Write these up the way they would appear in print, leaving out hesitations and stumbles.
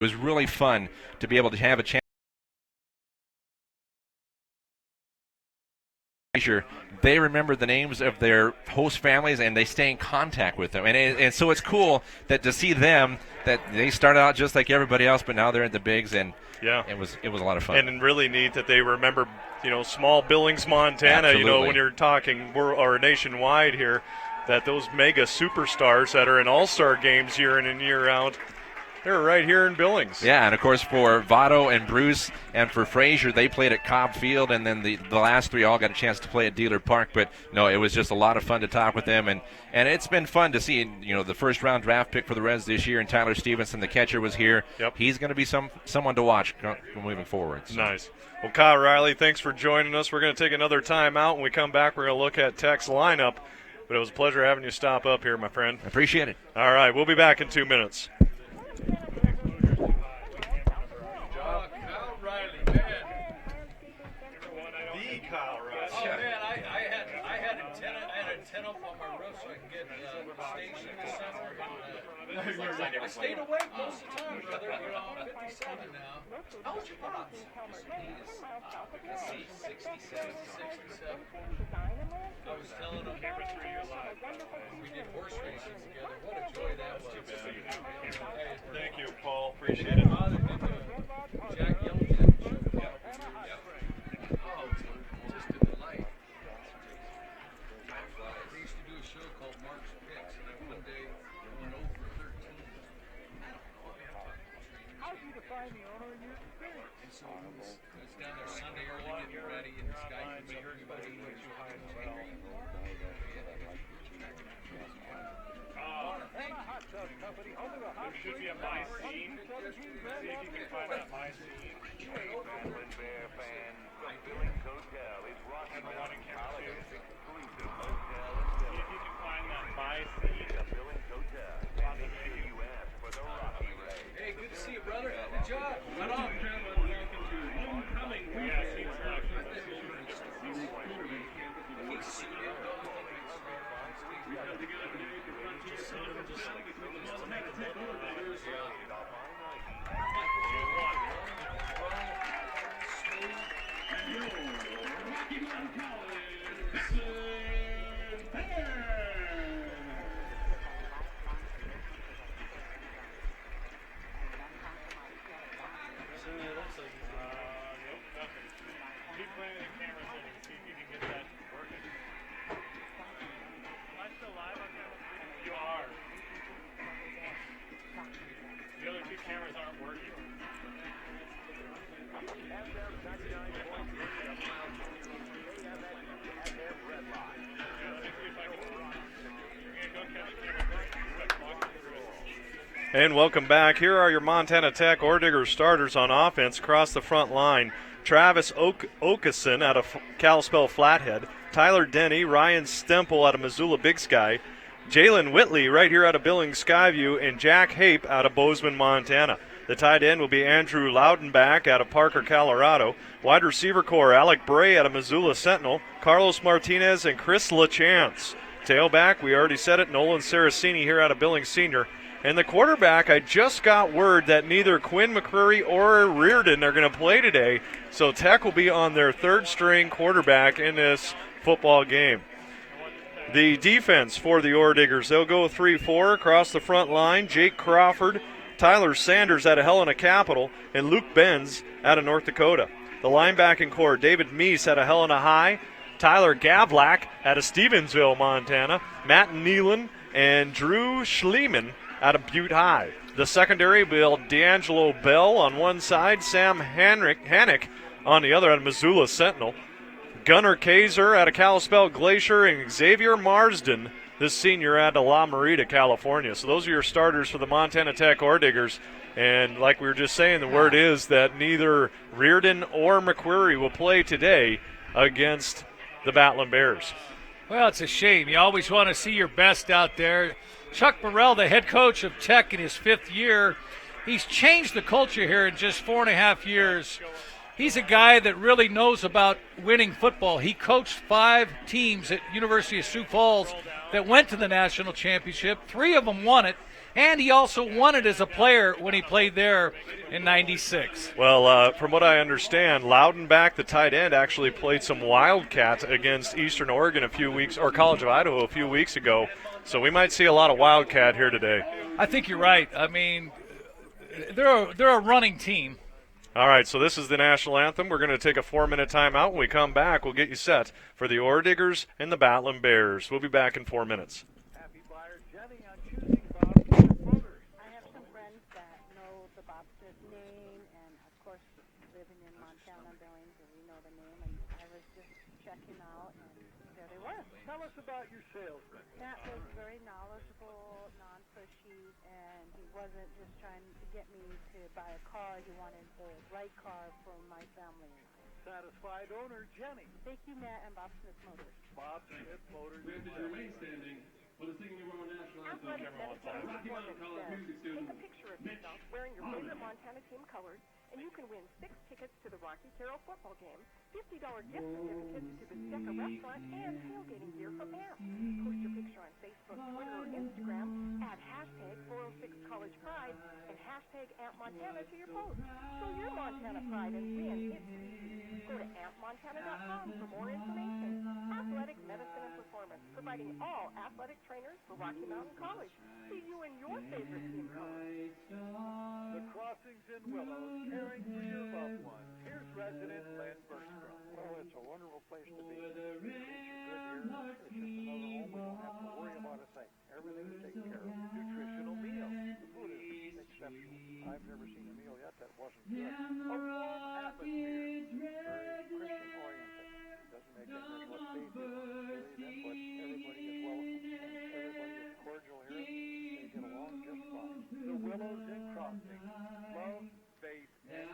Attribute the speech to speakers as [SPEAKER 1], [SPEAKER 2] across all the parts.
[SPEAKER 1] was really fun to be able to have a chance. They remember the names of their host families and they stay in contact with them, and so it's cool that to see them that they started out just like everybody else, but now they're at the bigs, and
[SPEAKER 2] yeah,
[SPEAKER 1] it was a lot of fun.
[SPEAKER 2] And really neat that they remember, small Billings, Montana.
[SPEAKER 1] Absolutely.
[SPEAKER 2] When you're talking or nationwide here, that those mega superstars that are in all-star games year in and year out, they're right here in Billings.
[SPEAKER 1] Yeah, and of course for Votto and Bruce and for Frazier, they played at Cobb Field, and then the last three all got a chance to play at Dealer Park. But no, it was just a lot of fun to talk with them, and it's been fun to see. The first round draft pick for the Reds this year, and Tyler Stevenson, the catcher, was here.
[SPEAKER 2] Yep.
[SPEAKER 1] He's going to be someone to watch moving forward. So.
[SPEAKER 2] Nice. Well, Kyle Riley, thanks for joining us. We're going to take another time out. When we come back, we're going to look at Tech's lineup. But it was a pleasure having you stop up here, my friend.
[SPEAKER 1] I appreciate it.
[SPEAKER 2] All right, we'll be back in 2 minutes.
[SPEAKER 3] I stayed awake most of the time, brother. I'm 57 now. How was your pops? Let's see, 67. I was telling him we did horse racing together. What a joy that was.
[SPEAKER 2] Thank you, Paul. Appreciate it.
[SPEAKER 3] Jack yelled at me. Oh, just a delight. They used to do a show called Mark's Picks, and I one day went over 13. And so I was down there Sunday early getting ready, and this guy comes up to me, buddy.
[SPEAKER 4] There should be a my scene. See if you can find that my scene. Bear fan from Billings Hotel is rocking the one in camera exclusive hotel. See if you can find that my scene. The Billings Hotel. Make sure you ask for the Rocky Ray.
[SPEAKER 3] Hey, good to see you, brother. Good job. Right on.
[SPEAKER 2] And welcome back. Here are your Montana Tech Ore Diggers starters on offense across the front line. Travis Okeson out of Kalispell Flathead, Tyler Denny, Ryan Stemple out of Missoula Big Sky, Jalen Whitley right here out of Billings Skyview, and Jack Hape out of Bozeman, Montana. The tight end will be Andrew Loudenbach out of Parker, Colorado. Wide receiver core, Alec Bray out of Missoula Sentinel, Carlos Martinez, and Chris LaChance. Tailback, we already said it, Nolan Saraceni here out of Billings Senior. And the quarterback, I just got word that neither Quinn McCreary or Reardon are going to play today, so Tech will be on their third-string quarterback in this football game. The defense for the Ore Diggers, they'll go 3-4 across the front line. Jake Crawford, Tyler Sanders out of Helena Capital, and Luke Benz out of North Dakota. The linebacking core, David Meese out of Helena High, Tyler Gavlak out of Stevensville, Montana, Matt Nealon, and Drew Schliemann out of Butte High. The secondary will D'Angelo Bell on one side, Sam Hannick on the other out of Missoula Sentinel, Gunnar Kaiser out of Kalispell Glacier, and Xavier Marsden, this senior out of La Marita, California. So those are your starters for the Montana Tech Ore Diggers. And like we were just saying, the word is that neither Reardon or McQuarrie will play today against the Battling Bears.
[SPEAKER 5] Well, it's a shame. You always want to see your best out there. Chuck Burrell, the head coach of Tech in his 5th year, he's changed the culture here in just 4.5 years. He's a guy that really knows about winning football. He coached 5 teams at University of Sioux Falls that went to the national championship. 3 of them won it, And he also won it as a player when he played there in '96.
[SPEAKER 2] Well, from what I understand, Loudenback, the tight end, actually played some Wildcat against Eastern Oregon or College of Idaho a few weeks ago. So we might see a lot of Wildcat here today.
[SPEAKER 5] I think you're right. I mean, they're a running team.
[SPEAKER 2] All right, so this is the national anthem. We're going to take a 4-minute timeout. When we come back, we'll get you set for the Ore Diggers and the Battling Bears. We'll be back in 4 minutes.
[SPEAKER 4] Happy buyer Jenny on choosing Bob's Motors.
[SPEAKER 6] I have some friends that know the Bobcat name, and of course, living in Montana, Billings, and we know the name, and I was just checking out, and there they were.
[SPEAKER 4] Tell us about your salesman.
[SPEAKER 6] Matt was very knowledgeable, non-pushy, and he wasn't just trying to get me to buy a car. He wanted the right car for my family.
[SPEAKER 4] Satisfied owner Jenny.
[SPEAKER 6] Thank you, Matt, and Bob Smith Motors.
[SPEAKER 4] Bob Smith Motors.
[SPEAKER 7] Athletic medicine performance says, take a picture of yourself wearing your favorite Montana team colors, and you can win 6 tickets to the Rocky Carroll football game, $50 gift certificates to the Stecker restaurant, and tailgating gear from AMP. Post your picture on Facebook, Twitter, or Instagram, add hashtag 406collegepride and hashtag AmpMontana to your post. Show your Montana pride and win instantly. Go to ampmontana.com for more information. Athletic medicine and performance, providing all athletic trainers for Rocky Mountain College. See you in your favorite team colors.
[SPEAKER 4] The Crossings in Willows, caring for your loved ones. Here's resident Len Bergstrom.
[SPEAKER 8] Well, it's a wonderful place to be. It's good here. It's just another home. We don't have to worry about a thing. Everything's taken care of.
[SPEAKER 4] Nutritional meals.
[SPEAKER 8] The food is exceptional. I've never seen a meal yet that wasn't good.
[SPEAKER 4] A warm atmosphere.
[SPEAKER 8] Very Christian oriented. Doesn't make that much what they do. But everybody is welcome. Everybody is cordial here. They get along just fine.
[SPEAKER 4] The Willows and Crossings. Love, faith, and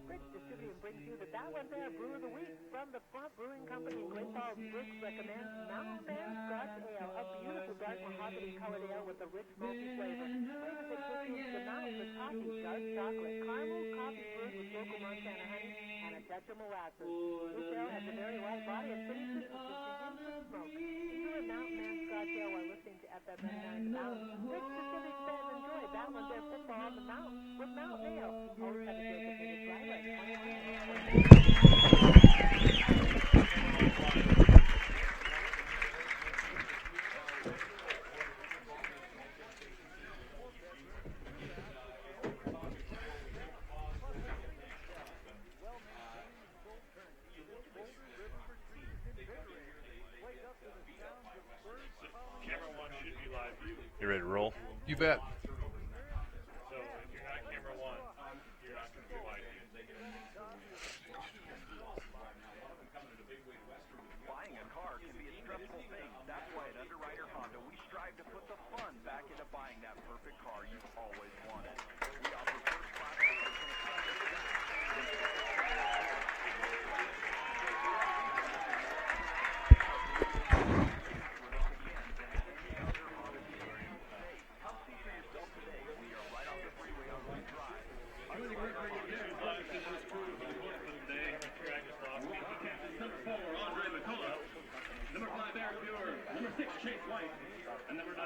[SPEAKER 7] Fritz Distributing brings you the That One There Brew of the Week from the Front Brewing Company in Great Falls. Brooks recommends Mountain Man Scotch Ale, a beautiful dark mahogany colored ale with a rich malty flavor. Flavors that include the Mountain with coffee, dark chocolate, caramel, coffee brewed with local Montana honey, and a touch of molasses. This ale has a very light body and pretty sweet with convenience of smoke. Enjoy Mountain Man Scotch Ale while listening to FM 99 The Mountain. Fritz Distributing fans enjoy That One There football on the mountain with Mountain Ale. Always have a designated driver at 21.
[SPEAKER 2] You ready to roll?
[SPEAKER 9] You bet.
[SPEAKER 2] So if you're not camera one, you're not going to be live.
[SPEAKER 10] Buying a car can be a stressful thing. That's why at Underwriter Honda, we strive to put the fun back into buying that perfect car you've always wanted. We offer first-class service from Come see for yourself today. We are right off the freeway on Wood Drive.
[SPEAKER 4] Number 5, Eric Buer. Number 6, Chase White. And number 90.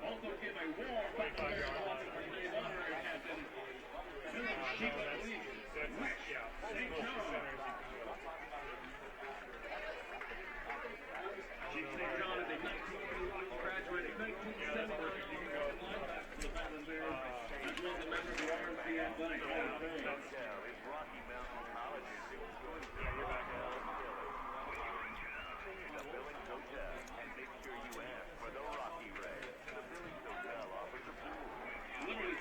[SPEAKER 4] Also give a warm welcome to today's honorary captain, Village Chief of Police, Rich St. John. Chief St. John is a 1980 graduate of 1970. The Battling Bears, as well as a member of the RMC Athletic Staff.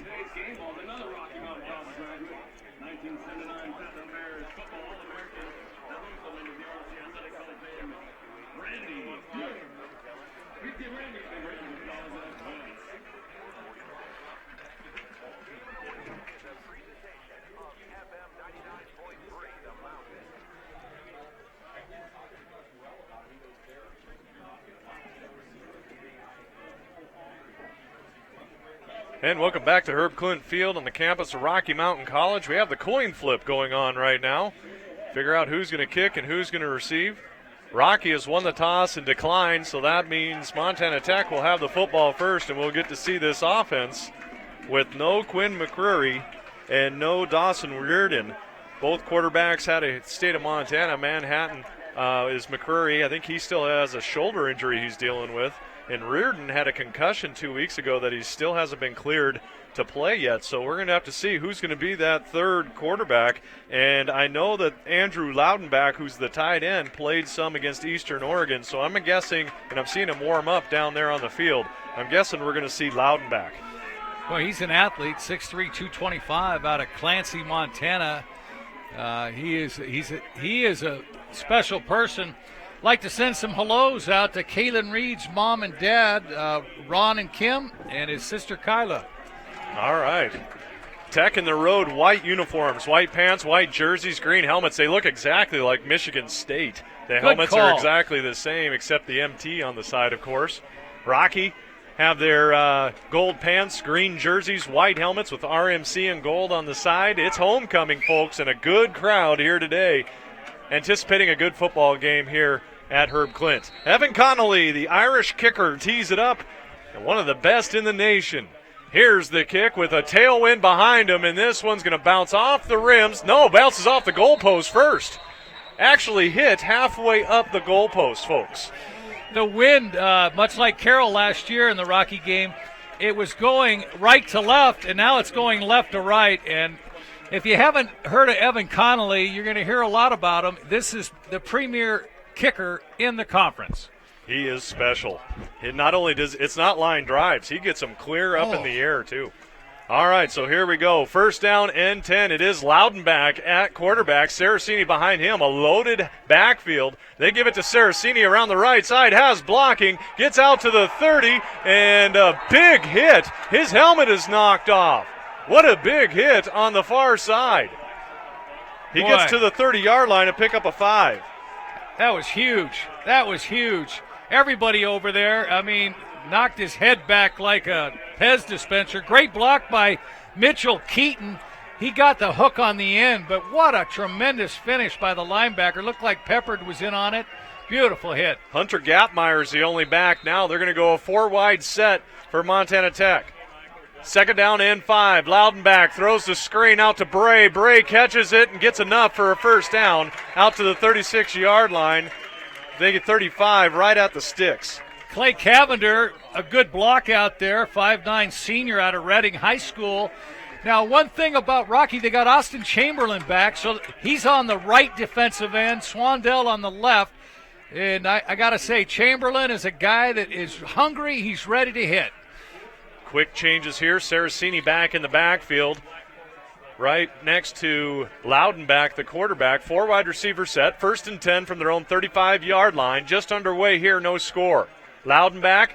[SPEAKER 4] Today's game was another Rocky Mountain College graduate, 1979 Battling Bears football All-American, and also into the RMC Athletic Hall of Fame, Randy Buer. We see Randy and Randy Gonzalez as well.
[SPEAKER 10] The presentation of FM 99.3 The Mountain.
[SPEAKER 2] And welcome back to Herb Clint Field on the campus of Rocky Mountain College. We have the coin flip going on right now. Figure out who's going to kick and who's going to receive. Rocky has won the toss and declined, so that means Montana Tech will have the football first, and we'll get to see this offense with no Quinn McCreary and no Dawson Reardon. Both quarterbacks out of state of Montana. Manhattan is McCreary. I think he still has a shoulder injury he's dealing with. And Reardon had a concussion 2 weeks ago that he still hasn't been cleared to play yet. So we're going to have to see who's going to be that third quarterback. And I know that Andrew Loudenbach, who's the tight end, played some against Eastern Oregon. So I'm guessing, and I'm seeing him warm up down there on the field, I'm guessing we're going to see Loudenbach.
[SPEAKER 5] Well, he's an athlete, 6'3", 225, out of Clancy, Montana. He is a special person. Like to send some hellos out to Kaylin Reed's mom and dad, Ron and Kim, and his sister Kyla.
[SPEAKER 2] All right. Tech in the road, white uniforms, white pants, white jerseys, green helmets. They look exactly like Michigan State. The helmets are exactly the same, except the MT on the side, of course. Rocky have their gold pants, green jerseys, white helmets with RMC and gold on the side. It's homecoming, folks, and a good crowd here today. Anticipating a good football game here at Herb Clint. Evan Connolly, the Irish kicker, tees it up, and one of the best in the nation. Here's the kick with a tailwind behind him, and this one's going to bounce off the rims. No, bounces off the goalpost first. Actually hit halfway up the goalpost, folks.
[SPEAKER 5] The wind, much like Carroll last year in the Rocky game, it was going right to left, and now it's going left to right. And if you haven't heard of Evan Connolly, you're going to hear a lot about him. This is the premier kicker in the conference.
[SPEAKER 2] He is special. It not only does it's not line drives, he gets them clear up in the air too. All right, so here we go. First down and 10. It is Loudenbach at quarterback. Saraceni behind him, a loaded backfield. They give it to Saraceni around the right side, has blocking, gets out to the 30, and a big hit. His helmet is knocked off. What a big hit on the far side. He gets to the 30-yard line and pick up a 5.
[SPEAKER 5] That was huge. That was huge. Everybody over there, I mean, knocked his head back like a Pez dispenser. Great block by Mitchell Keaton. He got the hook on the end, but what a tremendous finish by the linebacker. Looked like Peppard was in on it. Beautiful hit.
[SPEAKER 2] Hunter Gapmeyer is the only back now. They're going to go a 4-wide set for Montana Tech. Second down and 5. Loudenbach throws the screen out to Bray. Bray catches it and gets enough for a first down out to the 36-yard line. They get 35 right at the sticks.
[SPEAKER 5] Clay Cavender, a good block out there, 5'9" senior out of Reading High School. Now, one thing about Rocky, they got Austin Chamberlain back, so he's on the right defensive end, Swandell on the left. And I got to say, Chamberlain is a guy that is hungry. He's ready to hit.
[SPEAKER 2] Quick changes here. Saraceni back in the backfield. Right next to Loudenbach, the quarterback. 4 wide receiver set. First and 10 from their own 35-yard line. Just underway here, no score. Loudenbach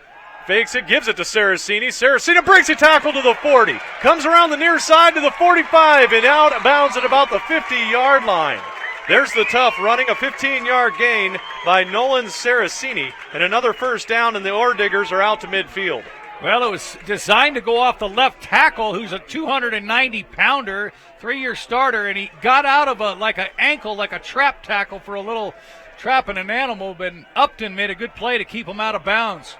[SPEAKER 2] fakes it, gives it to Saraceni. Saraceni breaks a tackle to the 40. Comes around the near side to the 45 and out of bounds at about the 50-yard line. There's the tough running, a 15-yard gain by Nolan Saraceni. And another first down, and the Ore Diggers are out to midfield.
[SPEAKER 5] Well, it was designed to go off the left tackle, who's a 290-pounder, 3-year starter, and he got out of like a trap tackle for a little trapping an animal, but Upton made a good play to keep him out of bounds.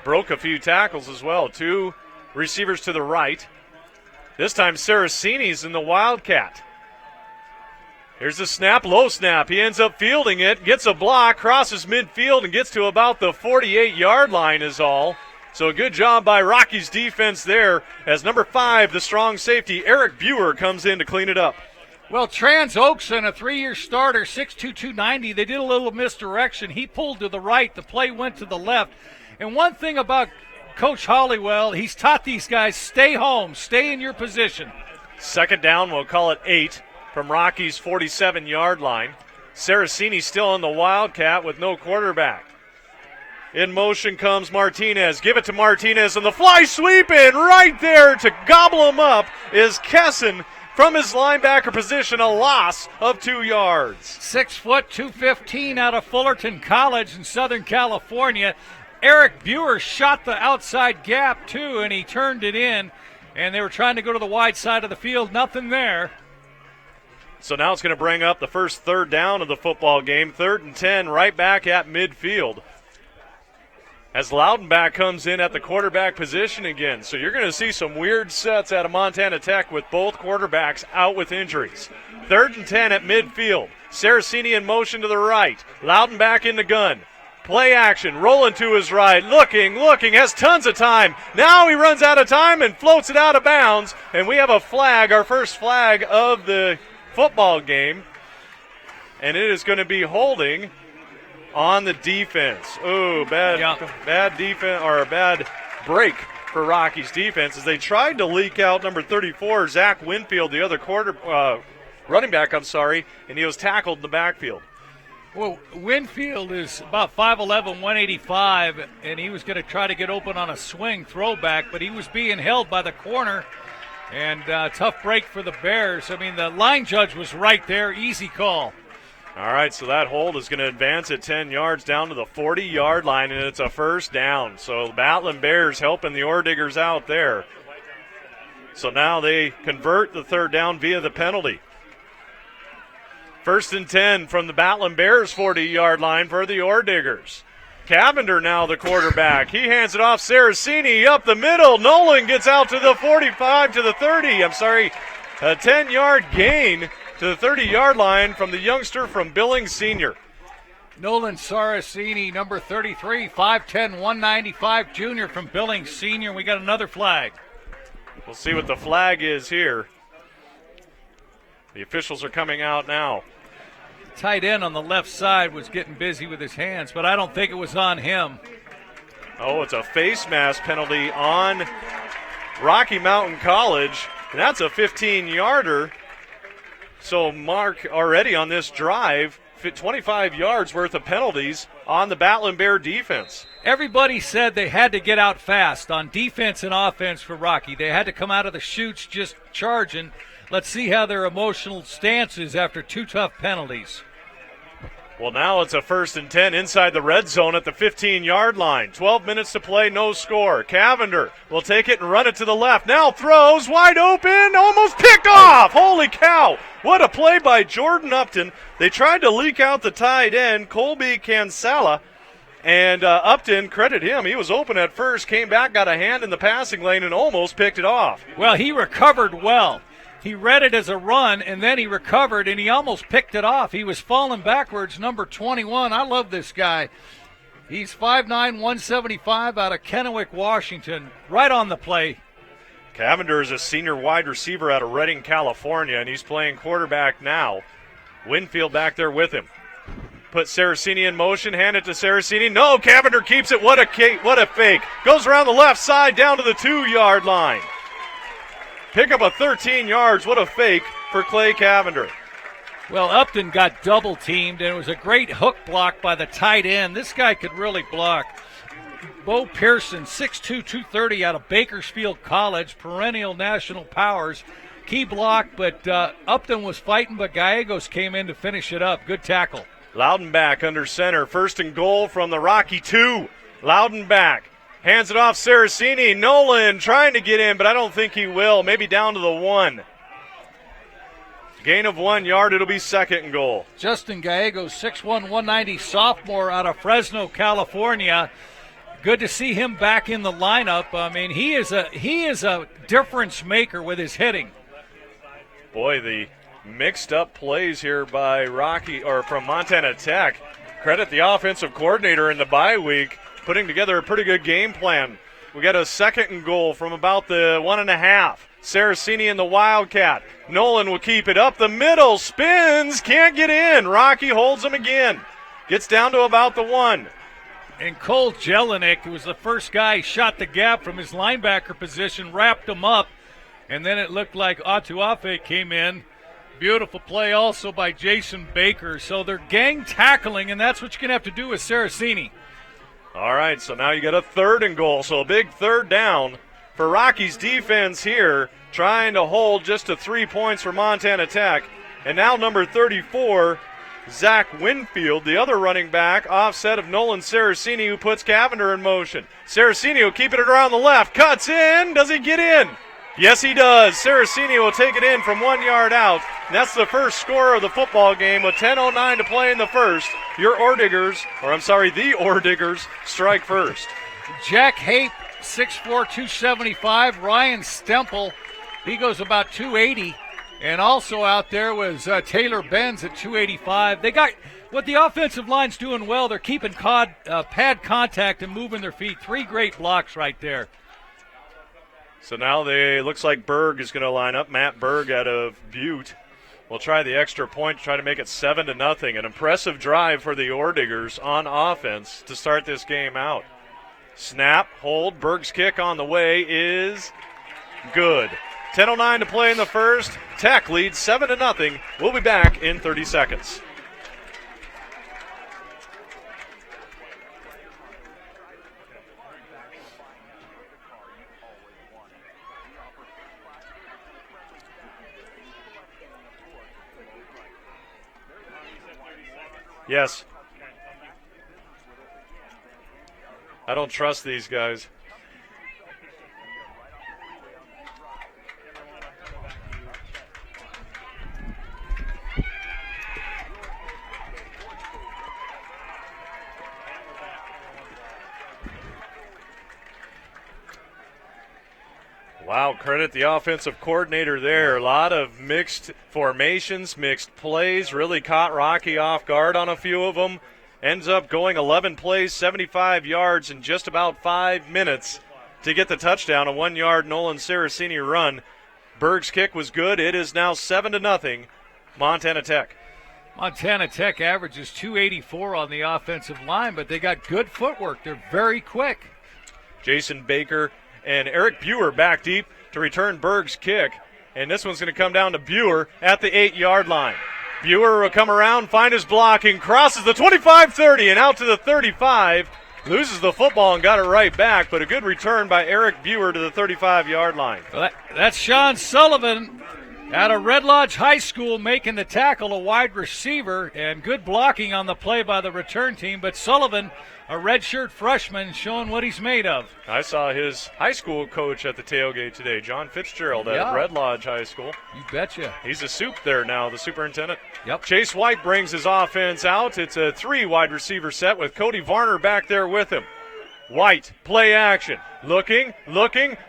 [SPEAKER 2] Broke a few tackles as well. 2 receivers to the right. This time Saraceni's in the Wildcat. Here's the snap, low snap. He ends up fielding it, gets a block, crosses midfield, and gets to about the 48-yard line is all. So a good job by Rocky's defense there as number 5, the strong safety, Eric Buer, comes in to clean it up.
[SPEAKER 5] Well, Trans Oakson, a 3-year starter, 6'2", 290. They did a little misdirection. He pulled to the right. The play went to the left. And one thing about Coach Hollywell, he's taught these guys, stay home, stay in your position.
[SPEAKER 2] Second down, we'll call it 8 from Rocky's 47-yard line. Saraceni still in the Wildcat with no quarterback. In motion comes Martinez. Give it to Martinez on the fly sweep, and right there to gobble him up is Kesson from his linebacker position, a loss of 2 yards.
[SPEAKER 5] 6 foot, 215 out of Fullerton College in Southern California. Eric Buer shot the outside gap, too, and he turned it in, and they were trying to go to the wide side of the field. Nothing there.
[SPEAKER 2] So now it's going to bring up the first third down of the football game. 3rd and 10 right back at midfield. As Loudenback comes in at the quarterback position again. So you're going to see some weird sets out of Montana Tech with both quarterbacks out with injuries. 3rd and 10 at midfield. Saraceni in motion to the right. Loudenback in the gun. Play action, rolling to his right, looking, has tons of time. Now he runs out of time and floats it out of bounds. And we have a flag, our first flag of the football game. And it is going to be holding on the defense. Oh, bad defense, or a bad break for Rocky's defense as they tried to leak out number 34, Zach Winfield, the other running back, and he was tackled in the backfield.
[SPEAKER 5] Well, Winfield is about 5'11", 185, and he was going to try to get open on a swing throwback, but he was being held by the corner, and tough break for the Bears. I mean, the line judge was right there, easy call.
[SPEAKER 2] All right, so that hold is going to advance at 10 yards down to the 40-yard line, and it's a first down. So the Battling Bears helping the Orediggers out there. So now they convert the third down via the penalty. 1st and 10 from the Battling Bears 40-yard line for the Orediggers. Cavender now the quarterback. He hands it off. Saraceni up the middle. Nolan gets out to the 45 to the 30. A 10-yard gain to the 30-yard line from the youngster from Billings Senior.
[SPEAKER 5] Nolan Saraceni, number 33, 5'10", 195, junior from Billings Senior. We got another flag.
[SPEAKER 2] We'll see what the flag is here. The officials are coming out now.
[SPEAKER 5] Tight end on the left side was getting busy with his hands, but I don't think it was on him.
[SPEAKER 2] Oh, it's a face mask penalty on Rocky Mountain College, and that's a 15-yarder. So Mark already on this drive, 25 yards worth of penalties on the Battling Bear defense.
[SPEAKER 5] Everybody said they had to get out fast on defense and offense for Rocky. They had to come out of the chutes just charging. Let's see how their emotional stance is after 2 tough penalties.
[SPEAKER 2] Well, now it's a 1st and 10 inside the red zone at the 15-yard line. 12 minutes to play, no score. Cavender will take it and run it to the left. Now throws, wide open, almost picked off. Holy cow, what a play by Jordan Upton. They tried to leak out the tight end, Colby Cancella, and Upton, credit him, he was open at first, came back, got a hand in the passing lane, and almost picked it off.
[SPEAKER 5] Well, he recovered well. He read it as a run, and then he recovered, and he almost picked it off. He was falling backwards, number 21. I love this guy. He's 5'9", 175 out of Kennewick, Washington. Right on the play.
[SPEAKER 2] Cavender is a senior wide receiver out of Redding, California, and he's playing quarterback now. Winfield back there with him. Put Saraceni in motion, hand it to Saraceni. No, Cavender keeps it. What a fake. Goes around the left side down to the 2-yard line. Pick up a 13 yards. What a fake for Clay Cavender.
[SPEAKER 5] Well, Upton got double teamed, and it was a great hook block by the tight end. This guy could really block. Bo Pearson, 6'2", 230 out of Bakersfield College, perennial national powers. Key block, but Upton was fighting, but Gallegos came in to finish it up. Good tackle.
[SPEAKER 2] Loudenback under center. 1st and goal from the Rocky 2. Loudenback hands it off Saraceni. Nolan trying to get in, but I don't think he will. Maybe down to the 1. Gain of 1 yard. It'll be 2nd and goal.
[SPEAKER 5] Justin Gallegos, 6'1", 190 sophomore out of Fresno, California. Good to see him back in the lineup. I mean, he is a difference maker with his hitting.
[SPEAKER 2] Boy, the mixed up plays here by from Montana Tech. Credit the offensive coordinator in the bye week, putting together a pretty good game plan. We got a 2nd and goal from about the 1.5. Saraceni and the Wildcat. Nolan will keep it up the middle, spins, can't get in. Rocky holds him again. Gets down to about the 1.
[SPEAKER 5] And Cole Jelinek, who was the first guy, shot the gap from his linebacker position, wrapped him up, and then it looked like Atuafe came in. Beautiful play also by Jason Baker. So they're gang tackling, and that's what you're going to have to do with Saraceni.
[SPEAKER 2] All right, so now you got a 3rd and goal. So a big 3rd down for Rocky's defense here, trying to hold just to 3 points for Montana Tech. And now number 34, Zach Winfield, the other running back, offset of Nolan Saraceni, who puts Cavender in motion. Saraceni will keep it around the left, cuts in. Does he get in? Yes, he does. Saraceni will take it in from 1 yard out. And that's the first score of the football game with 10:09 to play in the first. The Orediggers strike first.
[SPEAKER 5] Jack Hape, 6'4", 275. Ryan Stemple, he goes about 280. And also out there was Taylor Benz at 285. They got what the offensive line's doing well. They're keeping pad contact and moving their feet. 3 great blocks right there.
[SPEAKER 2] So now looks like Berg is going to line up. Matt Berg out of Butte will try the extra point to try to make it 7-0. An impressive drive for the Orediggers on offense to start this game out. Snap, hold, Berg's kick on the way is good. 10:09 to play in the first. Tech leads 7-0. We'll be back in 30 seconds. Yes. I don't trust these guys. Wow, credit the offensive coordinator there. A lot of mixed formations, mixed plays, really caught Rocky off guard on a few of them. Ends up going 11 plays, 75 yards in just about 5 minutes to get the touchdown, a 1-yard Nolan Saraceni run. Berg's kick was good. It is now 7-0, Montana Tech.
[SPEAKER 5] Montana Tech averages 284 on the offensive line, but they got good footwork. They're very quick.
[SPEAKER 2] Jason Baker and Eric Buer back deep to return Berg's kick. And this one's going to come down to Buer at the 8-yard line. Buer will come around, find his blocking, crosses the 25-30 and out to the 35. Loses the football and got it right back, but a good return by Eric Buer to the 35-yard line.
[SPEAKER 5] That's Sean Sullivan out of Red Lodge High School making the tackle, a wide receiver, and good blocking on the play by the return team. But Sullivan, a redshirt freshman, showing what he's made of.
[SPEAKER 2] I saw his high school coach at the tailgate today, John Fitzgerald at Red Lodge High School.
[SPEAKER 5] You betcha.
[SPEAKER 2] He's a soup there now, the superintendent.
[SPEAKER 5] Yep.
[SPEAKER 2] Chase White brings his offense out. It's a 3 wide receiver set with Cody Varner back there with him. White, play action. Looking,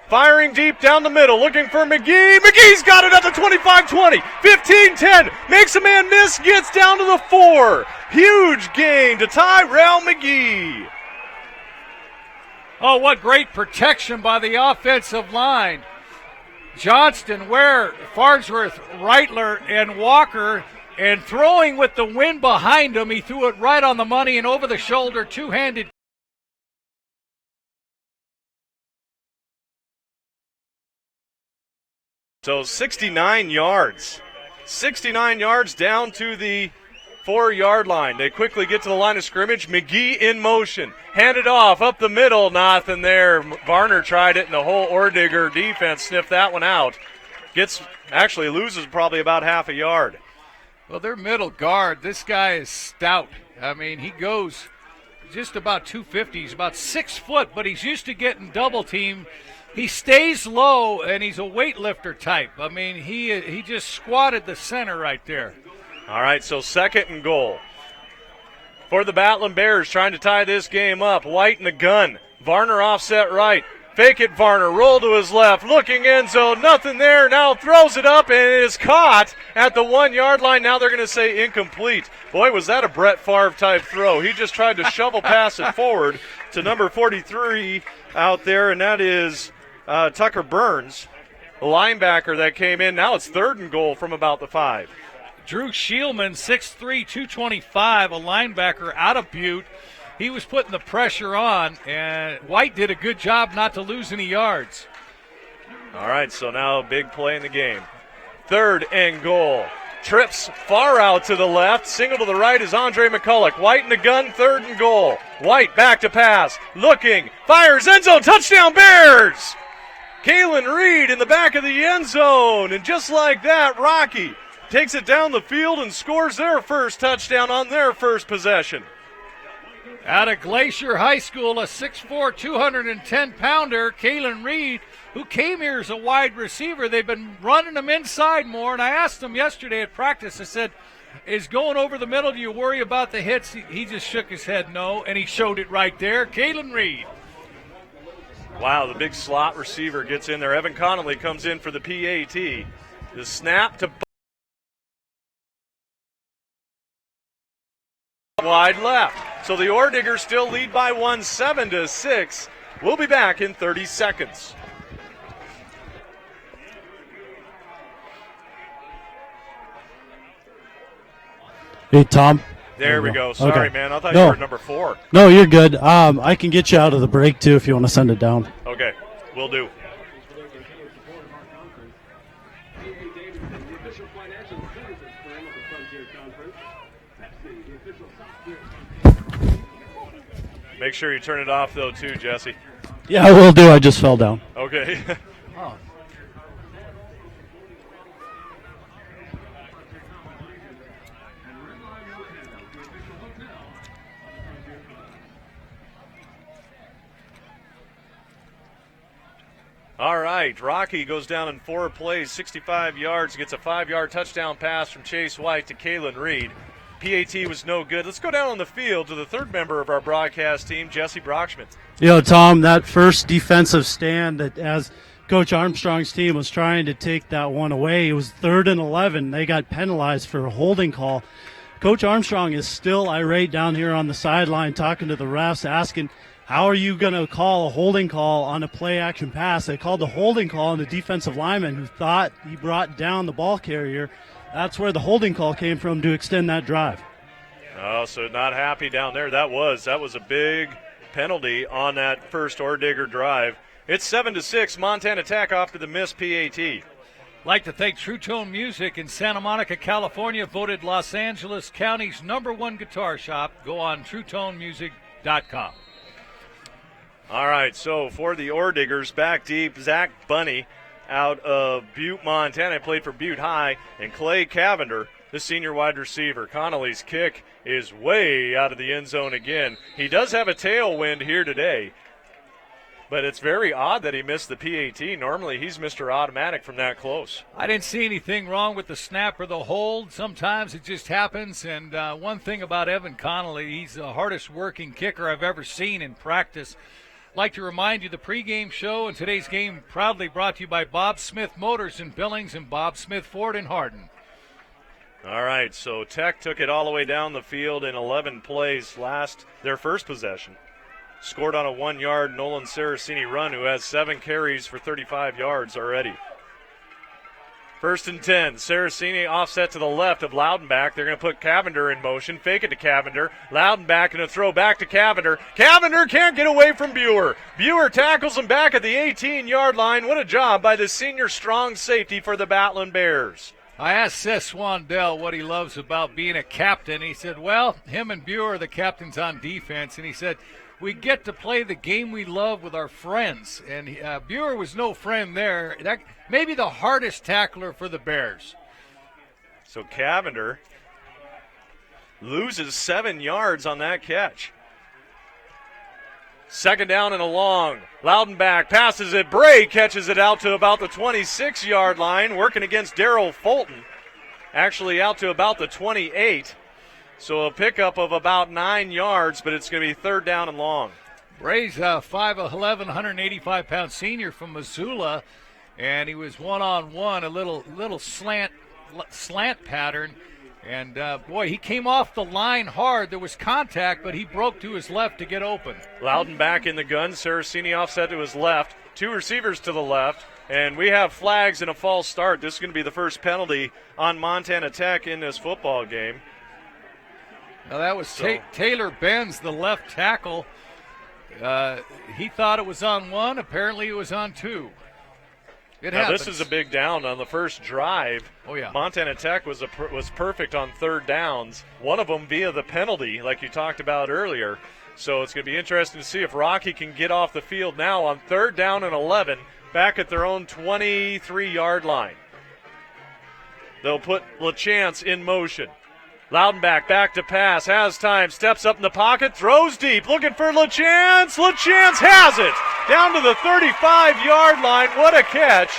[SPEAKER 2] firing deep down the middle, looking for McGee. McGee's got it at the 25-20, 15-10, makes a man miss, gets down to the 4. Huge gain to Tyrell McGee.
[SPEAKER 5] Oh, what great protection by the offensive line. Johnston, Ware, Farnsworth, Reitler, and Walker, and throwing with the wind behind him, he threw it right on the money and over the shoulder, two-handed.
[SPEAKER 2] So 69 yards. 69 yards down to the 4-yard line. They quickly get to the line of scrimmage. McGee in motion. Handed off up the middle. Nothing there. Varner tried it, and the whole Ordigger defense sniffed that one out. Loses probably about half a yard.
[SPEAKER 5] Well, their middle guard, this guy is stout. I mean, he goes just about 250. He's about 6 foot, but he's used to getting double teamed. He stays low, and he's a weightlifter type. I mean, he just squatted the center right there.
[SPEAKER 2] All right, so 2nd and goal for the Battling Bears, trying to tie this game up. White in the gun. Varner offset right. Fake it, Varner. Roll to his left. Looking end zone. Nothing there. Now throws it up, and it is caught at the 1-yard line. Now they're going to say incomplete. Boy, was that a Brett Favre type throw. He just tried to shovel pass it forward to number 43 out there, and that is Tucker Burns, the linebacker that came in. Now it's 3rd and goal from about the 5.
[SPEAKER 5] Drew Shielman, 6'3", 225, a linebacker out of Butte. He was putting the pressure on, and White did a good job not to lose any yards.
[SPEAKER 2] All right, so now a big play in the game. 3rd and goal. Trips far out to the left. Single to the right is Andre McCulloch. White in the gun, 3rd and goal. White back to pass. Looking, fires, end zone, touchdown Bears! Kalen Reed in the back of the end zone. And just like that, Rocky takes it down the field and scores their first touchdown on their first possession.
[SPEAKER 5] Out of Glacier High School, a 6'4", 210-pounder, Kalen Reed, who came here as a wide receiver. They've been running him inside more, and I asked him yesterday at practice, I said, is going over the middle, do you worry about the hits? He just shook his head no, and he showed it right there. Kalen Reed.
[SPEAKER 2] Wow, the big slot receiver gets in there. Evan Connolly comes in for the PAT. The snap to wide left. So the Orediggers still lead by 1, 7-6. We'll be back in 30 seconds.
[SPEAKER 9] Hey, Tom.
[SPEAKER 2] There we go. Sorry,
[SPEAKER 9] okay.
[SPEAKER 2] man. I thought you were number 4.
[SPEAKER 9] No, you're good. I can get you out of the break, too, if you want to send it down.
[SPEAKER 2] Okay, will do. Make sure you turn it off, though, too, Jesse.
[SPEAKER 9] Yeah, I will do. I just fell down.
[SPEAKER 2] Okay.
[SPEAKER 5] Oh.
[SPEAKER 2] All right, Rocky goes down in 4 plays, 65 yards, gets a 5-yard touchdown pass from Chase White to Kalen Reed. PAT was no good. Let's go down on the field to the third member of our broadcast team, Jesse Brockschmidt.
[SPEAKER 9] Tom, that first defensive stand that as Coach Armstrong's team was trying to take that one away, it was 3rd and 11. They got penalized for a holding call. Coach Armstrong is still irate down here on the sideline talking to the refs, asking, how are you going to call a holding call on a play-action pass? They called the holding call on the defensive lineman who thought he brought down the ball carrier. That's where the holding call came from to extend that drive.
[SPEAKER 2] Oh, so not happy down there. That was a big penalty on that first Ordigger drive. It's 7-6. Montana Tech off to the miss PAT.
[SPEAKER 5] Like to thank True Tone Music in Santa Monica, California, voted Los Angeles County's #1 guitar shop. Go on TrueToneMusic.com.
[SPEAKER 2] All right, so for the Orediggers, back deep, Zach Bunny out of Butte, Montana, played for Butte High, and Clay Cavender, the senior wide receiver. Connolly's kick is way out of the end zone again. He does have a tailwind here today, but it's very odd that he missed the PAT. Normally, he's Mr. Automatic from that close.
[SPEAKER 5] I didn't see anything wrong with the snap or the hold. Sometimes it just happens, and one thing about Evan Connolly, he's the hardest working kicker I've ever seen in practice. I'd like to remind you the pregame show and today's game proudly brought to you by Bob Smith Motors in Billings and Bob Smith Ford in Hardin.
[SPEAKER 2] All right, so Tech took it all the way down the field in 11 plays their first possession. Scored on a 1-yard Nolan Saraceni run, who has 7 carries for 35 yards already. 1st and 10. Saraceni offset to the left of Loudenbach. They're going to put Cavender in motion. Fake it to Cavender. Loudenbach going to throw back to Cavender. Cavender can't get away from Buer. Buer tackles him back at the 18-yard line. What a job by the senior strong safety for the Battling Bears.
[SPEAKER 5] I asked Seth Swandell what he loves about being a captain. He said, well, him and Buer are the captains on defense. And he said, we get to play the game we love with our friends. And Buer was no friend there. That maybe the hardest tackler for the Bears.
[SPEAKER 2] So Cavender loses 7 yards on that catch. 2nd down and a long. Loudenbach passes it. Bray catches it out to about the 26-yard line, working against Darrell Fulton. Actually out to about the 28. So a pickup of about 9 yards, but it's going to be 3rd down and long.
[SPEAKER 5] Bray's 5'11", 185-pound senior from Missoula, and he was one-on-one, a little slant pattern. And, boy, he came off the line hard. There was contact, but he broke to his left to get open.
[SPEAKER 2] Loudenbach in the gun. Saraceni offset to his left. 2 receivers to the left. And we have flags and a false start. This is going to be the first penalty on Montana Tech in this football game.
[SPEAKER 5] Now, that was Taylor Benz, the left tackle. He thought it was on 1. Apparently it was on 2.
[SPEAKER 2] Now, this is a big down on the first drive.
[SPEAKER 5] Oh, yeah.
[SPEAKER 2] Montana Tech was perfect on 3rd downs, one of them via the penalty, like you talked about earlier. So it's going to be interesting to see if Rocky can get off the field now on 3rd down and 11, back at their own 23-yard line. They'll put LaChance in motion. Loudenback back to pass, has time, steps up in the pocket, throws deep, looking for LaChance. LaChance has it down to the 35-yard line. What a catch.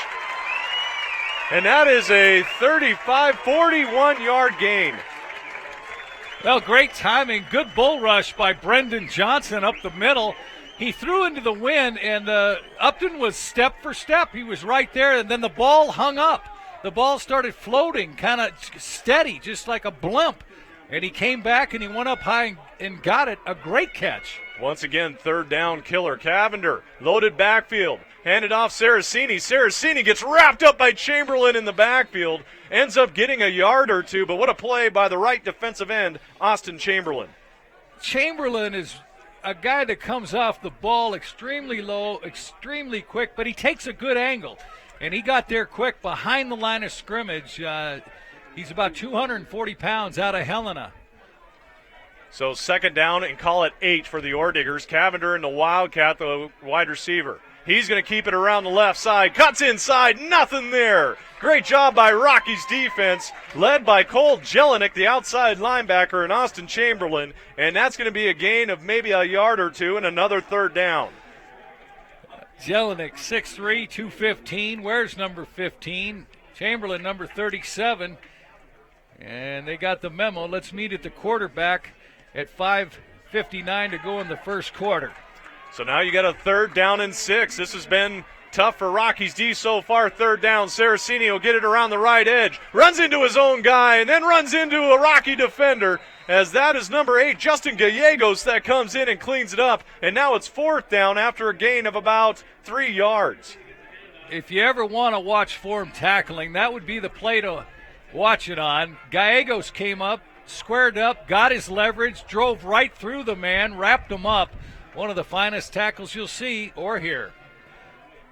[SPEAKER 2] And that is a 41-yard gain.
[SPEAKER 5] Well, great timing. Good bull rush by Brendan Johnson up the middle. He threw into the wind, and Upton was step for step. He was right there, and then the ball hung up. The ball started floating, kind of steady, just like a blimp. And he came back, and he went up high and got it. A great catch.
[SPEAKER 2] Once again, third down killer. Cavender, loaded backfield. Handed off Saraceni. Saraceni gets wrapped up by Chamberlain in the backfield. Ends up getting a yard or two, but what a play by the right defensive end, Austin Chamberlain.
[SPEAKER 5] Chamberlain is a guy that comes off the ball extremely low, extremely quick, but he takes a good angle. And he got there quick behind the line of scrimmage. He's about 240 pounds out of Helena.
[SPEAKER 2] So second down and call it 8 for the Orediggers. Cavender and the Wildcat, the wide receiver. He's going to keep it around the left side. Cuts inside. Nothing there. Great job by Rocky's defense, led by Cole Jelinek, the outside linebacker, and Austin Chamberlain. And that's going to be a gain of maybe a yard or two and another third down.
[SPEAKER 5] Jelinek, 6'3", 215. Where's number 15? Chamberlain, number 37. And they got the memo. Let's meet at the quarterback at 5:59 to go in the first quarter.
[SPEAKER 2] So now you got a third down and 6. This has been tough for Rocky's D so far. Third down. Saraceni will get it around the right edge. Runs into his own guy and then runs into a Rocky defender. As that is number 8, Justin Gallegos, that comes in and cleans it up. And now it's fourth down after a gain of about 3 yards.
[SPEAKER 5] If you ever want to watch form tackling, that would be the play to watch it on. Gallegos came up, squared up, got his leverage, drove right through the man, wrapped him up. One of the finest tackles you'll see or hear.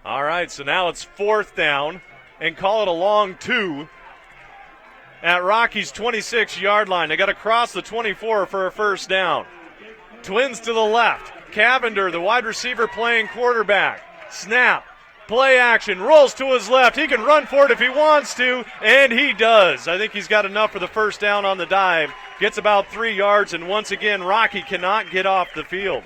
[SPEAKER 2] All right, so now it's fourth down and call it a long 2 at Rocky's 26-yard line. They got to cross the 24 for a first down. Twins to the left. Cavender, the wide receiver, playing quarterback. Snap. Play action. Rolls to his left. He can run for it if he wants to, and he does. I think he's got enough for the first down on the dive. Gets about 3 yards, and once again, Rocky cannot get off the field.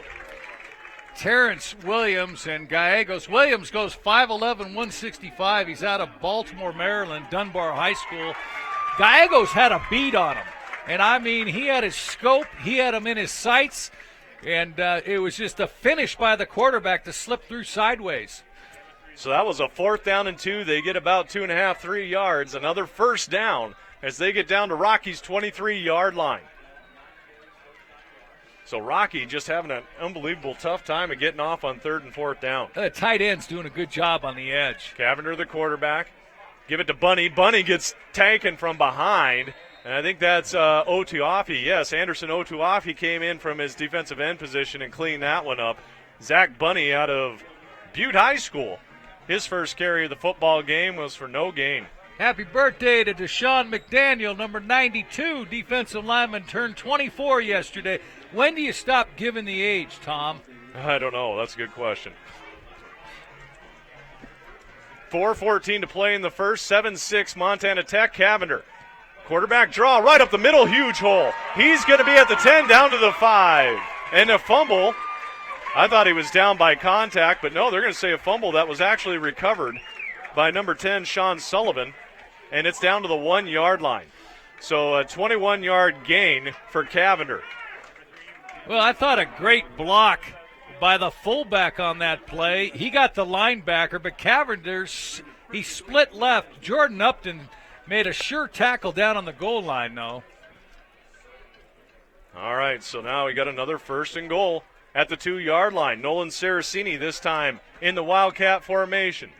[SPEAKER 5] Terrence Williams and Gallegos. Williams goes 5'11", 165. He's out of Baltimore, Maryland, Dunbar High School. Gallegos had a beat on him. And, I mean, he had his scope. He had him in his sights. And it was just a finish by the quarterback to slip through sideways.
[SPEAKER 2] So that was a fourth down and 2. They get about 2.5, 3 yards. Another first down as they get down to Rocky's 23-yard line. So Rocky just having an unbelievable tough time of getting off on third and fourth down.
[SPEAKER 5] The tight end's doing a good job on the edge.
[SPEAKER 2] Cavender, the quarterback. Give it to Bunny. Bunny gets taken from behind. And I think that's Otuafi. Yes, Anderson Otuafi came in from his defensive end position and cleaned that one up. Zach Bunny out of Butte High School. His first carry of the football game was for no gain.
[SPEAKER 5] Happy birthday to Deshaun McDaniel, number 92, defensive lineman, turned 24 yesterday. When do you stop giving the age, Tom?
[SPEAKER 2] I don't know. That's a good question. 4:14 to play in the first. 7-6 Montana Tech. Cavender. Quarterback draw right up the middle. Huge hole. He's going to be at the 10 down to the 5. And a fumble. I thought he was down by contact, but no, they're going to say a fumble that was actually recovered by number 10, Sean Sullivan. And it's down to the 1 yard line. So a 21-yard gain for Cavender.
[SPEAKER 5] Well, I thought a great block by the fullback on that play. He got the linebacker, but Cavender's, he split left. Jordan Upton made a sure tackle down on the goal line, though.
[SPEAKER 2] All right, so now we got another first and goal at the 2 yard line. Nolan Saraceni this time in the Wildcat formation.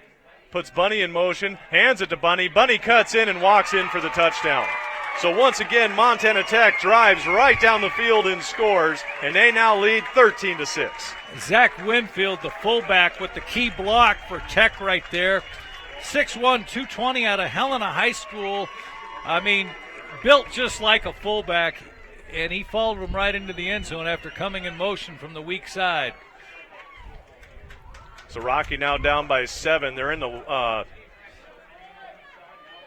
[SPEAKER 2] Puts Bunny in motion, hands it to Bunny. Bunny cuts in and walks in for the touchdown. So once again, Montana Tech drives right down the field and scores, and they now lead 13-6.
[SPEAKER 5] Zach Winfield, the fullback, with the key block for Tech right there. 6'1", 220 out of Helena High School. I mean, built just like a fullback, and he followed him right into the end zone after coming in motion from the weak side.
[SPEAKER 2] So Rocky now down by 7. They're in the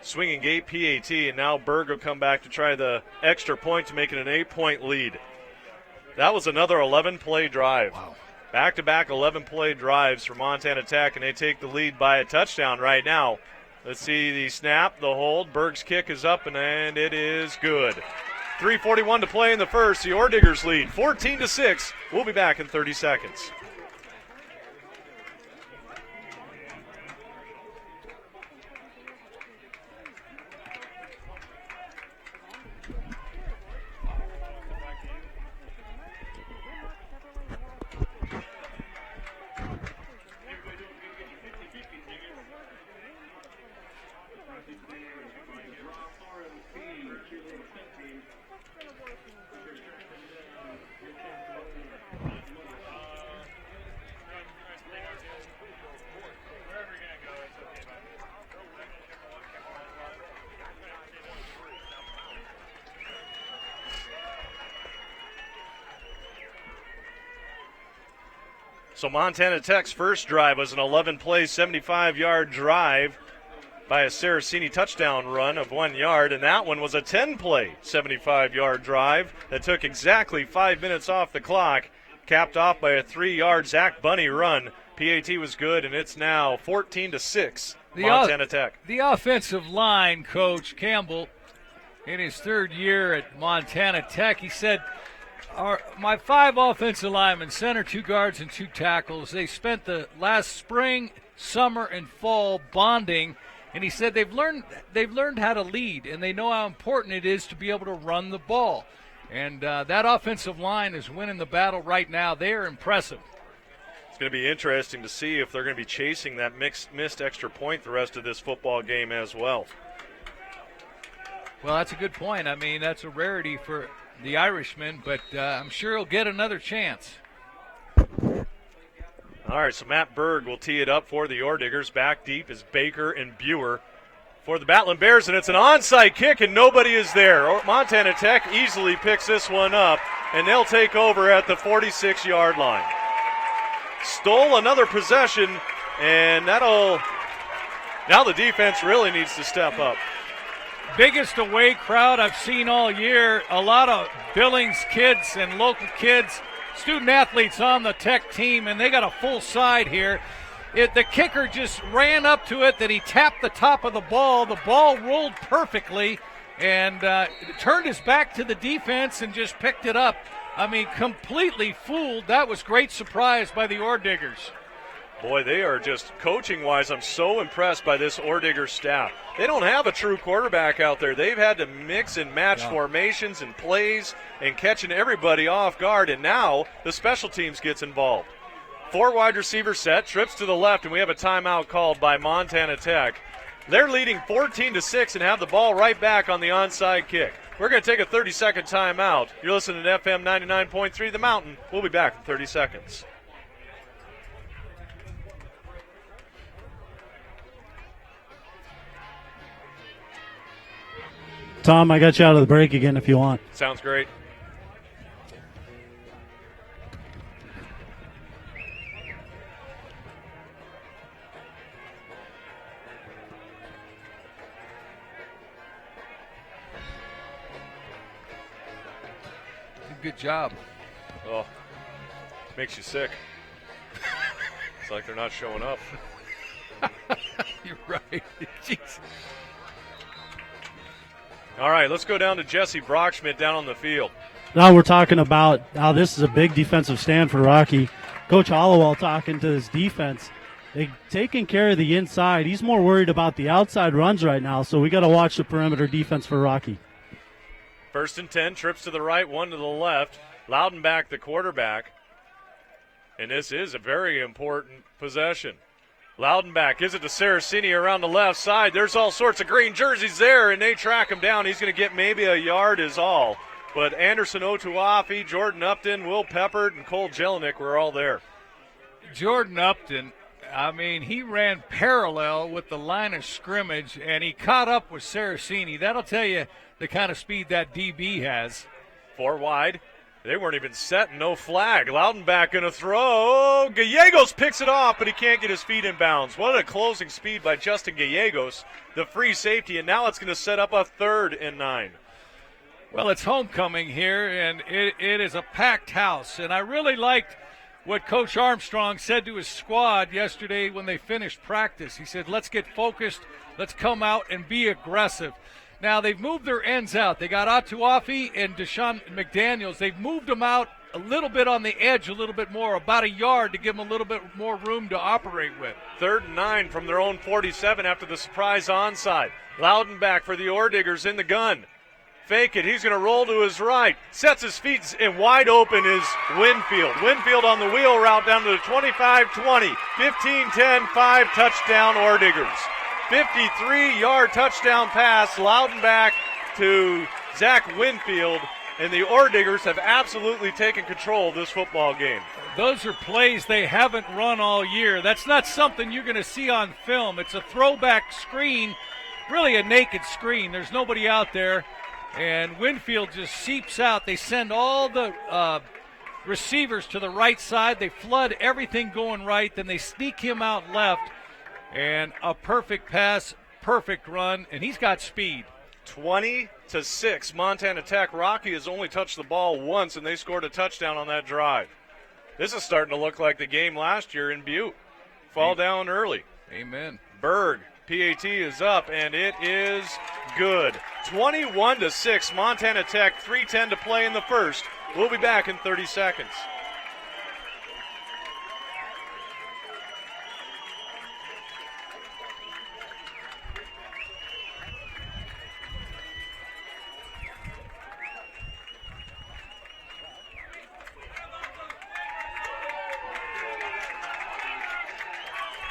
[SPEAKER 2] swinging gate PAT, and now Berg will come back to try the extra point to make it an 8-point lead. That was another 11-play drive.
[SPEAKER 5] Wow.
[SPEAKER 2] Back-to-back 11-play drives for Montana Tech, and they take the lead by a touchdown right now. Let's see the snap, the hold. Berg's kick is up, and it is good. 3:41 to play in the first. The Orediggers lead 14-6. We'll be back in 30 seconds. So Montana Tech's first drive was an 11-play, 75-yard drive by a Saraceni touchdown run of 1 yard, and that one was a 10-play, 75-yard drive that took exactly 5 minutes off the clock, capped off by a 3-yard Zach Bunny run. PAT was good, and it's now 14-6, Montana Tech.
[SPEAKER 5] The offensive line coach, Campbell, in his third year at Montana Tech, he said, my 5 offensive linemen, center, 2 guards, and 2 tackles, they spent the last spring, summer, and fall bonding, and he said they've learned how to lead, and they know how important it is to be able to run the ball. And that offensive line is winning the battle right now. They are impressive.
[SPEAKER 2] It's going to be interesting to see if they're going to be chasing that missed extra point the rest of this football game as well.
[SPEAKER 5] Well, that's a good point. I mean, that's a rarity for the Irishman, but I'm sure he'll get another chance.
[SPEAKER 2] All right, so Matt Berg will tee it up for the Orediggers. Back deep is Baker and Buer for the Battling Bears, and it's an onside kick, and nobody is there. Montana Tech easily picks this one up, and they'll take over at the 46-yard line. Stole another possession, and now the defense really needs to step up.
[SPEAKER 5] Biggest away crowd I've seen all year. A lot of Billings kids and local kids, student athletes on the Tech team, and they got a full side here. The kicker just ran up to it, then he tapped the top of the ball. The ball rolled perfectly and turned his back to the defense and just picked it up. I mean, completely fooled. That was great surprise by the Orediggers.
[SPEAKER 2] Boy, they are just coaching-wise, I'm so impressed by this Orediggers staff. They don't have a true quarterback out there. They've had to mix and match formations and plays and catching everybody off guard, and now the special teams gets involved. 4 wide receiver set, trips to the left, and we have a timeout called by Montana Tech. They're leading 14-6 and have the ball right back on the onside kick. We're going to take a 30-second timeout. You're listening to FM 99.3 The Mountain. We'll be back in 30 seconds.
[SPEAKER 9] Tom, I got you out of the break again if you want.
[SPEAKER 2] Sounds great.
[SPEAKER 5] Good job.
[SPEAKER 2] Oh, makes you sick. It's like they're not showing up.
[SPEAKER 5] You're right. Jeez.
[SPEAKER 2] All right, let's go down to Jesse Brockschmidt down on the field.
[SPEAKER 9] Now we're talking about how this is a big defensive stand for Rocky. Coach Hollowell talking to his defense. They taking care of the inside. He's more worried about the outside runs right now, so we got to watch the perimeter defense for Rocky.
[SPEAKER 2] 1st and 10, trips to the right, 1 to the left. Loudenback, the quarterback. And this is a very important possession. Loudenback gives it to Saraceni around the left side. There's all sorts of green jerseys there, and they track him down. He's going to get maybe a yard is all. But Anderson Otuafi, Jordan Upton, Will Peppard, and Cole Jelinek were all there.
[SPEAKER 5] Jordan Upton, I mean, he ran parallel with the line of scrimmage, and he caught up with Saraceni. That'll tell you the kind of speed that DB has.
[SPEAKER 2] 4 wide. They weren't even set, no flag. Loudenbach going to throw. Gallegos picks it off, but he can't get his feet in bounds. What a closing speed by Justin Gallegos, the free safety, and now it's going to set up a 3rd and 9.
[SPEAKER 5] Well, it's homecoming here, and it is a packed house. And I really liked what Coach Armstrong said to his squad yesterday when they finished practice. He said, let's get focused, let's come out and be aggressive. Now, they've moved their ends out. They got Atuafi and Deshaun McDaniels. They've moved them out a little bit on the edge, a little bit more, about a yard to give them a little bit more room to operate with.
[SPEAKER 2] 3rd and 9 from their own 47 after the surprise onside. Loudenbach for the Orediggers in the gun. Fake it. He's going to roll to his right. Sets his feet, and wide open is Winfield. Winfield on the wheel route down to the 25-20. 15-10, 5 touchdown Orediggers. 53-yard touchdown pass, Loudenbach to Zach Winfield, and the Orediggers have absolutely taken control of this football game.
[SPEAKER 5] Those are plays they haven't run all year. That's not something you're going to see on film. It's a throwback screen, really a naked screen. There's nobody out there, and Winfield just seeps out. They send all the receivers to the right side. They flood everything going right. Then they sneak him out left. And a perfect pass, perfect run, and he's got speed.
[SPEAKER 2] 20-6, Montana Tech. Rocky has only touched the ball once, and they scored a touchdown on that drive. This is starting to look like the game last year in Butte. Fall down early.
[SPEAKER 5] Amen.
[SPEAKER 2] Berg, PAT is up, and it is good. 21-6, Montana Tech, 3:10 to play in the first. We'll be back in 30 seconds.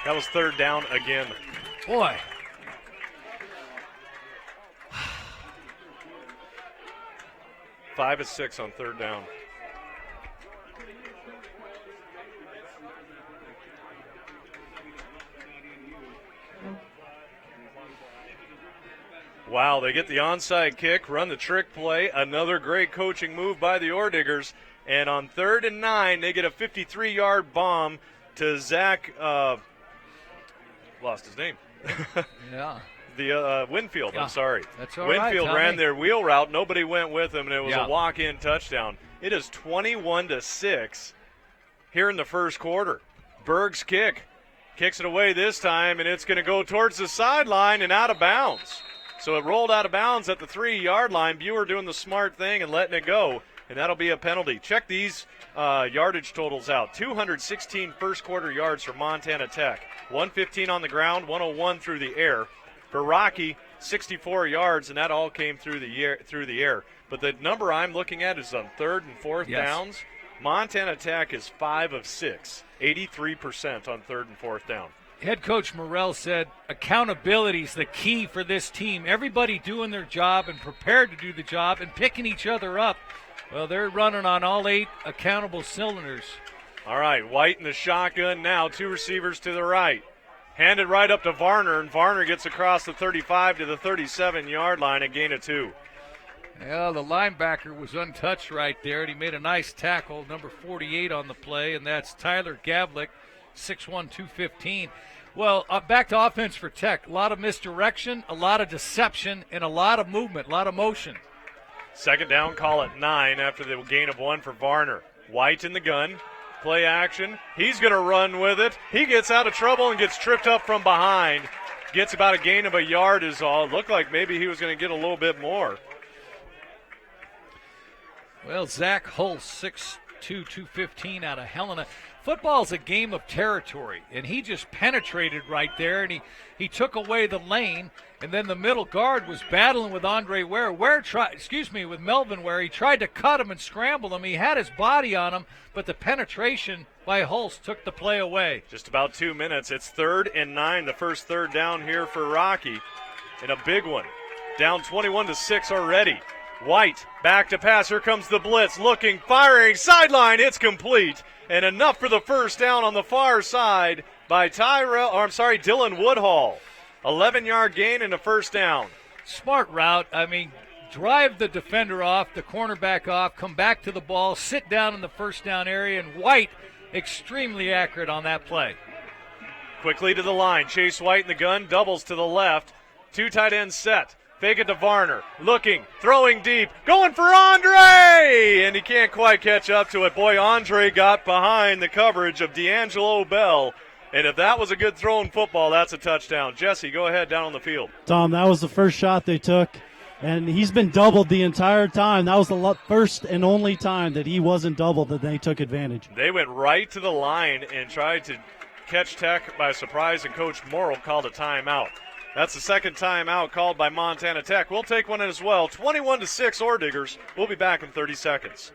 [SPEAKER 2] That was 3rd down again.
[SPEAKER 5] Boy.
[SPEAKER 2] 5 of 6 on 3rd down. Wow, they get the onside kick, run the trick play, another great coaching move by the Orediggers, and on 3rd and 9, they get a 53-yard bomb to Zach, lost his name.
[SPEAKER 5] Yeah.
[SPEAKER 2] Winfield,
[SPEAKER 5] Yeah.
[SPEAKER 2] I'm sorry.
[SPEAKER 5] That's all
[SPEAKER 2] Winfield
[SPEAKER 5] right,
[SPEAKER 2] ran
[SPEAKER 5] Tommy.
[SPEAKER 2] their wheel route. Nobody went with him, and it was
[SPEAKER 5] Yeah.
[SPEAKER 2] a walk-in touchdown. It is 21-6 here in the first quarter. Berg's kick. Kicks it away this time, and it's going to go towards the sideline and out of bounds. So it rolled out of bounds at the 3-yard line. Buer doing the smart thing and letting it go, and that'll be a penalty. Check these yardage totals out. 216 first-quarter yards for Montana Tech. 115 on the ground, 101 through the air. For Rocky, 64 yards, and that all came through the air. But the number I'm looking at is on 3rd and 4th downs. Montana Tech is 5 of 6, 83% on 3rd and 4th down.
[SPEAKER 5] Head coach Morrell said accountability is the key for this team. Everybody doing their job and prepared to do the job and picking each other up. Well, they're running on all 8 accountable cylinders.
[SPEAKER 2] All right, White in the shotgun now, 2 receivers to the right. Handed right up to Varner, and Varner gets across the 35 to the 37-yard line, a gain of 2.
[SPEAKER 5] Yeah, the linebacker was untouched right there, and he made a nice tackle, number 48 on the play, and that's Tyler Gavlik, 6'1", 215. Well, back to offense for Tech. A lot of misdirection, a lot of deception, and a lot of movement, a lot of motion.
[SPEAKER 2] 2nd down, call it 9 after the gain of 1 for Varner. White in the gun. Play action. He's going to run with it. He gets out of trouble and gets tripped up from behind. Gets about a gain of a yard is all. It looked like maybe he was going to get a little bit more.
[SPEAKER 5] Well, Zach Hulse, 6'2", 215 out of Helena. Football's a game of territory, and he just penetrated right there, and he took away the lane, and then the middle guard was battling with Andre Ware. With Melvin Ware. He tried to cut him and scramble him. He had his body on him, but the penetration by Hulse took the play away.
[SPEAKER 2] Just about 2 minutes. It's 3rd and 9, the first 3rd down here for Rocky, and a big one. Down 21-6 already. White back to pass. Here comes the blitz. Looking, firing, sideline. It's complete. And enough for the first down on the far side by Dylan Woodhall. 11-yard gain and a first down.
[SPEAKER 5] Smart route. I mean, drive the defender off, the cornerback off, come back to the ball, sit down in the first down area, and White extremely accurate on that play.
[SPEAKER 2] Quickly to the line. Chase White in the gun, doubles to the left. 2 tight ends set. Fake it to Varner. Looking, throwing deep, going for Andre! And he can't quite catch up to it. Boy, Andre got behind the coverage of D'Angelo Bell. And if that was a good thrown football, that's a touchdown. Jesse, go ahead down on the field.
[SPEAKER 9] Tom, that was the first shot they took, and he's been doubled the entire time. That was the first and only time that he wasn't doubled that they took advantage.
[SPEAKER 2] They went right to the line and tried to catch Tech by surprise, and Coach Morrill called a timeout. That's the second timeout called by Montana Tech. We'll take one as well. 21-6 Orediggers. We'll be back in 30 seconds.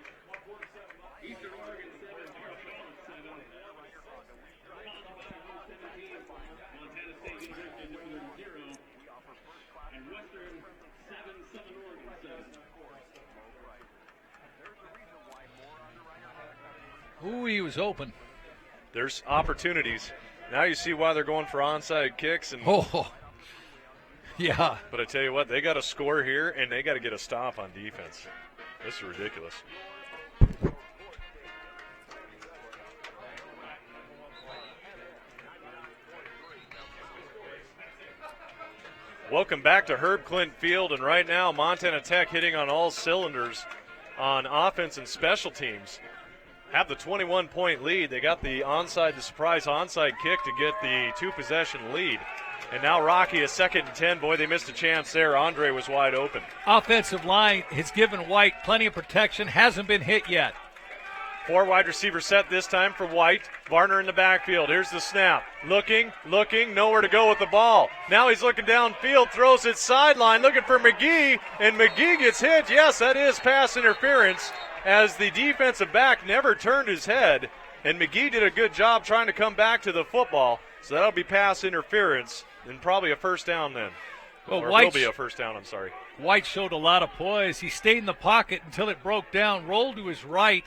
[SPEAKER 5] Ooh, he was open.
[SPEAKER 2] There's opportunities. Now you see why they're going for onside kicks. And
[SPEAKER 5] yeah.
[SPEAKER 2] But I tell you what, they got to score here, and they got to get a stop on defense. This is ridiculous. Welcome back to Herb Clint Field, and right now Montana Tech hitting on all cylinders on offense and special teams. Have the 21-point lead. They got the surprise onside kick to get the 2-possession lead. And now Rocky, a 2nd and 10. Boy, they missed a chance there. Andre was wide open.
[SPEAKER 5] Offensive line has given White plenty of protection, hasn't been hit yet.
[SPEAKER 2] 4 wide receivers set this time for White. Varner in the backfield. Here's the snap. Looking, nowhere to go with the ball. Now he's looking downfield, throws it sideline, looking for McGee, and McGee gets hit. Yes, that is pass interference, as the defensive back never turned his head, and McGee did a good job trying to come back to the football. So that'll be pass interference and probably a first down then.
[SPEAKER 5] Well,
[SPEAKER 2] or will be a first down, I'm sorry.
[SPEAKER 5] White showed a lot of poise. He stayed in the pocket until it broke down, rolled to his right,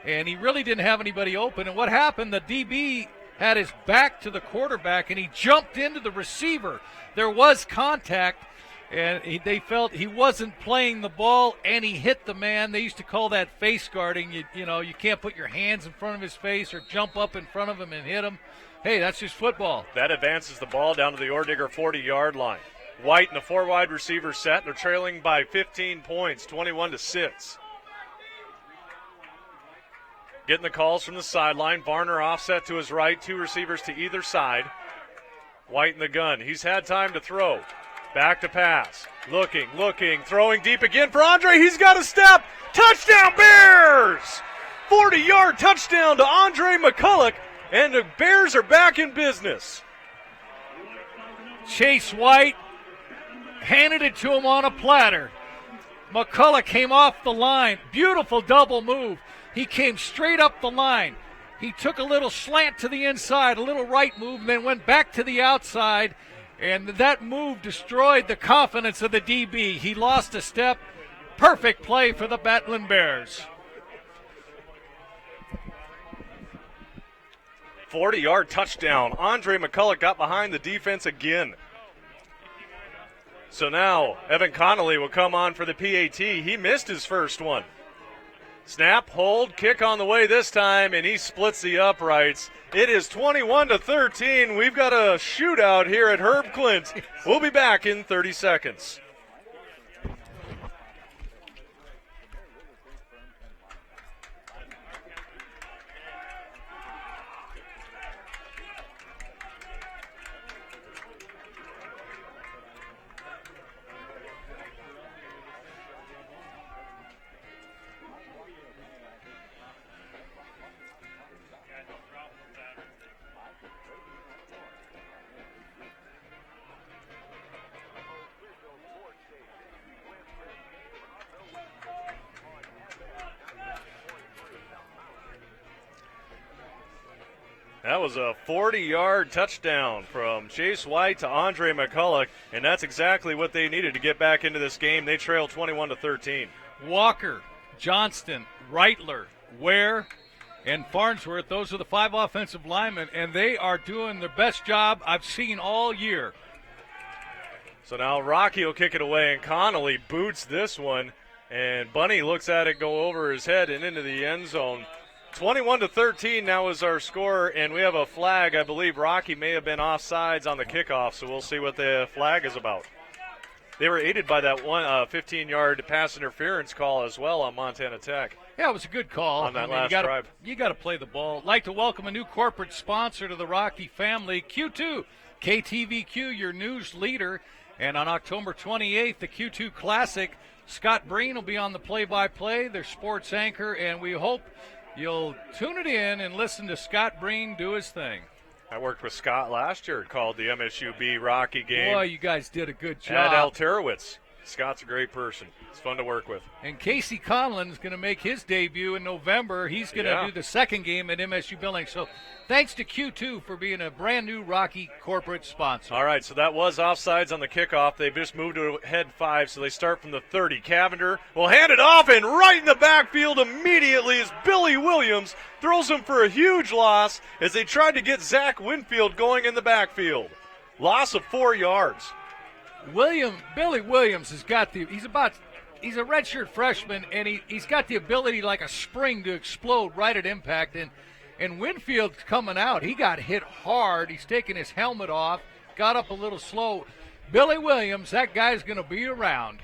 [SPEAKER 5] and he really didn't have anybody open. And what happened, the DB had his back to the quarterback, and he jumped into the receiver. There was contact, and they felt he wasn't playing the ball, and he hit the man. They used to call that face guarding. You can't put your hands in front of his face or jump up in front of him and hit him. Hey, that's just football.
[SPEAKER 2] That advances the ball down to the Ordigger 40-yard line. White and the 4 wide receiver set. They're trailing by 15 points, 21-6. Getting the calls from the sideline. Varner offset to his right, 2 receivers to either side. White in the gun. He's had time to throw. Back to pass. Looking, throwing deep again for Andre. He's got a step. Touchdown, Bears! 40-yard touchdown to Andre McCulloch, and the Bears are back in business.
[SPEAKER 5] Chase White handed it to him on a platter. McCulloch came off the line. Beautiful double move. He came straight up the line. He took a little slant to the inside, a little right move, and then went back to the outside. And that move destroyed the confidence of the DB. He lost a step. Perfect play for the Battling Bears.
[SPEAKER 2] 40-yard touchdown. Andre McCulloch got behind the defense again. So now Evan Connolly will come on for the PAT. He missed his first one. Snap, hold, kick on the way this time, and he splits the uprights. It is 21-13. We've got a shootout here at Herb Clint. We'll be back in 30 seconds. That was a 40-yard touchdown from Chase White to Andre McCulloch, and that's exactly what they needed to get back into this game. They trail 21-13.
[SPEAKER 5] Walker, Johnston, Reitler, Ware, and Farnsworth, those are the 5 offensive linemen, and they are doing their best job I've seen all year.
[SPEAKER 2] So now Rocky will kick it away, and Connolly boots this one, and Bunny looks at it go over his head and into the end zone. 21-13 now is our score, and we have a flag. I believe Rocky may have been offsides on the kickoff, so we'll see what the flag is about. They were aided by that one 15-yard pass interference call as well on Montana Tech.
[SPEAKER 5] Yeah, it was a good call.
[SPEAKER 2] On that last drive.
[SPEAKER 5] You got to play the ball. Like to welcome a new corporate sponsor to the Rocky family, Q2, KTVQ, your news leader. And on October 28th, the Q2 Classic, Scott Breen will be on the play-by-play, their sports anchor, and we hope you'll tune it in and listen to Scott Breen do his thing.
[SPEAKER 2] I worked with Scott last year, called the MSUB Rocky game.
[SPEAKER 5] Boy, you guys did a good job.
[SPEAKER 2] At Alterowitz. Scott's a great person. It's fun to work with.
[SPEAKER 5] And Casey Conlon's going to make his debut in November. He's going to do the second game at MSU Billings. So thanks to Q2 for being a brand-new Rocky corporate sponsor.
[SPEAKER 2] All right, so that was offsides on the kickoff. They've just moved to head 5, so they start from the 30. Cavender will hand it off, and right in the backfield immediately is Billy Williams. Throws him for a huge loss as they tried to get Zach Winfield going in the backfield. Loss of 4 yards.
[SPEAKER 5] Billy Williams has got he's a redshirt freshman, and he's got the ability like a spring to explode right at impact. And Winfield's coming out. He got hit hard. He's taking his helmet off, got up a little slow. Billy Williams, that guy's going to be around.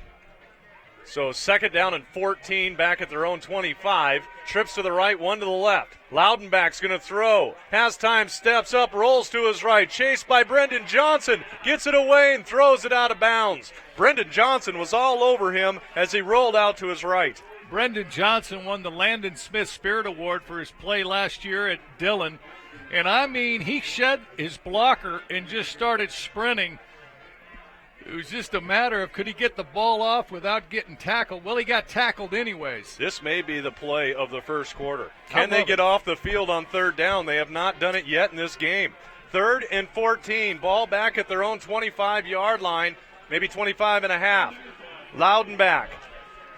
[SPEAKER 2] So 2nd down and 14 back at their own 25. Trips to the right, 1 to the left. Loudenbach's going to throw. Has time, steps up, rolls to his right. Chased by Brendan Johnson. Gets it away and throws it out of bounds. Brendan Johnson was all over him as he rolled out to his right.
[SPEAKER 5] Brendan Johnson won the Landon Smith Spirit Award for his play last year at Dillon. And I mean, he shed his blocker and just started sprinting. It was just a matter of could he get the ball off without getting tackled. Well, he got tackled anyways.
[SPEAKER 2] This may be the play of the first quarter. Can they get off the field on 3rd down? They have not done it yet in this game. 3rd and 14. Ball back at their own 25-yard line, maybe 25 and a half. Loudenbach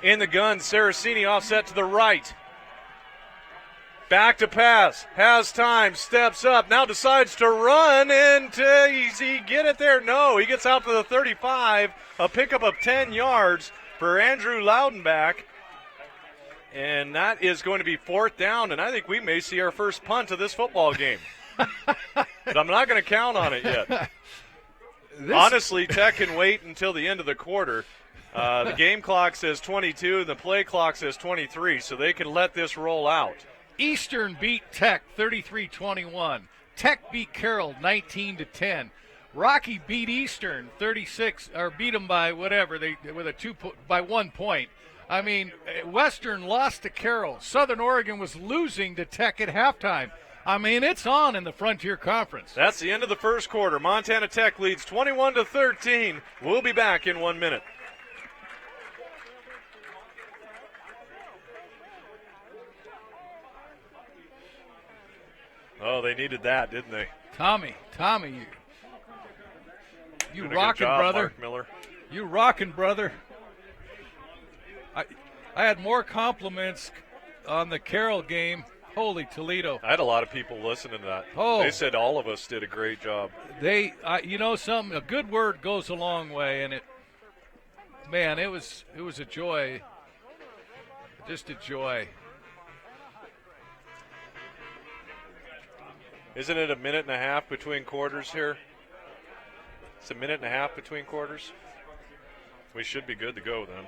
[SPEAKER 2] in the gun. Saraceni offset to the right. Back to pass. Has time. Steps up. Now decides to run. And does he get it there? No. He gets out to the 35. A pickup of 10 yards for Andrew Loudenbach. And that is going to be 4th down. And I think we may see our first punt of this football game. But I'm not going to count on it yet. Honestly, Tech can wait until the end of the quarter. The game clock says 22. And the play clock says 23. So they can let this roll out.
[SPEAKER 5] Eastern beat Tech 33-21. Tech beat Carroll 19-10. Rocky beat Eastern 36, or beat them by whatever by 1 point. I mean, Western lost to Carroll. Southern Oregon was losing to Tech at halftime. I mean, it's on in the Frontier Conference.
[SPEAKER 2] That's the end of the first quarter. Montana Tech leads 21-13. We'll be back in 1 minute. Oh, they needed that, didn't they?
[SPEAKER 5] Tommy, you rocking,
[SPEAKER 2] job,
[SPEAKER 5] brother.
[SPEAKER 2] Mark Miller.
[SPEAKER 5] You rocking, brother. I had more compliments on the Carroll game. Holy Toledo.
[SPEAKER 2] I had a lot of people listening to that.
[SPEAKER 5] Oh.
[SPEAKER 2] They said all of us did a great job.
[SPEAKER 5] You know something, a good word goes a long way, and it was a joy. Just a joy.
[SPEAKER 2] Isn't it a minute and a half between quarters here? It's a minute and a half between quarters. We should be good to go then.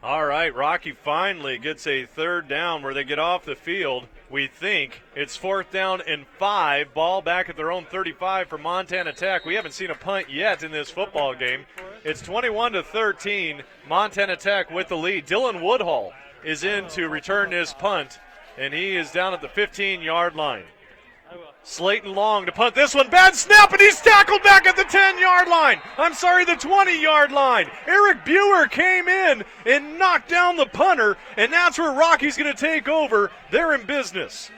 [SPEAKER 2] All right, Rocky finally gets a 3rd down where they get off the field. We think it's 4th down and 5. Ball back at their own 35 for Montana Tech. We haven't seen a punt yet in this football game. It's 21-13. Montana Tech with the lead. Dylan Woodhull is in to return this punt, and he is down at the 15-yard line. Slayton Long to punt this one. Bad snap, and he's tackled back at the 10-yard line. I'm sorry, the 20-yard line. Eric Buer came in and knocked down the punter, and that's where Rocky's going to take over. They're in business.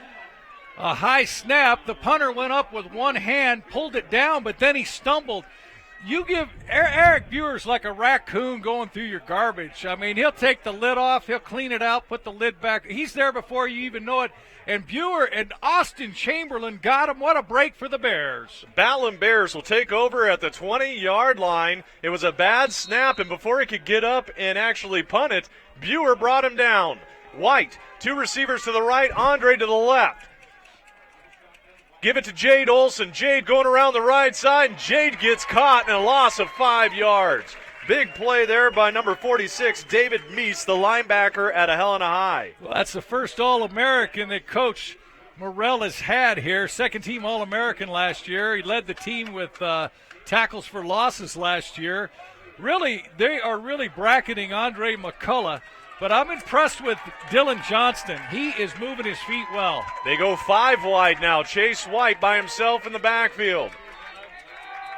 [SPEAKER 5] A high snap. The punter went up with one hand, pulled it down, but then he stumbled. You give Eric Buer's like a raccoon going through your garbage. I mean, he'll take the lid off, he'll clean it out, put the lid back. He's there before you even know it. And Buer and Austin Chamberlain got him. What a break for the Bears.
[SPEAKER 2] Battling Bears will take over at the 20-yard line. It was a bad snap, and before he could get up and actually punt it, Buer brought him down. White, two receivers to the right, Andre to the left. Give it to Jade Olson. Jade going around the right side, and Jade gets caught in a loss of 5 yards. Big play there by number 46, David Meese, the linebacker at a Helena High.
[SPEAKER 5] Well, that's the first All-American that Coach Morrell has had here. Second-team All-American last year. He led the team with tackles for losses last year. Really, they are really bracketing Andre McCullough. But I'm impressed with Dylan Johnston. He is moving his feet well.
[SPEAKER 2] They go 5 wide now. Chase White by himself in the backfield.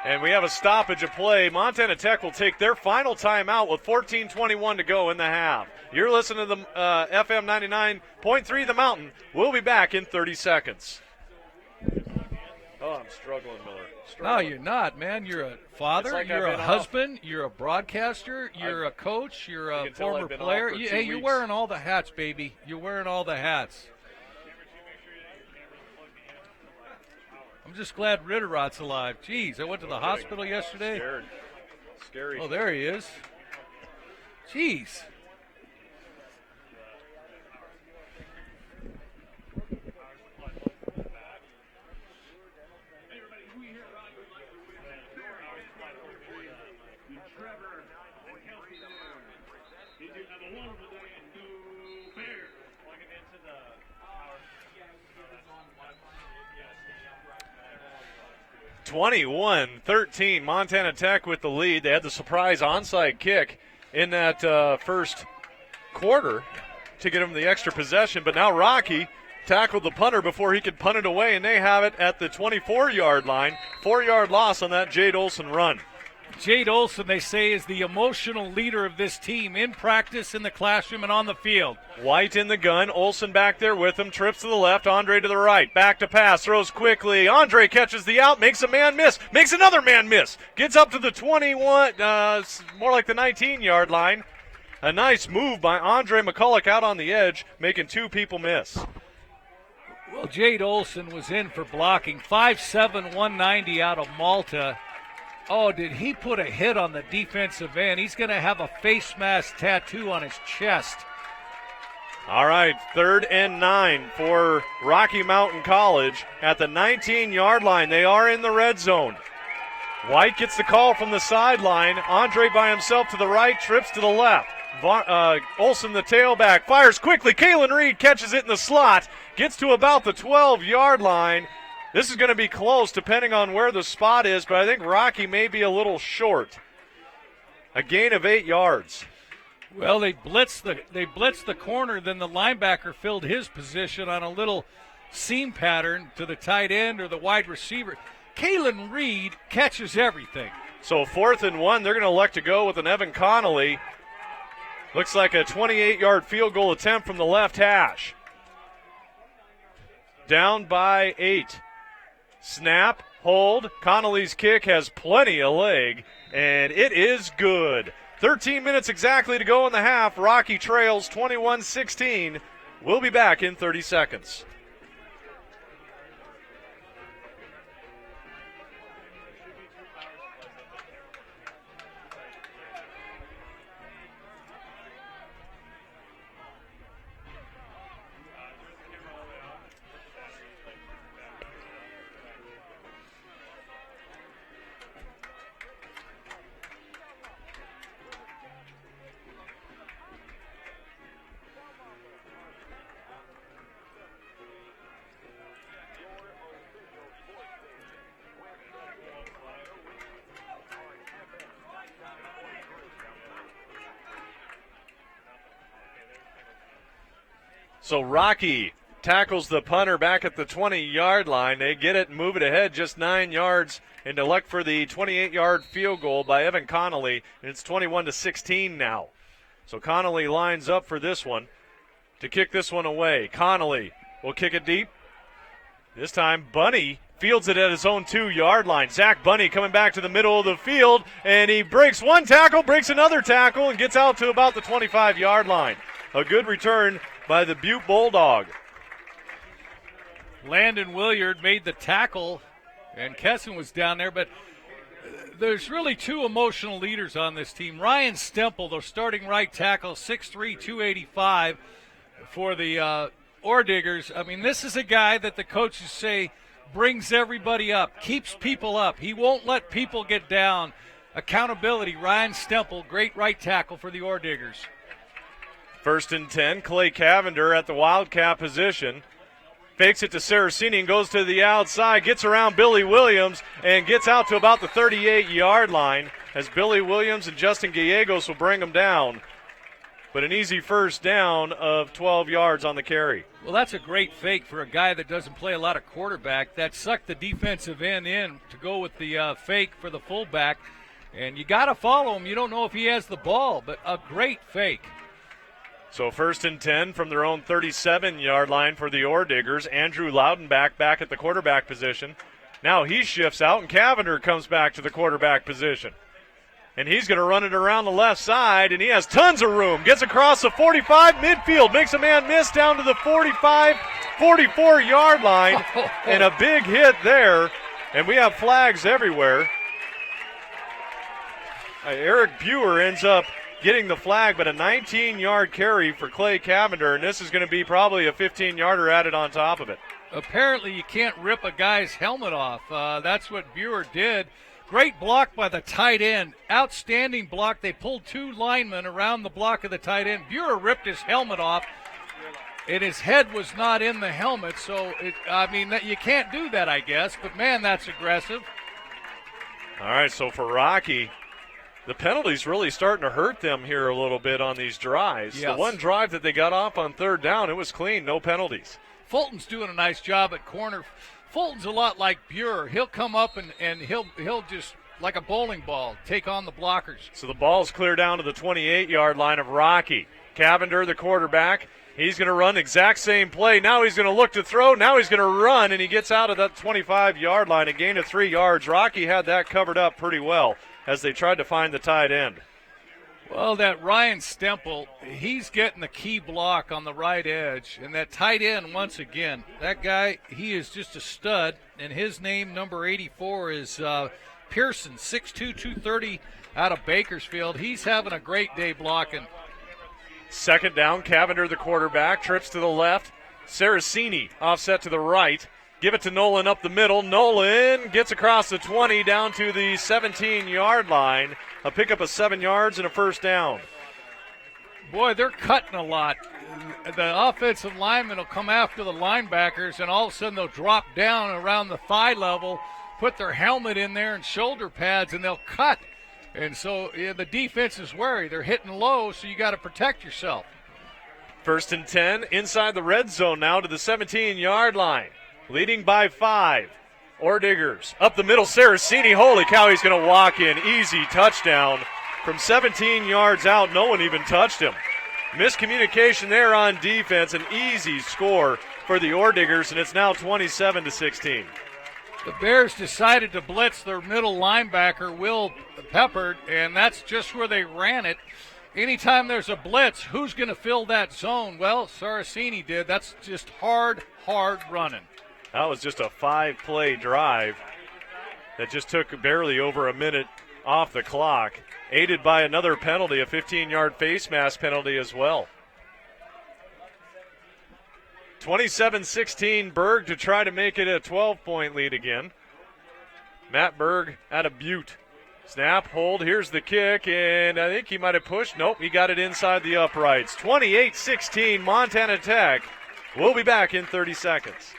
[SPEAKER 2] And we have a stoppage of play. Montana Tech will take their final timeout with 14:21 to go in the half. You're listening to the FM 99.3 The Mountain. We'll be back in 30 seconds. Oh, I'm struggling, Miller.
[SPEAKER 5] No, you're not, man. You're a father,
[SPEAKER 2] like
[SPEAKER 5] you're
[SPEAKER 2] I've
[SPEAKER 5] a
[SPEAKER 2] been
[SPEAKER 5] husband, you're a broadcaster, you're a coach, you're a former player. Hey, you're wearing all the hats, baby. You're wearing all the hats. I'm just glad Ritterot's alive. Jeez, I went to the hospital yesterday.
[SPEAKER 2] Scared. Scary.
[SPEAKER 5] Oh, there he is. Jeez.
[SPEAKER 4] Have a wonderful day and go Bears. Plug it into the power.
[SPEAKER 2] 21-13, Montana Tech with the lead. They had the surprise onside kick in that first quarter to get them the extra possession, but now Rocky tackled the punter before he could punt it away, and they have it at the 24-yard line. 4-yard loss on that Jade Olson run.
[SPEAKER 5] Jade Olson, they say, is the emotional leader of this team in practice, in the classroom, and on the field.
[SPEAKER 2] White in the gun. Olson back there with him. Trips to the left. Andre to the right. Back to pass. Throws quickly. Andre catches the out. Makes a man miss. Makes another man miss. Gets up to the 21, more like the 19-yard line. A nice move by Andre McCullough out on the edge, making two people miss.
[SPEAKER 5] Well, Jade Olson was in for blocking. 5'7", 190 out of Malta. Oh, did he put a hit on the defensive end? He's going to have a face mask tattoo on his chest.
[SPEAKER 2] All right, 3rd and 9 for Rocky Mountain College at the 19-yard line. They are in the red zone. White gets the call from the sideline. Andre by himself to the right, trips to the left. Olson, the tailback, fires quickly. Kalen Reed catches it in the slot, gets to about the 12-yard line. This is going to be close depending on where the spot is, but I think Rocky may be a little short. A gain of 8 yards.
[SPEAKER 5] Well, they blitzed the corner, then the linebacker filled his position on a little seam pattern to the tight end or the wide receiver. Kalen Reed catches everything.
[SPEAKER 2] So 4th and 1, they're going to elect to go with an Evan Connolly. Looks like a 28-yard field goal attempt from the left hash. Down by 8. Snap, hold. Connolly's kick has plenty of leg, and it is good. 13 minutes exactly to go in the half. Rocky trails 21-16. We'll be back in 30 seconds. So Rocky tackles the punter back at the 20-yard line. They get it and move it ahead just 9 yards and elect for the 28-yard field goal by Evan Connolly, and it's 21-16 now. So Connolly lines up for this one to kick this one away. Connolly will kick it deep. This time Bunny fields it at his own 2-yard line. Zach Bunny coming back to the middle of the field, and he breaks one tackle, breaks another tackle, and gets out to about the 25-yard line. A good return by the Butte Bulldog.
[SPEAKER 5] Landon Williard made the tackle, and Kesson was down there, but there's really two emotional leaders on this team. Ryan Stemple, their starting right tackle, 6'3", 285 for the Orediggers. I mean, this is a guy that the coaches say brings everybody up, keeps people up. He won't let people get down. Accountability, Ryan Stemple, great right tackle for the Orediggers.
[SPEAKER 2] 1st and 10, Clay Cavender at the Wildcat position. Fakes it to Saraceni and goes to the outside, gets around Billy Williams, and gets out to about the 38-yard line as Billy Williams and Justin Gallegos will bring him down. But an easy first down of 12 yards on the carry.
[SPEAKER 5] Well, that's a great fake for a guy that doesn't play a lot of quarterback. That sucked the defensive end in to go with the fake for the fullback. And you got to follow him. You don't know if he has the ball, but a great fake.
[SPEAKER 2] So 1st and 10 from their own 37-yard line for the Orediggers. Andrew Loudenbach back at the quarterback position. Now he shifts out, and Cavender comes back to the quarterback position. And he's going to run it around the left side, and he has tons of room. Gets across the 45, midfield, makes a man miss down to the 45, 44-yard line, and a big hit there. And we have flags everywhere. Eric Buer ends up getting the flag, but a 19-yard carry for Clay Cavender, and this is going to be probably a 15-yarder added on top of it.
[SPEAKER 5] Apparently you can't rip a guy's helmet off. That's what Buer did. Great block by the tight end. Outstanding block. They pulled two linemen around the block of the tight end. Buer ripped his helmet off, and his head was not in the helmet, so, you can't do that, I guess, but, man, that's aggressive.
[SPEAKER 2] All right, so for Rocky, the penalties really starting to hurt them here a little bit on these drives.
[SPEAKER 5] Yes.
[SPEAKER 2] The one drive that they got off on 3rd down, it was clean, no penalties.
[SPEAKER 5] Fulton's doing a nice job at corner. Fulton's a lot like Buer. He'll come up and he'll just, like a bowling ball, take on the blockers.
[SPEAKER 2] So the ball's clear down to the 28-yard line of Rocky. Cavender, the quarterback, he's going to run exact same play. Now he's going to look to throw. Now he's going to run, and he gets out of that 25-yard line, a gain of 3 yards. Rocky had that covered up pretty well as they tried to find the tight end.
[SPEAKER 5] Well, that Ryan Stemple, he's getting the key block on the right edge. And that tight end, once again, that guy, he is just a stud. And his name, number 84, is Pearson, 6'2", 230 out of Bakersfield. He's having a great day blocking.
[SPEAKER 2] 2nd down, Cavender, the quarterback, trips to the left. Saraceni offset to the right. Give it to Nolan up the middle. Nolan gets across the 20 down to the 17-yard line. A pickup of 7 yards and a first down.
[SPEAKER 5] Boy, they're cutting a lot. The offensive linemen will come after the linebackers, and all of a sudden they'll drop down around the thigh level, put their helmet in there and shoulder pads, and they'll cut. And so the defense is wary. They're hitting low, so you got to protect yourself.
[SPEAKER 2] 1st and 10, inside the red zone now to the 17-yard line. Leading by 5. Orediggers up the middle. Saraceni, holy cow, he's going to walk in. Easy touchdown from 17 yards out. No one even touched him. Miscommunication there on defense. An easy score for the Orediggers, and it's now 27-16.
[SPEAKER 5] The Bears decided to blitz their middle linebacker, Will Peppard, and that's just where they ran it. Anytime there's a blitz, who's going to fill that zone? Well, Saraceni did. That's just hard running.
[SPEAKER 2] That was just a 5-play drive that just took barely over a minute off the clock, aided by another penalty, a 15-yard face mask penalty as well. 27-16, Berg to try to make it a 12-point lead again. Matt Berg out of Butte. Snap, hold, here's the kick, and I think he might have pushed. Nope, he got it inside the uprights. 28-16, Montana Tech. We'll be back in 30 seconds.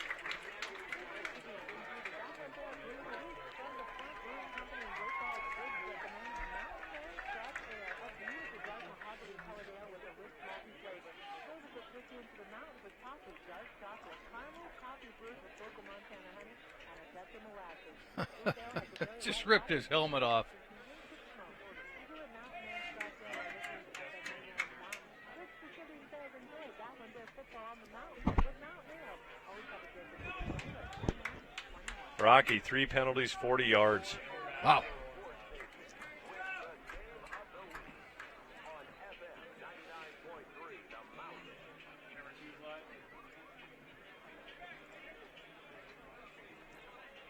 [SPEAKER 7] into the mountains with chocolate, dark chocolate.
[SPEAKER 5] Just ripped his helmet off.
[SPEAKER 2] Rocky, 3 penalties, 40 yards.
[SPEAKER 5] Wow.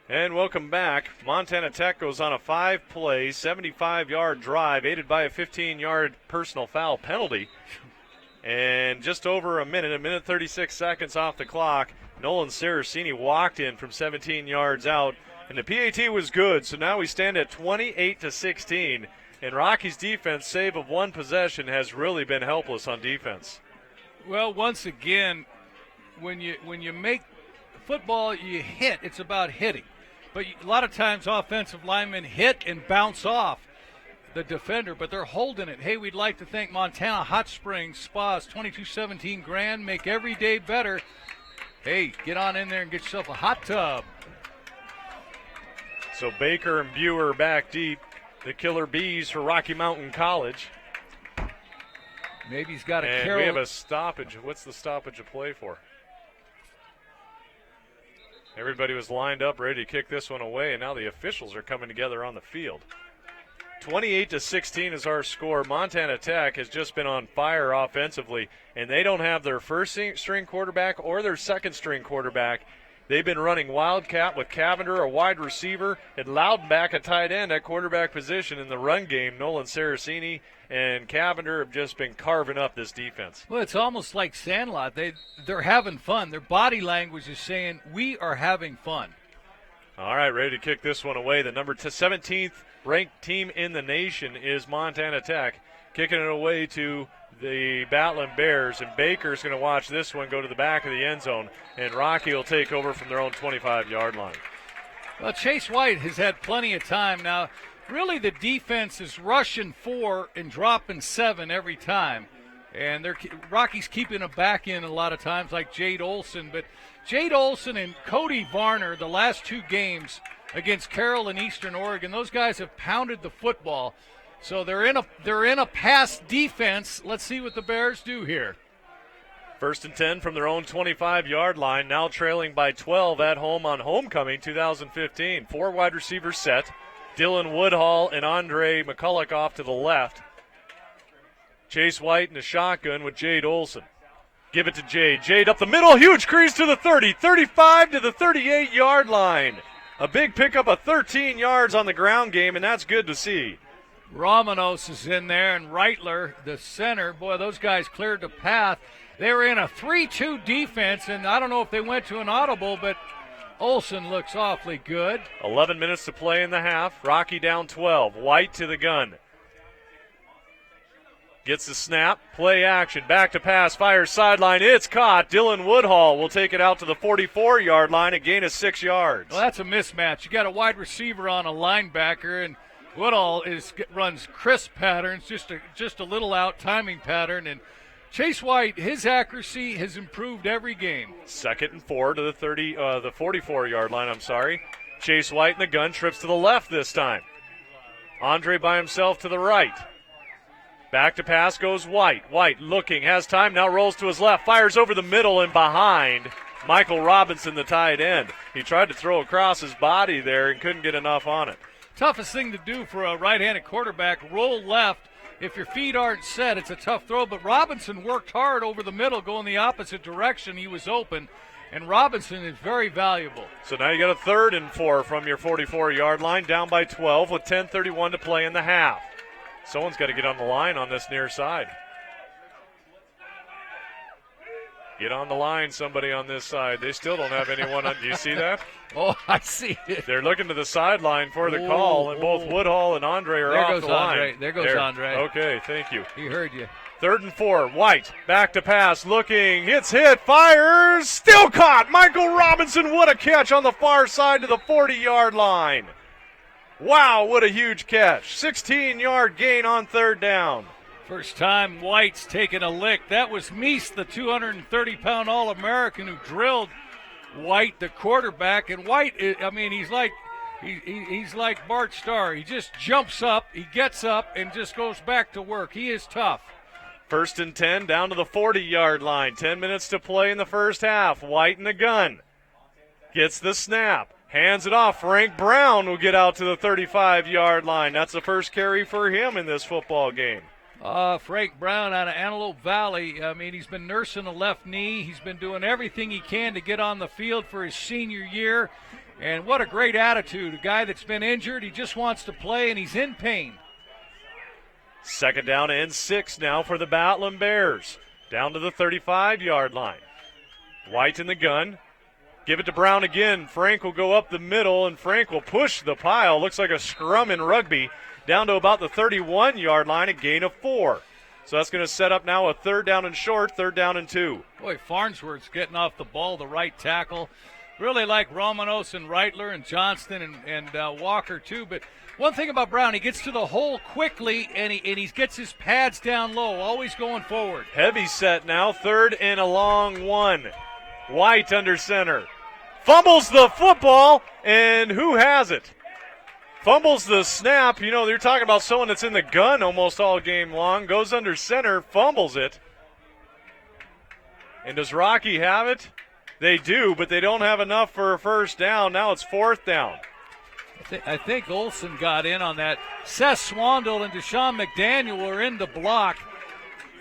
[SPEAKER 2] And welcome back. Montana Tech goes on a 5-play, 75-yard drive, aided by a 15-yard personal foul penalty. And just over a minute 36 seconds off the clock, Nolan Saraceni walked in from 17 yards out, and the PAT was good, so now we stand at 28-16. And Rocky's defense, save of one possession, has really been helpless on defense.
[SPEAKER 5] Well, once again, when you make football, you hit. It's about hitting. But a lot of times offensive linemen hit and bounce off the defender, but they're holding it. Hey, we'd like to thank Montana Hot Springs Spas, 2217 grand, make every day better. Hey, get on in there and get yourself a hot tub.
[SPEAKER 2] So Baker and Buer back deep, the killer bees for Rocky Mountain College.
[SPEAKER 5] Maybe he's got a
[SPEAKER 2] and
[SPEAKER 5] carry.
[SPEAKER 2] We have a stoppage. What's the stoppage of play for? Everybody was lined up, ready to kick this one away, and now the officials are coming together on the field. 28-16 is our score. Montana Tech has just been on fire offensively, and they don't have their first-string quarterback or their second-string quarterback. They've been running Wildcat with Cavender, a wide receiver, and Loudonback, a tight end at quarterback position in the run game. Nolan Saraceni and Cavender have just been carving up this defense.
[SPEAKER 5] Well, it's almost like Sandlot. They're having fun. Their body language is saying, we are having fun.
[SPEAKER 2] All right, ready to kick this one away. The number 17th ranked team in the nation is Montana Tech, kicking it away to the Battling Bears, and Baker's going to watch this one go to the back of the end zone, and Rocky will take over from their own 25-yard line.
[SPEAKER 5] Well, Chase White has had plenty of time now. Really, the defense is rushing 4 and dropping 7 every time, and Rocky's keeping them back in a lot of times, like Jade Olson. But Jade Olson and Cody Varner, the last 2 games against Carroll and Eastern Oregon, those guys have pounded the football. So they're in a pass defense. Let's see what the Bears do here.
[SPEAKER 2] 1st and 10 from their own 25-yard line, now trailing by 12 at home on homecoming 2015. 4 wide receivers set. Dylan Woodhall and Andre McCulloch off to the left. Chase White in a shotgun with Jade Olson. Give it to Jade. Jade up the middle, huge crease to the 30, 35 to the 38-yard line. A big pickup of 13 yards on the ground game, and that's good to see.
[SPEAKER 5] Romanos is in there, and Reitler, the center. Boy, those guys cleared the path. They were in a 3-2 defense, and I don't know if they went to an audible, but Olson looks awfully good.
[SPEAKER 2] 11 minutes to play in the half. Rocky down 12. White to the gun. Gets the snap. Play action. Back to pass. Fires sideline. It's caught. Dylan Woodhall will take it out to the 44-yard line. A gain of 6 yards.
[SPEAKER 5] Well, that's a mismatch. You got a wide receiver on a linebacker, and Woodall runs crisp patterns, just a little out timing pattern, and Chase White, his accuracy has improved every game.
[SPEAKER 2] 2nd and 4 to the 44-yard line. Chase White in the gun, trips to the left this time. Andre by himself to the right. Back to pass goes White. White looking, has time, now rolls to his left, fires over the middle and behind. Michael Robinson, the tight end. He tried to throw across his body there and couldn't get enough on it.
[SPEAKER 5] Toughest thing to do for a right-handed quarterback, roll left. If your feet aren't set, it's a tough throw, but Robinson worked hard over the middle, going the opposite direction. He was open, and Robinson is very valuable.
[SPEAKER 2] So now you got a 3rd and 4 from your 44-yard line, down by 12 with 10:31 to play in the half. Someone's got to get on the line on this near side. Get on the line, somebody on this side. They still don't have anyone on. Do you see that?
[SPEAKER 5] Oh, I see it.
[SPEAKER 2] They're looking to the sideline for the call, and both Woodhall and Andre are off the line.
[SPEAKER 5] There goes Andre.
[SPEAKER 2] Okay, thank you.
[SPEAKER 5] He heard you.
[SPEAKER 2] 3rd and 4. White back to pass, looking, hits, fires, still caught. Michael Robinson, what a catch on the far side to the 40-yard line. Wow, what a huge catch. 16-yard gain on 3rd down.
[SPEAKER 5] First time White's taken a lick. That was Meese, the 230-pound All-American who drilled White, the quarterback. And White, I mean, he's like He's like Bart Starr. He just jumps up, he gets up, and just goes back to work. He is tough.
[SPEAKER 2] 1st and 10 down to the 40-yard line. 10 minutes to play in the first half. White in the gun. Gets the snap. Hands it off. Frank Brown will get out to the 35-yard line. That's the first carry for him in this football game.
[SPEAKER 5] Frank Brown out of Antelope Valley. I mean, he's been nursing a left knee. He's been doing everything he can to get on the field for his senior year. And what a great attitude. A guy that's been injured, he just wants to play, and he's in pain.
[SPEAKER 2] 2nd down and 6 now for the Battling Bears. Down to the 35-yard line. White in the gun. Give it to Brown again. Frank will go up the middle, and Frank will push the pile. Looks like a scrum in rugby. Down to about the 31-yard line, a gain of 4. So that's going to set up now a 3rd down and short, 3rd down and 2.
[SPEAKER 5] Boy, Farnsworth's getting off the ball, the right tackle. Really like Romanos and Reitler and Johnston and Walker, too. But one thing about Brown, he gets to the hole quickly, and he gets his pads down low, always going forward.
[SPEAKER 2] Heavy set now, 3rd and a long 1. White under center. Fumbles the football, and who has it? Fumbles the snap. You know, you're talking about someone that's in the gun almost all game long. Goes under center, fumbles it. And does Rocky have it? They do, but they don't have enough for a 1st down. Now it's 4th down.
[SPEAKER 5] I think Olson got in on that. Seth Swandle and Deshaun McDaniel were in the block.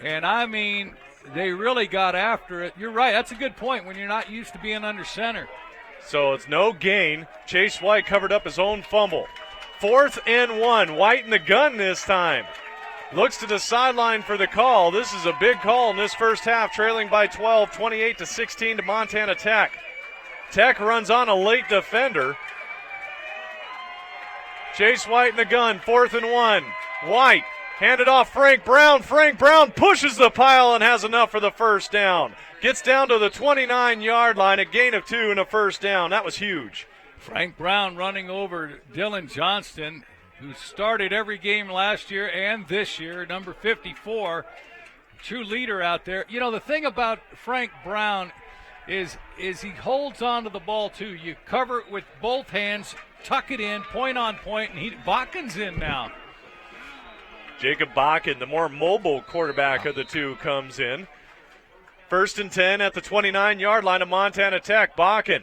[SPEAKER 5] And, I mean, they really got after it. You're right. That's a good point when you're not used to being under center.
[SPEAKER 2] So it's no gain. Chase White covered up his own fumble. 4th and 1. White in the gun this time. Looks to the sideline for the call. This is a big call in this first half, trailing by 12, 28-16 to Montana Tech. Tech runs on a late defender. Chase White in the gun, 4th and 1. White handed off Frank Brown. Frank Brown pushes the pile and has enough for the 1st down. Gets down to the 29-yard line, a gain of 2 and a 1st down. That was huge.
[SPEAKER 5] Frank Brown running over Dylan Johnston, who started every game last year and this year, number 54, true leader out there. You know, the thing about Frank Brown is he holds on to the ball, too. You cover it with both hands, tuck it in, point on point, and Bakken's in now.
[SPEAKER 2] Jacob Bakken, the more mobile quarterback of the two, comes in. 1st and 10 at the 29-yard line of Montana Tech. Bakken,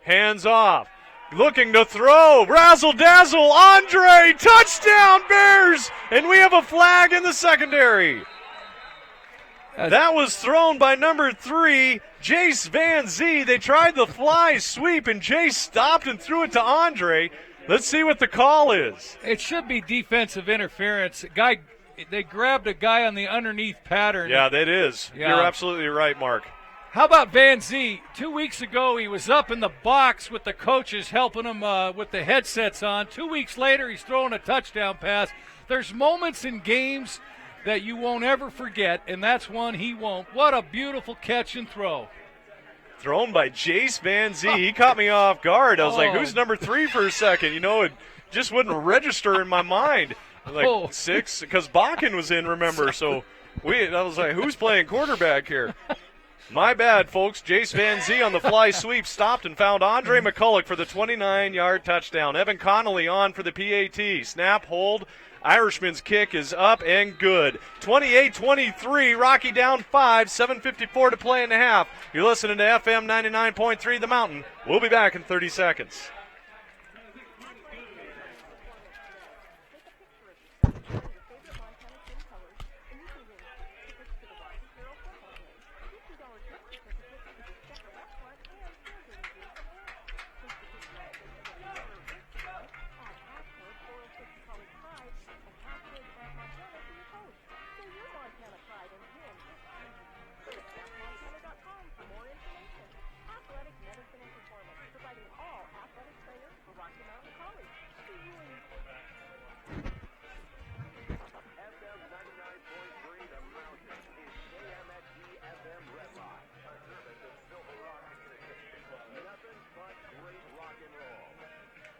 [SPEAKER 2] hands off. Looking to throw. Razzle dazzle. Andre. Touchdown, Bears. And we have a flag in the secondary. That was thrown by number 3, Jace Van Zee. They tried the fly sweep, and Jace stopped and threw it to Andre. Let's see what the call is.
[SPEAKER 5] It should be defensive interference. They grabbed a guy on the underneath pattern.
[SPEAKER 2] Yeah, that is.
[SPEAKER 5] Yeah.
[SPEAKER 2] You're absolutely right, Mark.
[SPEAKER 5] How about Van Zee? 2 weeks ago, he was up in the box with the coaches helping him with the headsets on. 2 weeks later, he's throwing a touchdown pass. There's moments in games that you won't ever forget, and that's one he won't. What a beautiful catch and throw.
[SPEAKER 2] Thrown by Jace Van Zee. He caught me off guard. I was like, who's number 3 for a second? You know, it just wouldn't register in my mind. Like 6, because Bakken was in, remember. So I was like, who's playing quarterback here? My bad, folks. Jace Van Zee on the fly sweep stopped and found Andre McCulloch for the 29-yard touchdown. Evan Connolly on for the PAT. Snap, hold. Irishman's kick is up and good. 28-23, Rocky down 5, 7:54 to play in the half. You're listening to FM 99.3 The Mountain. We'll be back in 30 seconds.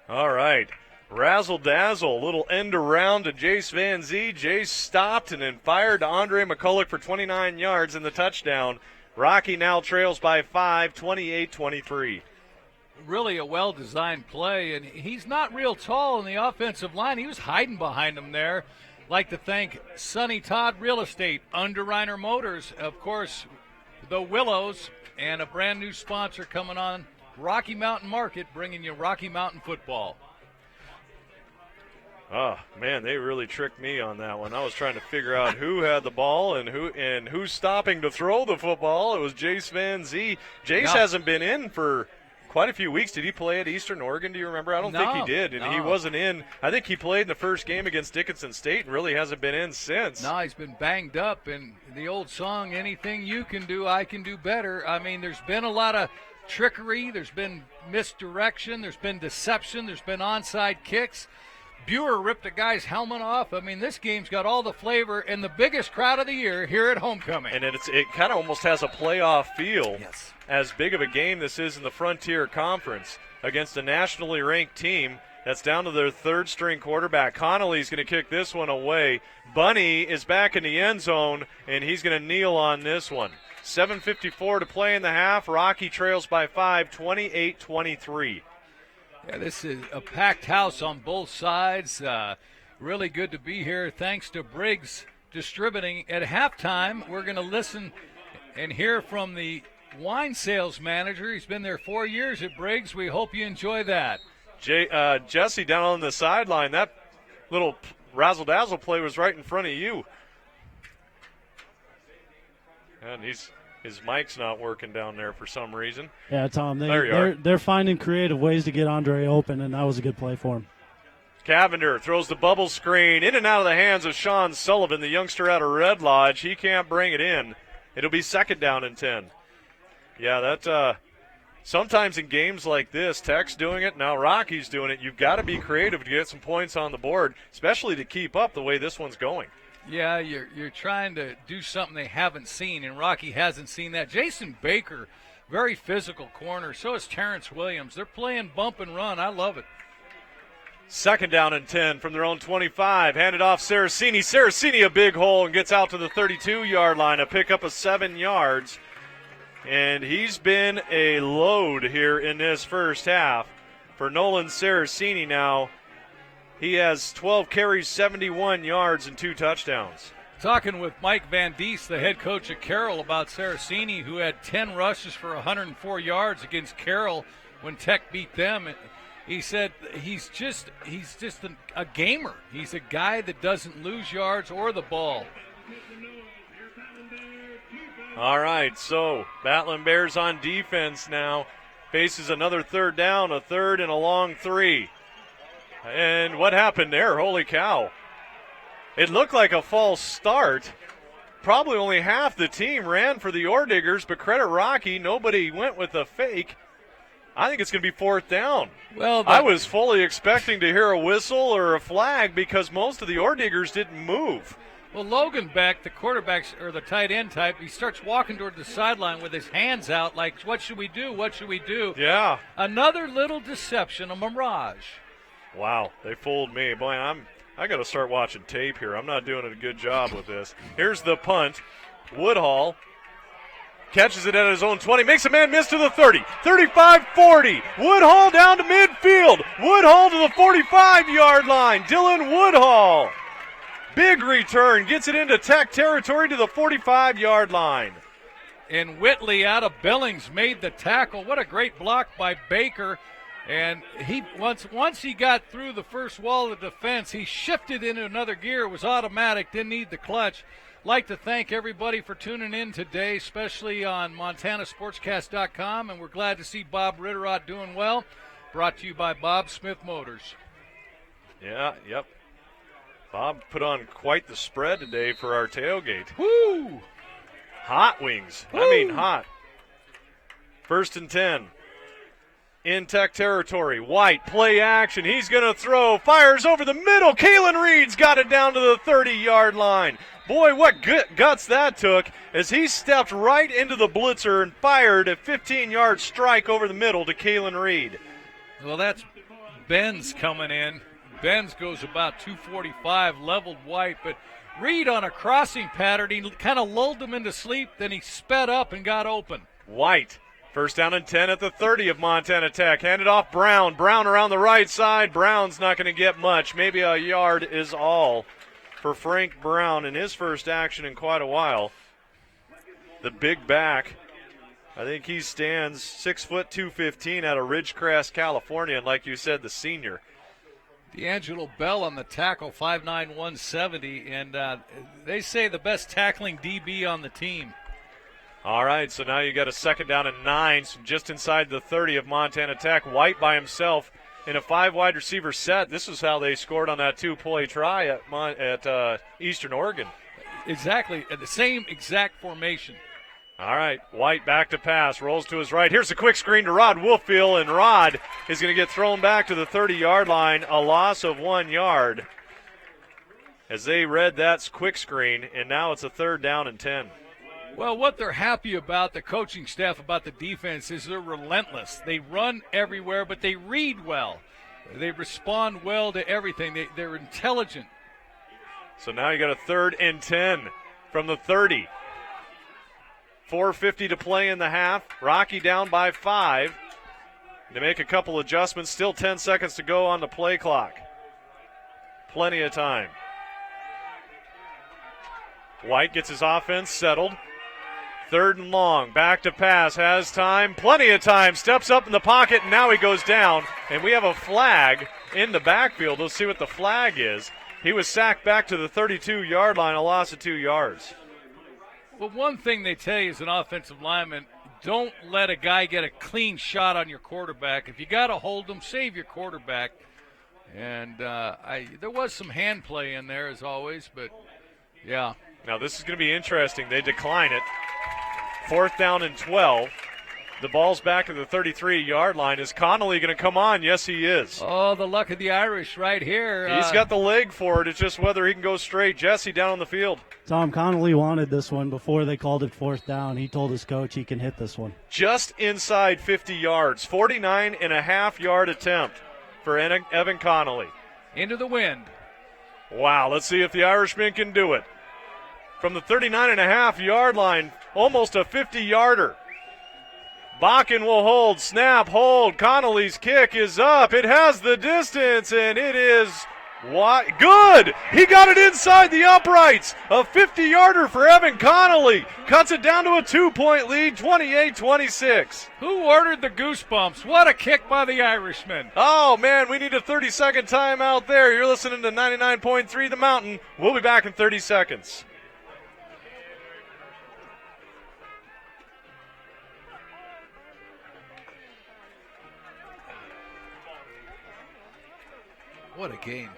[SPEAKER 2] All right. Razzle dazzle, little end around to Jace Van Zee. Jace stopped and then fired to Andre McCulloch for 29 yards in the touchdown. Rocky now trails by 5, 28-23.
[SPEAKER 5] really a well-designed play, and he's not real tall in the offensive line. He was hiding behind him there. Like to thank Sonny Todd Real Estate, Underwriter Motors, of course, the Willows, and a brand new sponsor coming on, Rocky Mountain Market, bringing you Rocky Mountain football.
[SPEAKER 2] Oh, man, they really tricked me on that one. I was trying to figure out who had the ball and who's stopping to throw the football. It was Jace Van Zee. Jace hasn't been in for quite a few weeks. Did he play at Eastern Oregon? Do you remember? I don't think he did, and he wasn't in. I think he played in the first game against Dickinson State and really hasn't been in since.
[SPEAKER 5] No, he's been banged up, and the old song, anything you can do, I can do better. I mean, there's been a lot of trickery. There's been misdirection. There's been deception. There's been onside kicks. Buer ripped a guy's helmet off. I mean, this game's got all the flavor and the biggest crowd of the year here at homecoming.
[SPEAKER 2] And it kind of almost has a playoff feel.
[SPEAKER 5] Yes.
[SPEAKER 2] As big of a game this is in the Frontier Conference against a nationally ranked team that's down to their third-string quarterback. Connolly's going to kick this one away. Bunny is back in the end zone, and he's going to kneel on this one. 7:54 to play in the half. Rocky trails by 5, 28-23.
[SPEAKER 5] Yeah, this is a packed house on both sides. Really good to be here. Thanks to Briggs Distributing. At halftime, we're going to listen and hear from the wine sales manager. He's been there 4 years at Briggs. We hope you enjoy that.
[SPEAKER 2] Jesse down on the sideline. That little razzle-dazzle play was right in front of you. And his mic's not working down there for some reason.
[SPEAKER 9] Yeah, Tom,
[SPEAKER 2] There
[SPEAKER 9] they're finding creative ways to get Andre open, and that was a good play for him.
[SPEAKER 2] Cavender throws the bubble screen in and out of the hands of Sean Sullivan, the youngster out of Red Lodge. He can't bring it in. It'll be 2nd down and 10. Yeah, that sometimes in games like this, Tech's doing it, now Rocky's doing it. You've got to be creative to get some points on the board, especially to keep up the way this one's going.
[SPEAKER 5] Yeah, you're trying to do something they haven't seen, and Rocky hasn't seen that. Jason Baker, very physical corner. So is Terrence Williams. They're playing bump and run. I love it.
[SPEAKER 2] 2nd down and 10 from their own 25. Handed off Saraceni. Saraceni a big hole and gets out to the 32-yard line. A pickup of 7 yards. And he's been a load here in this first half for Nolan Saraceni now. He has 12 carries, 71 yards, and 2 touchdowns.
[SPEAKER 5] Talking with Mike Van Diest, the head coach at Carroll, about Saraceni, who had 10 rushes for 104 yards against Carroll when Tech beat them. He said he's just a gamer. He's a guy that doesn't lose yards or the ball.
[SPEAKER 2] All right, so Battling Bears on defense now. Faces another 3rd down, a 3rd and a long 3. And what happened there? Holy cow. It looked like a false start. Probably only half the team ran for the Orediggers, but credit Rocky, nobody went with a fake. I think it's going to be 4th down.
[SPEAKER 5] Well,
[SPEAKER 2] I was fully expecting to hear a whistle or a flag because most of the Orediggers didn't move.
[SPEAKER 5] Well, Logan Beck, the quarterback or the tight end type, he starts walking toward the sideline with his hands out like, what should we do? What should we do?
[SPEAKER 2] Yeah.
[SPEAKER 5] Another little deception, a mirage.
[SPEAKER 2] Wow, they fooled me. Boy, I got to start watching tape here. I'm not doing a good job with this. Here's the punt. Woodhall catches it at his own 20, makes a man miss to the 30, 35, 40. Woodhall down to midfield. Woodhall to the 45-yard line. Dylan Woodhall. Big return, gets it into Tech territory to the 45-yard line.
[SPEAKER 5] And Whitley out of Billings made the tackle. What a great block by Baker. And he once he got through the first wall of defense, he shifted into another gear. It was automatic, didn't need the clutch. Like to thank everybody for tuning in today, especially on MontanaSportscast.com, and we're glad to see Bob Ritterott doing well. Brought to you by Bob Smith Motors.
[SPEAKER 2] Yeah, yep. Bob put on quite the spread today for our tailgate.
[SPEAKER 5] Woo!
[SPEAKER 2] Hot wings.
[SPEAKER 5] Woo!
[SPEAKER 2] I mean hot. 1st and 10. In Tech territory. White, play action. He's going to throw. Fires over the middle. Kalen Reed's got it down to the 30-yard line. Boy, what guts that took as he stepped right into the blitzer and fired a 15-yard strike over the middle to Kalen Reed.
[SPEAKER 5] Well, that's Benz coming in. Benz goes about 245, leveled White, but Reed on a crossing pattern, he kind of lulled him into sleep, then he sped up and got open.
[SPEAKER 2] White First down and 10 at the 30 of Montana Tech. Handed off Brown. Brown around the right side. Brown's not going to get much. Maybe a yard is all for Frank Brown in his first action in quite a while. The big back. I think he stands 6 foot 215 out of Ridgecrest, California, and like you said, the senior.
[SPEAKER 5] D'Angelo Bell on the tackle, 5'9", 170, and they say the best tackling DB on the team.
[SPEAKER 2] All right, so now you got a second down and 9, so just inside the 30 of Montana Tech. White by himself in a 5 wide receiver set. This is how they scored on that 2-play try at Eastern Oregon.
[SPEAKER 5] Exactly, the same exact formation.
[SPEAKER 2] All right, White back to pass, rolls to his right. Here's a quick screen to Rod Wolffield, and Rod is going to get thrown back to the 30-yard line, a loss of 1 yard. As they read that quick screen, and now it's a third down and 10.
[SPEAKER 5] Well, what they're happy about, the coaching staff, about the defense, is they're relentless. They run everywhere, but they read well. They respond well to everything. They're intelligent.
[SPEAKER 2] So now you got a third and 10 from the 30. 4:50 to play in the half. Rocky down by 5. They make a couple adjustments. Still 10 seconds to go on the play clock. Plenty of time. White gets his offense settled. Third and long, back to pass, has time, plenty of time, steps up in the pocket, and now he goes down. And we have a flag in the backfield. We'll see what the flag is. He was sacked back to the 32-yard line, a loss of 2 yards.
[SPEAKER 5] Well, one thing they tell you as an offensive lineman, don't let a guy get a clean shot on your quarterback. If you got to hold him, save your quarterback. And there was some hand play in there, as always, but, yeah.
[SPEAKER 2] Now this is going to be interesting. They decline it. 4th down and 12. The ball's back at the 33-yard line. Is Connolly going to come on? Yes, he is.
[SPEAKER 5] Oh, the luck of the Irish right here.
[SPEAKER 2] He's got the leg for it. It's just whether he can go straight. Jesse down on the field.
[SPEAKER 9] Tom Connolly wanted this one before they called it 4th down. He told his coach he can hit this one.
[SPEAKER 2] Just inside 50 yards. 49.5-yard attempt for Evan Connolly.
[SPEAKER 5] Into the wind.
[SPEAKER 2] Wow, let's see if the Irishman can do it. From the 39.5-yard line, almost a 50-yarder. Bakken will hold, snap, hold. Connolly's kick is up. It has the distance, and it is good. He got it inside the uprights. A 50-yarder for Evan Connolly. Cuts it down to a 2-point lead, 28-26.
[SPEAKER 5] Who ordered the goosebumps? What a kick by the Irishman.
[SPEAKER 2] Oh, man, we need a 30-second timeout there. You're listening to 99.3 The Mountain. We'll be back in 30 seconds.
[SPEAKER 5] What a game.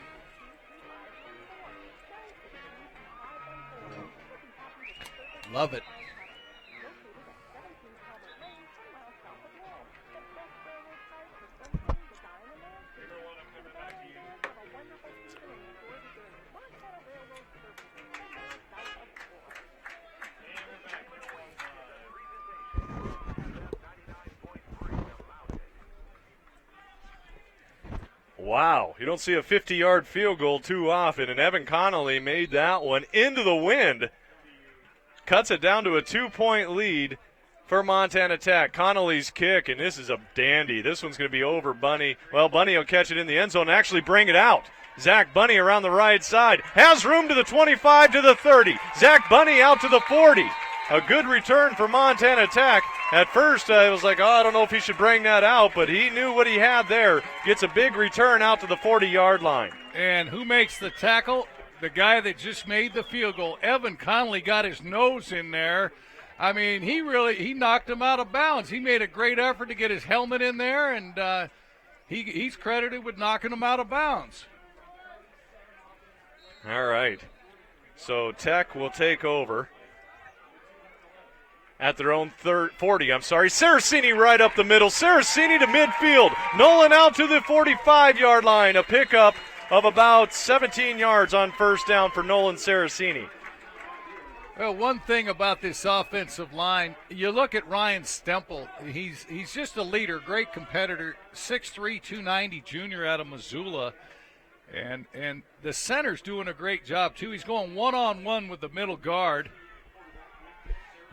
[SPEAKER 5] Love it.
[SPEAKER 2] Wow, you don't see a 50-yard field goal too often, and Evan Connolly made that one into the wind. Cuts it down to a 2-point lead for Montana Tech. Connolly's kick, and this is a dandy. This one's going to be over Bunny. Well, Bunny will catch it in the end zone and actually bring it out. Zach Bunny around the right side. Has room to the 25 to the 30. Zach Bunny out to the 40. A good return for Montana Tech. At first, it was like, I don't know if he should bring that out, but he knew what he had there. Gets a big return out to the 40-yard line.
[SPEAKER 5] And who makes the tackle? The guy that just made the field goal. Evan Connolly got his nose in there. I mean, he knocked him out of bounds. He made a great effort to get his helmet in there, and he's credited with knocking him out of bounds.
[SPEAKER 2] All right. So Tech will take over at their own 40. Saraceni right up the middle. Saraceni to midfield. Nolan out to the 45-yard line. A pickup of about 17 yards on first down for Nolan Saraceni.
[SPEAKER 5] Well, one thing about this offensive line, you look at Ryan Stemple. He's just a leader, great competitor, 6'3", 290 junior out of Missoula. And the center's doing a great job, too. He's going one-on-one with the middle guard.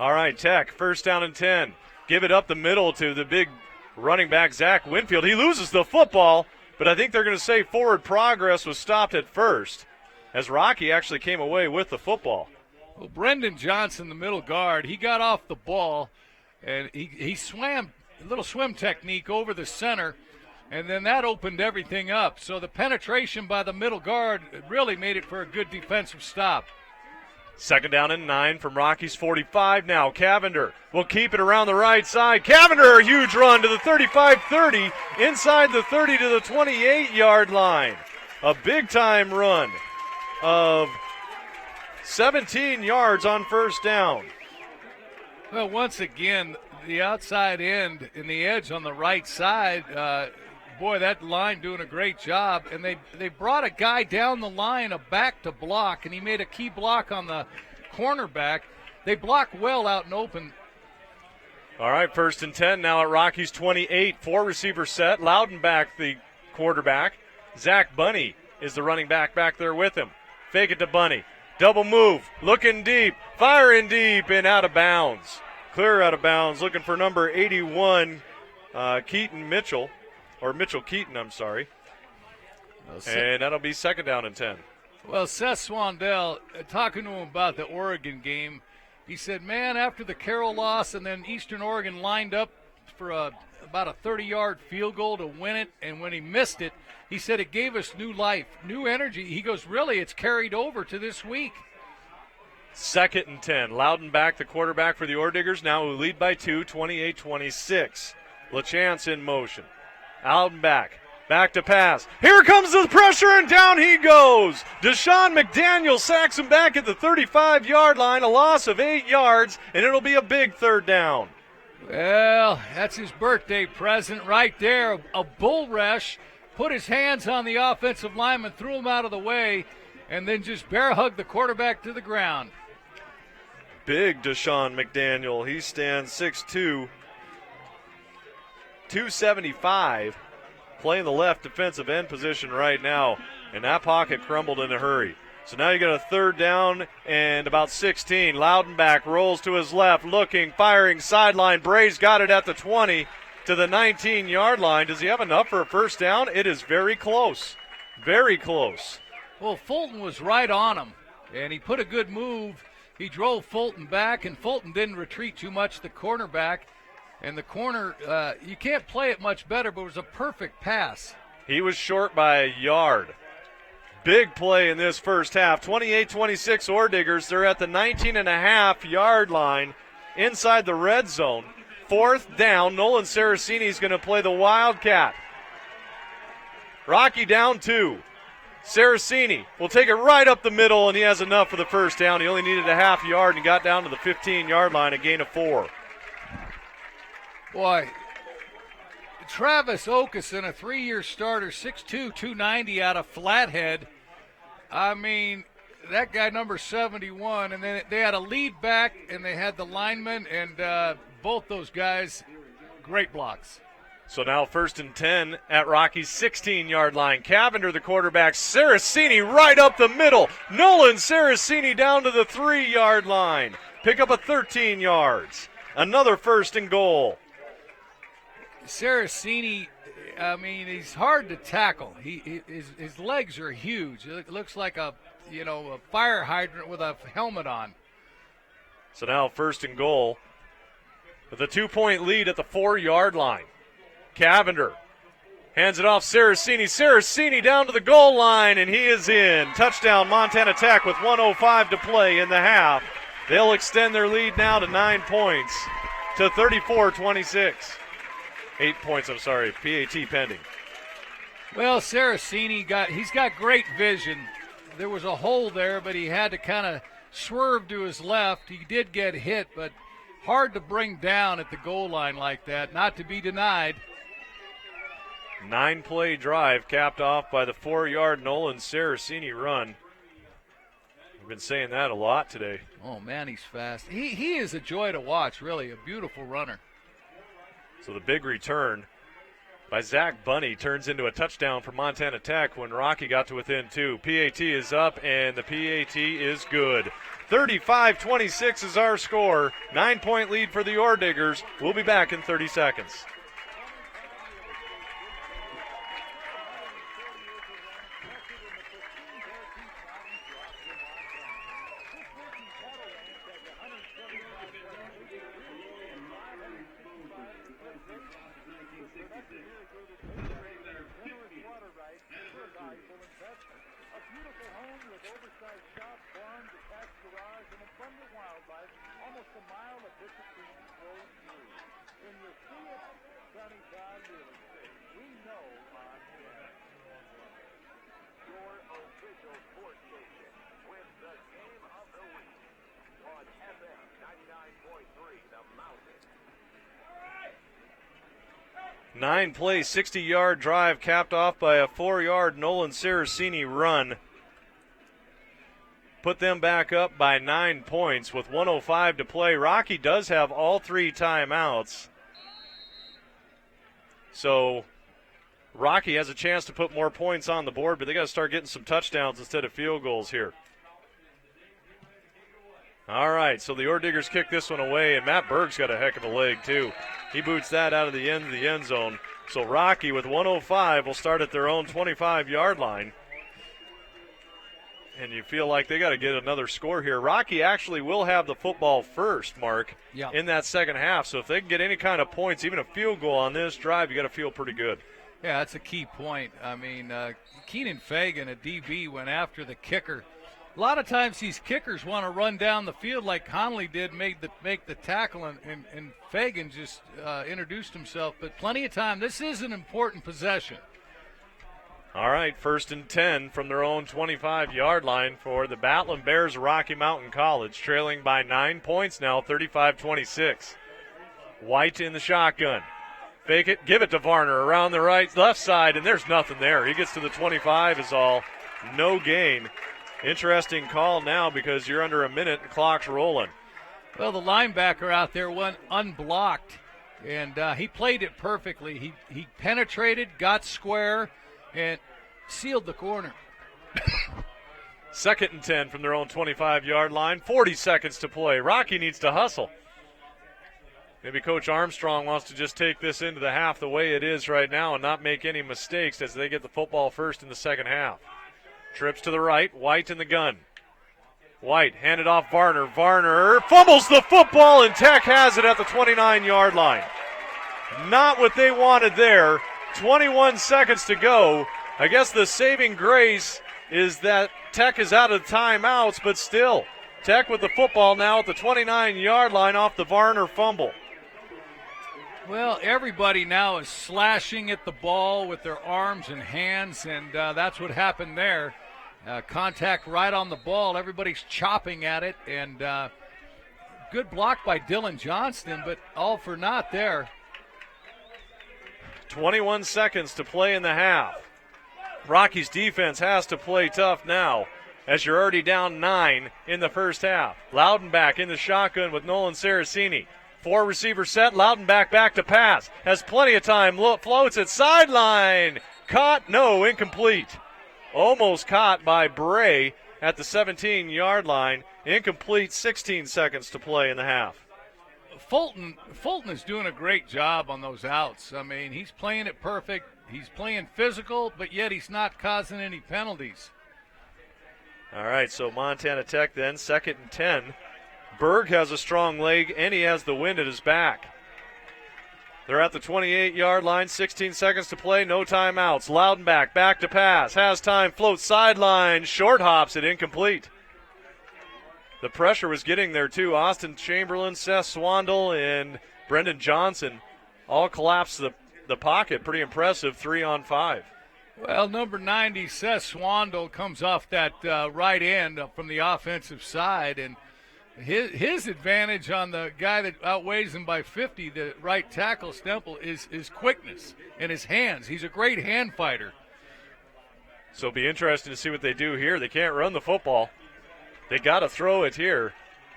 [SPEAKER 2] All right, Tech, first down and 10. give it up the middle to the big running back, Zach Winfield. He loses the football, but I think they're going to say forward progress was stopped at first, as Rocky actually came away with the football.
[SPEAKER 5] Well, Brendan Johnson, the middle guard, he got off the ball, and he swam, a little swim technique over the center, and then that opened everything up. So the penetration by the middle guard really made it for a good defensive stop.
[SPEAKER 2] 2nd down and 9 from Rocky's 45 now. Cavender will keep it around the right side. Cavender, a huge run to the 35-30, inside the 30 to the 28-yard line. A big-time run of 17 yards on first down.
[SPEAKER 5] Well, once again, the outside end and the edge on the right side, boy, that line doing a great job. And they brought a guy down the line, a back to block, and he made a key block on the cornerback. They block well out and open.
[SPEAKER 2] All right, 1st and 10 now at Rocky's 28. 4-receiver set. Loudenback, the quarterback. Zach Bunny is the running back there with him. Fake it to Bunny. Double move, looking deep, firing deep, and out of bounds. Clear out of bounds, looking for number 81, Mitchell Keaton, I'm sorry. And that'll be 2nd down and 10.
[SPEAKER 5] Well, Seth Swandell, talking to him about the Oregon game, he said, man, after the Carroll loss and then Eastern Oregon lined up for about a 30-yard field goal to win it, and when he missed it, he said it gave us new life, new energy. He goes, really, it's carried over to this week.
[SPEAKER 2] 2nd and 10. Loudenback, the quarterback for the Orediggers, now who lead by 2, 28-26. LaChance in motion. Loudenback, back to pass. Here comes the pressure, and down he goes. Deshaun McDaniel sacks him back at the 35-yard line, a loss of 8 yards, and it'll be a big 3rd down.
[SPEAKER 5] Well, that's his birthday present right there. A bull rush. Put his hands on the offensive lineman, threw him out of the way, and then just bear hugged the quarterback to the ground.
[SPEAKER 2] Big Deshaun McDaniel. He stands 6'2", 275, playing the left defensive end position right now, and that pocket crumbled in a hurry. So now you got a 3rd down and about 16. Loudenback rolls to his left, looking, firing, sideline. Bray's got it at the 20. To the 19-yard line. Does he have enough for a 1st down? It is very close. Very close.
[SPEAKER 5] Well, Fulton was right on him, and he put a good move. He drove Fulton back, and Fulton didn't retreat too much, the cornerback. And the corner, you can't play it much better, but it was a perfect pass.
[SPEAKER 2] He was short by a yard. Big play in this first half. 28-26 Orediggers. They're at the 19.5-yard line inside the red zone. 4th down. Nolan Saracini is going to play the Wildcat. Rocky down 2. Saracini will take it right up the middle, and he has enough for the 1st down. He only needed a half yard and got down to the 15-yard line, a gain of 4.
[SPEAKER 5] Boy, Travis Okeson, a 3-year starter, 6'2", 290 out of Flathead. I mean, that guy number 71, and then they had a lead back, and they had the lineman, and both those guys, great blocks.
[SPEAKER 2] So now 1st and 10 at Rocky's 16-yard line. Cavender, the quarterback. Saracini right up the middle. Nolan Saracini down to the 3-yard line. Pick up a 13 yards. Another 1st and goal.
[SPEAKER 5] Saracini, I mean, he's hard to tackle. His legs are huge. It looks like a fire hydrant with a helmet on.
[SPEAKER 2] So now 1st and goal with a 2-point lead at the 4-yard line. Cavender hands it off Saracini. Saracini down to the goal line, and he is in. Touchdown Montana Tech with 1:05 to play in the half. They'll extend their lead now to 9 points to 34-26. 8 points, I'm sorry, PAT pending.
[SPEAKER 5] Well, Saracini he's got great vision. There was a hole there, but he had to kind of swerve to his left. He did get hit, but hard to bring down at the goal line like that, not to be denied.
[SPEAKER 2] 9-play drive capped off by the 4-yard Nolan Saracini run. We've been saying that a lot today.
[SPEAKER 5] Oh, man, he's fast. He is a joy to watch, really, a beautiful runner.
[SPEAKER 2] So the big return by Zach Bunny turns into a touchdown for Montana Tech when Rocky got to within 2. PAT is up, and the PAT is good. 35-26 is our score. 9-point lead for the Ore Diggers. We'll be back in 30 seconds.
[SPEAKER 4] With the game of the week on FM 99.3, The Mountain.
[SPEAKER 2] 9-play, 60-yard drive capped off by a 4-yard Nolan Saraceni run. Put them back up by 9 points with 1:05 to play. Rocky does have all 3 timeouts. So Rocky has a chance to put more points on the board, but they got to start getting some touchdowns instead of field goals here. All right, so the Ore Diggers kick this one away, and Matt Berg's got a heck of a leg, too. He boots that out of the end zone. So Rocky, with 1:05, will start at their own 25-yard line. And you feel like they got to get another score here. Rocky actually will have the football first, Mark, in that second half. So if they can get any kind of points, even a field goal on this drive, you got to feel pretty good.
[SPEAKER 5] Yeah, that's a key point. I mean, Keenan Fagan, a DB, went after the kicker. A lot of times these kickers want to run down the field like Conley did, make the tackle, and Fagan just introduced himself. But plenty of time. This is an important possession.
[SPEAKER 2] All right, 1st and 10 from their own 25-yard line for the Battling Bears of Rocky Mountain College, trailing by 9 points now, 35-26. White in the shotgun. Fake it, give it to Varner around the left side, and there's nothing there. He gets to the 25 is all. No gain. Interesting call now because you're under a minute and clock's rolling.
[SPEAKER 5] Well, the linebacker out there went unblocked, and he played it perfectly. He penetrated, got square, and sealed the corner.
[SPEAKER 2] 2nd and 10 from their own 25-yard line. 40 seconds to play. Rocky needs to hustle. Maybe Coach Armstrong wants to just take this into the half the way it is right now and not make any mistakes as they get the football first in the second half. Trips to the right. White in the gun. White handed off Varner. Varner fumbles the football, and Tech has it at the 29-yard line. Not what they wanted there. 21 seconds to go. I guess the saving grace is that Tech is out of timeouts, but still, Tech with the football now at the 29-yard line off the Varner fumble.
[SPEAKER 5] Well, everybody now is slashing at the ball with their arms and hands, and that's what happened there. Contact right on the ball. Everybody's chopping at it, and good block by Dylan Johnston, but all for naught there.
[SPEAKER 2] 21 seconds to play in the half. Rocky's defense has to play tough now as you're already down 9 in the first half. Loudenback in the shotgun with Nolan Saraceni. 4-receiver set. Loudenback back to pass. Has plenty of time. Floats it sideline. Caught? No, incomplete. Almost caught by Bray at the 17-yard line. Incomplete, 16 seconds to play in the half.
[SPEAKER 5] Fulton is doing a great job on those outs. I mean, he's playing it perfect. He's playing physical, but yet he's not causing any penalties.
[SPEAKER 2] All right, so Montana Tech then, 2nd and 10. Berg has a strong leg, and he has the wind at his back. They're at the 28-yard line, 16 seconds to play, no timeouts. Loudenback back to pass, has time, floats sideline, short hops it, incomplete. The pressure was getting there too. Austin Chamberlain, Seth Swandle, and Brendan Johnson all collapsed the pocket. Pretty impressive, 3-on-5.
[SPEAKER 5] Well, number 90, Seth Swandle, comes off that right end from the offensive side, and his advantage on the guy that outweighs him by 50, the right tackle, Stemple, is quickness and his hands. He's a great hand fighter.
[SPEAKER 2] So it'll be interesting to see what they do here. They can't run the football. They got to throw it here.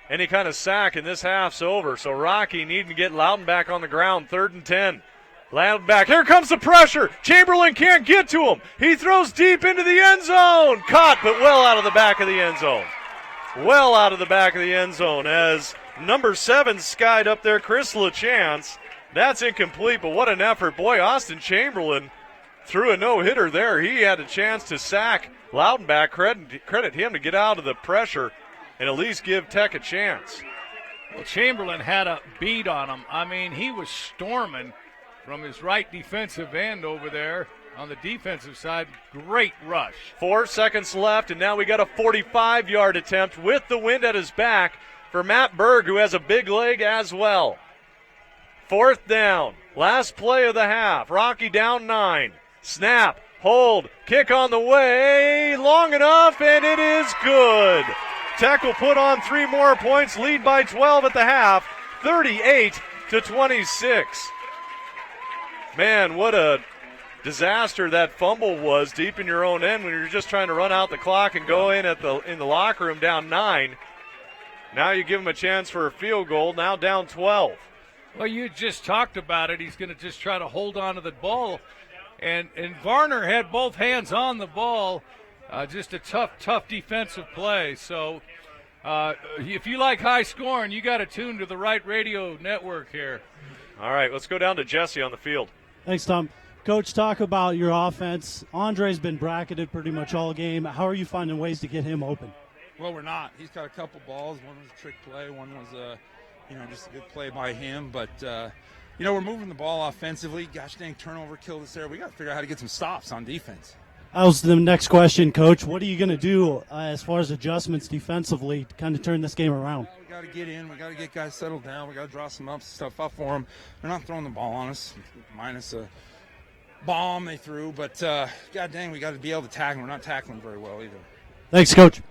[SPEAKER 2] Any kind of sack in this half's over. So Rocky needing to get Loudenback on the ground, 3rd and 10. Loudonback, here comes the pressure. Chamberlain can't get to him. He throws deep into the end zone. Caught, but well out of the back of the end zone. Well out of the back of the end zone as number 7 skied up there, Chris LaChance. That's incomplete, but what an effort. Boy, Austin Chamberlain threw a no-hitter there. He had a chance to sack Loudonback. Credit him to get out of the pressure and at least give Tech a chance.
[SPEAKER 5] Well, Chamberlain had a beat on him. I mean, he was storming from his right defensive end over there on the defensive side. Great rush. 4
[SPEAKER 2] seconds left, and now we got a 45-yard attempt with the wind at his back for Matt Berg, who has a big leg as well. 4th down. Last play of the half. Rocky down 9. Snap, hold, kick on the way. Long enough, and it is good. Tech will put on 3 more points, lead by 12 at the half, 38-26. Man, what a disaster that fumble was deep in your own end when you're just trying to run out the clock and go in in the locker room down 9. Now you give him a chance for a field goal, now down 12.
[SPEAKER 5] Well, you just talked about it. He's going to just try to hold on to the ball. And Varner had both hands on the ball. Just a tough defensive play. So if you like high scoring, you got to tune to the right radio network here.
[SPEAKER 2] All right, let's go down to Jesse on the field.
[SPEAKER 9] Thanks, Tom. Coach, talk about your offense. Andre's been bracketed pretty much all game. How are you finding ways to get him open?
[SPEAKER 11] Well, we're not. He's got a couple balls. One was a trick play. One was just a good play by him. But, we're moving the ball offensively. Gosh dang, turnover killed us there. We got to figure out how to get some stops on defense.
[SPEAKER 9] That was the next question, Coach. What are you going to do as far as adjustments defensively to kind of turn this game around?
[SPEAKER 11] Well, we got to get in. We got to get guys settled down. We got to draw some stuff up for them. They're not throwing the ball on us, minus a bomb they threw. But, God dang, we got to be able to tackle. We're not tackling very well either.
[SPEAKER 9] Thanks, Coach.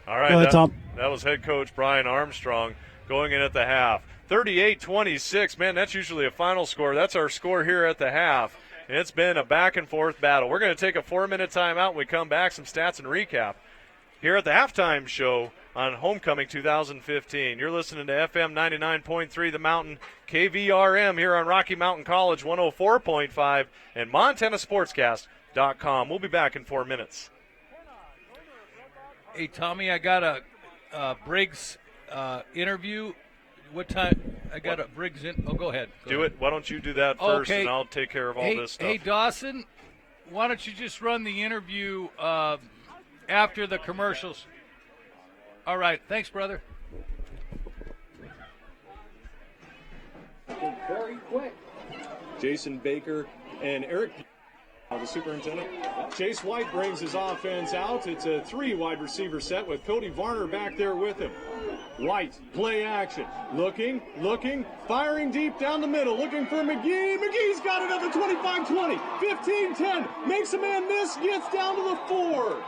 [SPEAKER 2] All right,
[SPEAKER 9] go ahead, Tom.
[SPEAKER 2] That was head coach Brian Armstrong going in at the half. 38-26. Man, that's usually a final score. That's our score here at the half. It's been a back-and-forth battle. We're going to take a 4-minute timeout when we come back, some stats and recap here at the halftime show on Homecoming 2015. You're listening to FM 99.3 The Mountain, KVRM here on Rocky Mountain College 104.5 and MontanaSportscast.com. We'll be back in 4 minutes.
[SPEAKER 5] Hey, Tommy, I got a Briggs interview. What time? I got a Briggs in. Oh, go ahead.
[SPEAKER 2] Do it. Why don't you do that first, and I'll take care of all this stuff.
[SPEAKER 5] Hey, Dawson, why don't you just run the interview after the commercials? All right. Thanks, brother.
[SPEAKER 12] Very quick. Jason Baker and Eric, the superintendent. Chase White brings his offense out. It's a 3 wide receiver set with Cody Varner back there with him. White, play action. Looking, firing deep down the middle, looking for McGee. McGee's got it at the 25-20, 15-10, makes a man miss, gets down to the 4.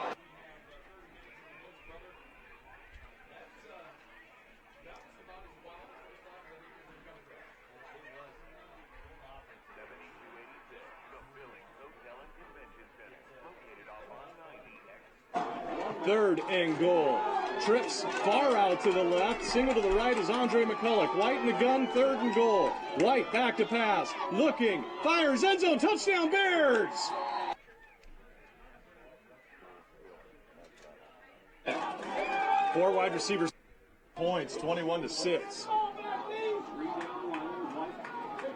[SPEAKER 12] Third and goal. Trips far out to the left. Single to the right is Andre McCulloch. White in the gun, 3rd and goal. White back to pass. Looking. Fires. End zone. Touchdown Bears. Four wide receivers. Points. 21-6.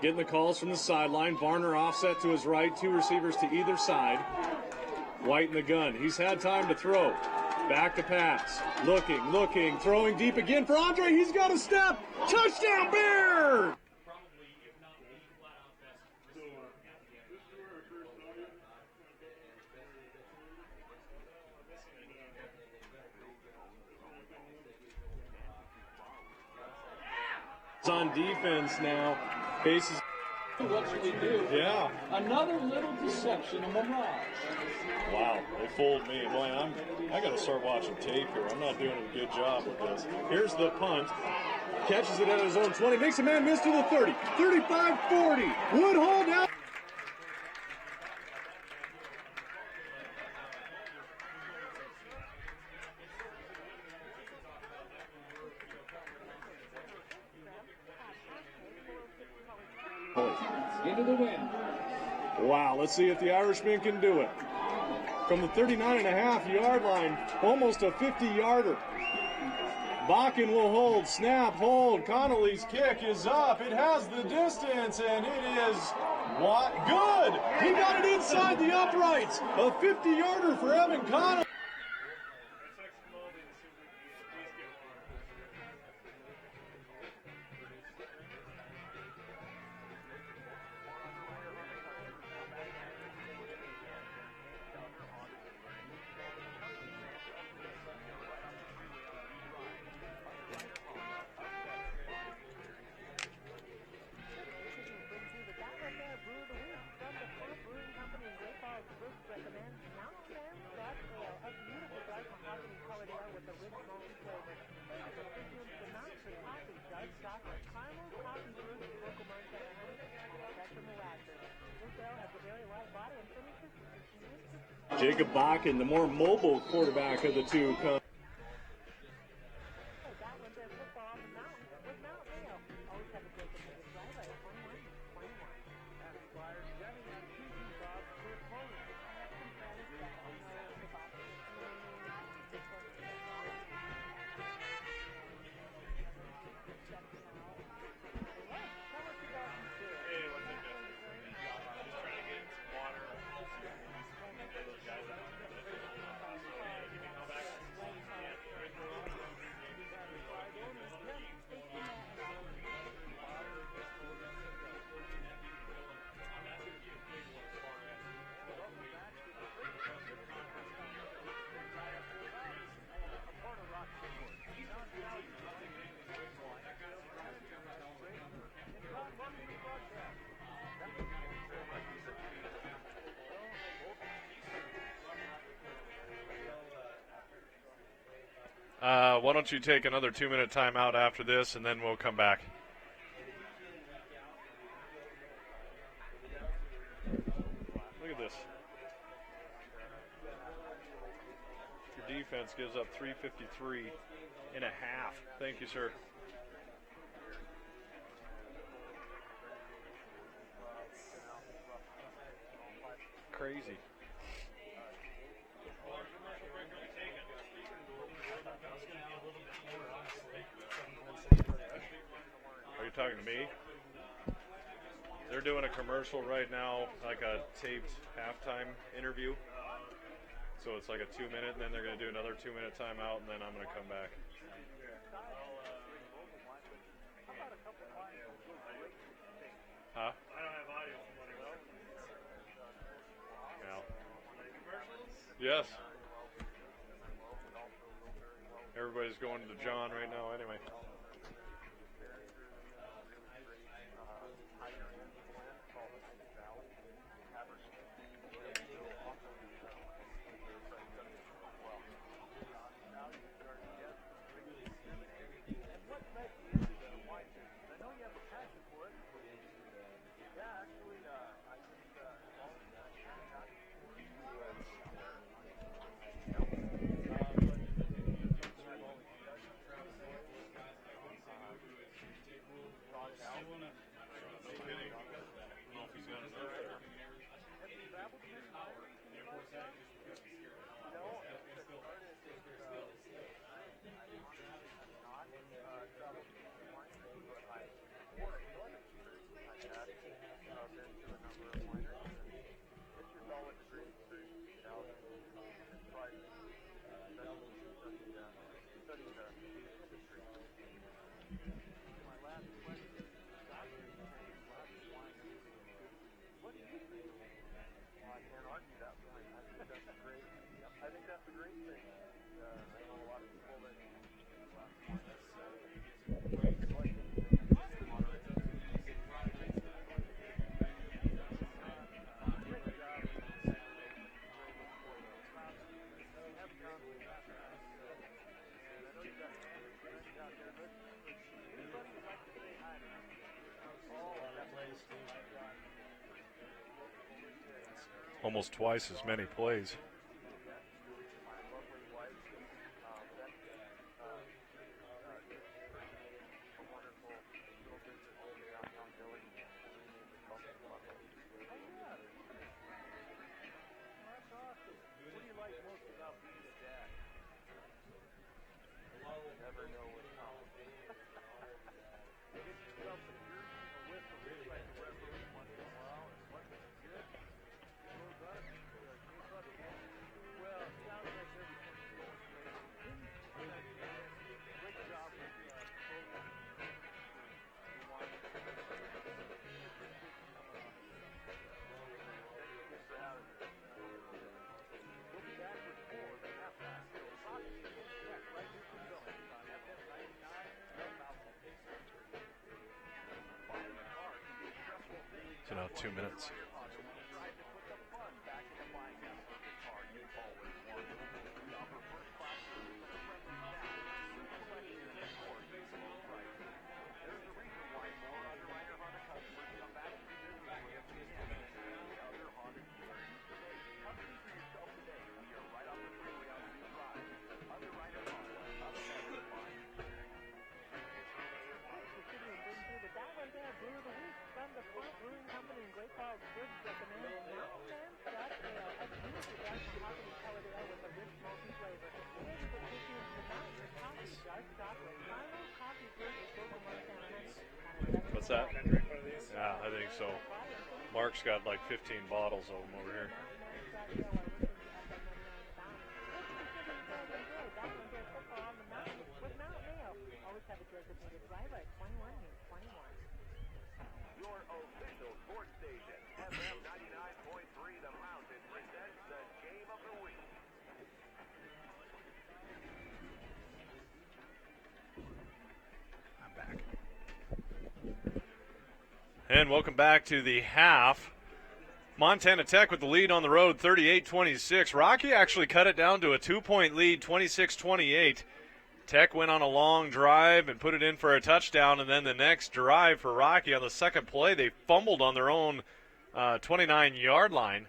[SPEAKER 12] Getting the calls from the sideline. Varner offset to his right. 2 receivers to either side. White in the gun. He's had time to throw. Back to pass. Looking. Throwing deep again for Andre. He's got a step. Touchdown, Bears! It's on defense now. Faces.
[SPEAKER 3] What should we do?
[SPEAKER 12] Yeah.
[SPEAKER 3] Another little deception, a mirage.
[SPEAKER 12] Wow, they fooled me. Boy, I got to start watching tape here. I'm not doing a good job with this. Here's the punt. Catches it at his own 20. Makes a man miss to the 30. 35-40. Woodhull down.
[SPEAKER 3] into the wind.
[SPEAKER 12] Wow, let's see if the Irishman can do it. From the 39.5-yard line, almost a 50-yarder. Bakken will hold, snap, hold. Connolly's kick is up. It has the distance, and it is good. He got it inside the uprights. A 50-yarder for Evan Connolly. Jacob Bakken, the more mobile quarterback of the two.
[SPEAKER 2] Why don't you take another 2-minute timeout after this, and then we'll come back. Look at this. Your defense gives up 353 and a half. Thank you, sir. Crazy. Are you talking to me? They're doing a commercial right now, like a taped halftime interview. So it's like a 2-minute, and then they're going to do another 2-minute timeout, and then I'm going to come back. Huh? I don't have audio from anyone. Yes. Everybody's going to John right now anyway. Almost twice as many plays. 2 minutes. What's that? Yeah, I think so. Mark's got like 15 bottles of them over here.
[SPEAKER 10] Your official sports station, FM 99.3 The Mountain, presents the Game of the Week.
[SPEAKER 2] I'm back. And welcome back to the half. Montana Tech with the lead on the road, 38-26. Rocky actually cut it down to a 2-point lead, 26-28. Tech went on a long drive and put it in for a touchdown, and then the next drive for Rocky on the second play, they fumbled on their own 29-yard line,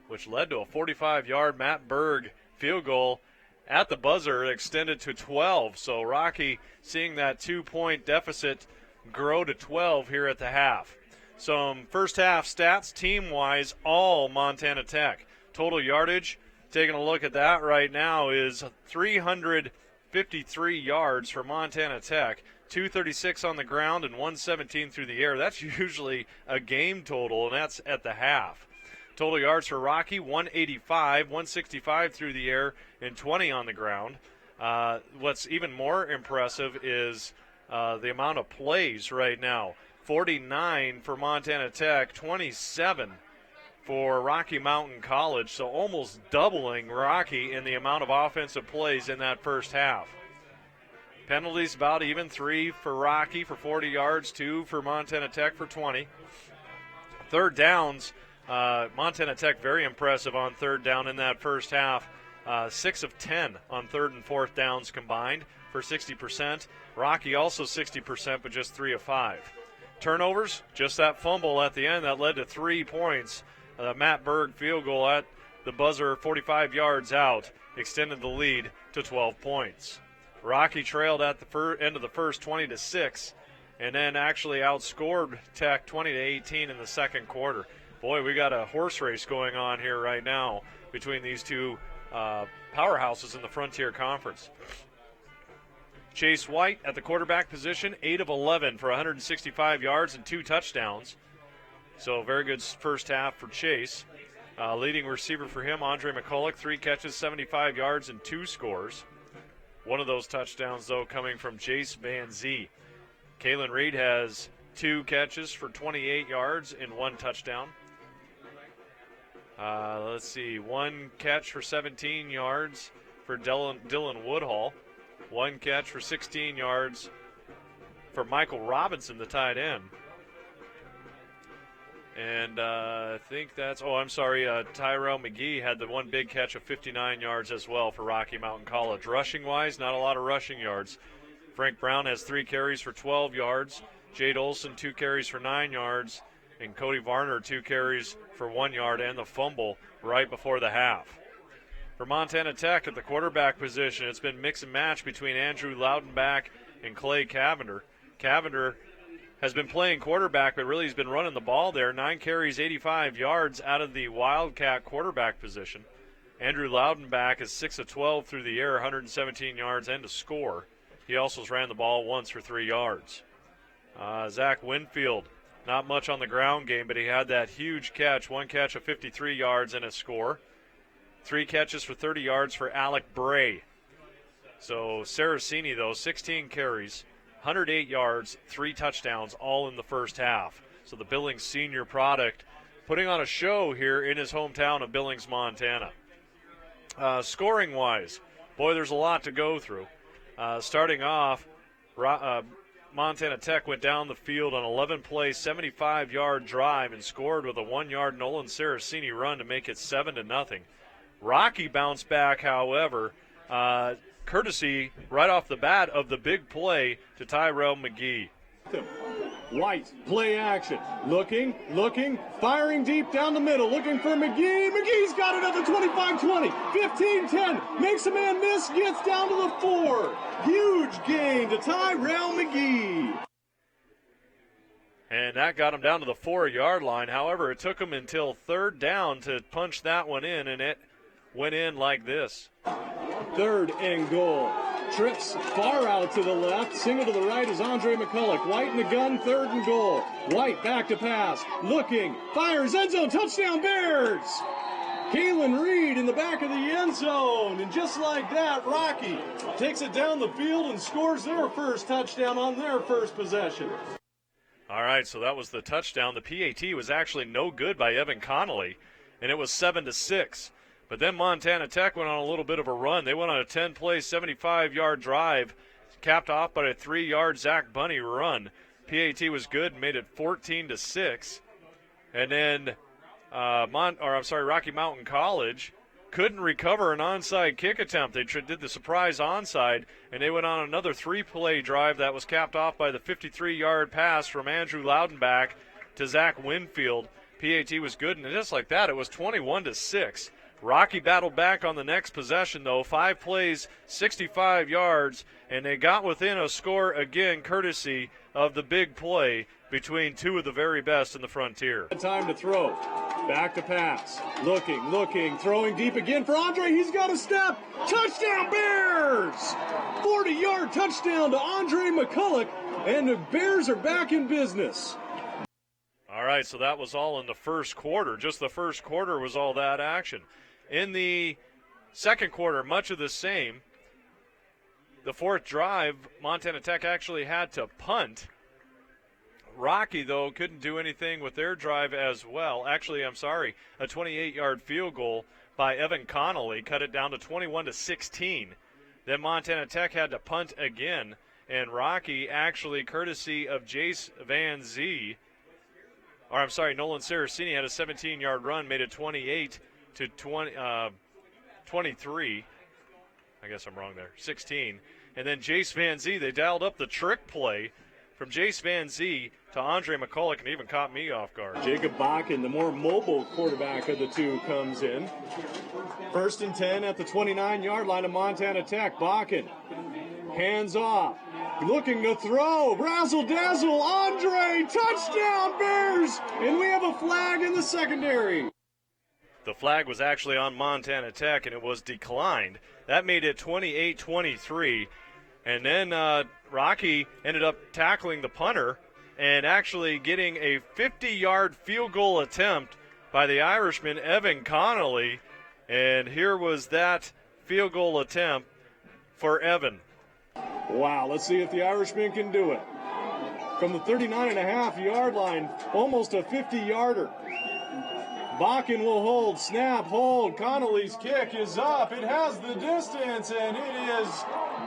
[SPEAKER 2] which led to a 45-yard Matt Berg field goal at the buzzer, extended to 12. So Rocky seeing that 2-point deficit grow to 12 here at the half. Some first half stats, team-wise, all Montana Tech. Total yardage, taking a look at that right now, is 353 yards for Montana Tech, 236 on the ground and 117 through the air. That's usually a game total, and that's at the half. Total yards for Rocky, 185, 165 through the air, and 20 on the ground. What's even more impressive is the amount of plays right now. 49 for Montana Tech, 27 for Rocky Mountain College, so almost doubling Rocky in the amount of offensive plays in that first half. Penalties about even, 3 for Rocky for 40 yards, 2 for Montana Tech for 20. Third downs, Montana Tech very impressive on third down in that first half. 6 of 10 on third and fourth downs combined for 60%. Rocky also 60%, but just 3 of 5. Turnovers, just that fumble at the end that led to 3 points. Matt Berg field goal at the buzzer, 45 yards out, extended the lead to 12 points. Rocky trailed at the end of the first 20-6, and then actually outscored Tech 20-18 in the second quarter. Boy, we got a horse race going on here right now between these two powerhouses in the Frontier Conference. Chase White at the quarterback position, 8 of 11 for 165 yards and 2 touchdowns. So very good first half for Chase. Leading receiver for him, Andre McCulloch, 3 catches, 75 yards, and 2 scores. One of those touchdowns, though, coming from Jace Van Zee. Kalen Reed has 2 catches for 28 yards and 1 touchdown. Let's see, 1 catch for 17 yards for Dylan Woodhall. 1 catch for 16 yards for Michael Robinson, the tight end. And I think that's, Tyrell McGee had the 1 big catch of 59 yards as well for Rocky Mountain College. Rushing-wise, not a lot of rushing yards. Frank Brown has 3 carries for 12 yards. Jade Olson, 2 carries for 9 yards. And Cody Varner, 2 carries for 1 yard and the fumble right before the half. For Montana Tech at the quarterback position, it's been mix and match between Andrew Loudenbach and Clay Cavender. Cavender has been playing quarterback, but really he's been running the ball there. 9 carries, 85 yards out of the Wildcat quarterback position. Andrew Loudenbach is 6 of 12 through the air, 117 yards and a score. He also ran the ball once for 3 yards. Zach Winfield, not much on the ground game, but he had that huge catch, 1 catch of 53 yards and a score. 3 catches for 30 yards for Alec Bray. So Saraceni, though, 16 carries, 108 yards, 3 touchdowns, all in the first half. So the Billings senior product putting on a show here in his hometown of Billings, Montana. Scoring-wise, boy, there's a lot to go through. Starting off, Montana Tech went down the field on 11-play, 75-yard drive and scored with a 1-yard Nolan Saraceni run to make it 7-0. Rocky bounced back, however, courtesy right off the bat of the big play to Tyrell McGee.
[SPEAKER 12] White, play action. Looking, firing deep down the middle, looking for McGee. McGee's got it at the 25-20, 15-10, makes a man miss, gets down to the 4. Huge gain to Tyrell McGee.
[SPEAKER 2] And that got him down to the 4-yard line. However, it took him until third down to punch that one in, and it went in like this.
[SPEAKER 12] 3rd and goal. Trips far out to the left. Single to the right is Andre McCulloch. White in the gun, 3rd and goal. White back to pass. Looking, fires, end zone, touchdown Bears! Kalen Reed in the back of the end zone. And just like that, Rocky takes it down the field and scores their first touchdown on their first possession.
[SPEAKER 2] All right, so that was the touchdown. The PAT was actually no good by Evan Connolly, and it was 7-6. But then Montana Tech went on a little bit of a run. They went on a 10-play, 75-yard drive, capped off by a 3-yard Zach Bunny run. PAT was good and made it 14-6. And then Rocky Mountain College couldn't recover an onside kick attempt. They did the surprise onside, and they went on another 3-play drive that was capped off by the 53-yard pass from Andrew Loudenbach to Zach Winfield. PAT was good, and just like that, it was 21-6. Rocky battled back on the next possession, though. 5 plays, 65 yards, and they got within a score again, courtesy of the big play between two of the very best in the Frontier.
[SPEAKER 12] Time to throw. Back to pass. Looking, throwing deep again for Andre. He's got a step. Touchdown Bears! 40-yard touchdown to Andre McCulloch, and the Bears are back in business.
[SPEAKER 2] All right, so that was all in the first quarter. Just the first quarter was all that action. In the second quarter, much of the same. The fourth drive, Montana Tech actually had to punt. Rocky, though, couldn't do anything with their drive as well. Actually, I'm sorry, a 28-yard field goal by Evan Connolly cut it down to 21-16. Then Montana Tech had to punt again, and Rocky, actually courtesy of Jace Van Zee, Nolan Saraceni had a 17-yard run, made it 28-23. I guess I'm wrong there, 16. And then Jace Van Zee, they dialed up the trick play from Jace Van Zee to Andre McCulloch, and even caught me off guard.
[SPEAKER 12] Jacob Bakken, the more mobile quarterback of the two, comes in. 1st and 10 at the 29-yard line of Montana Tech. Bakken, hands off. Looking to throw, razzle dazzle, Andre, touchdown Bears, and we have a flag in the secondary.
[SPEAKER 2] The flag was actually on Montana Tech, and it was declined. That made it 28-23, and then Rocky ended up tackling the punter and actually getting a 50-yard field goal attempt by the Irishman Evan Connolly, and here was that field goal attempt for Evan.
[SPEAKER 12] Wow, let's see if the Irishman can do it. From the 39.5-yard line, almost a 50-yarder. Bakken will hold, snap, hold. Connolly's kick is up. It has the distance, and it is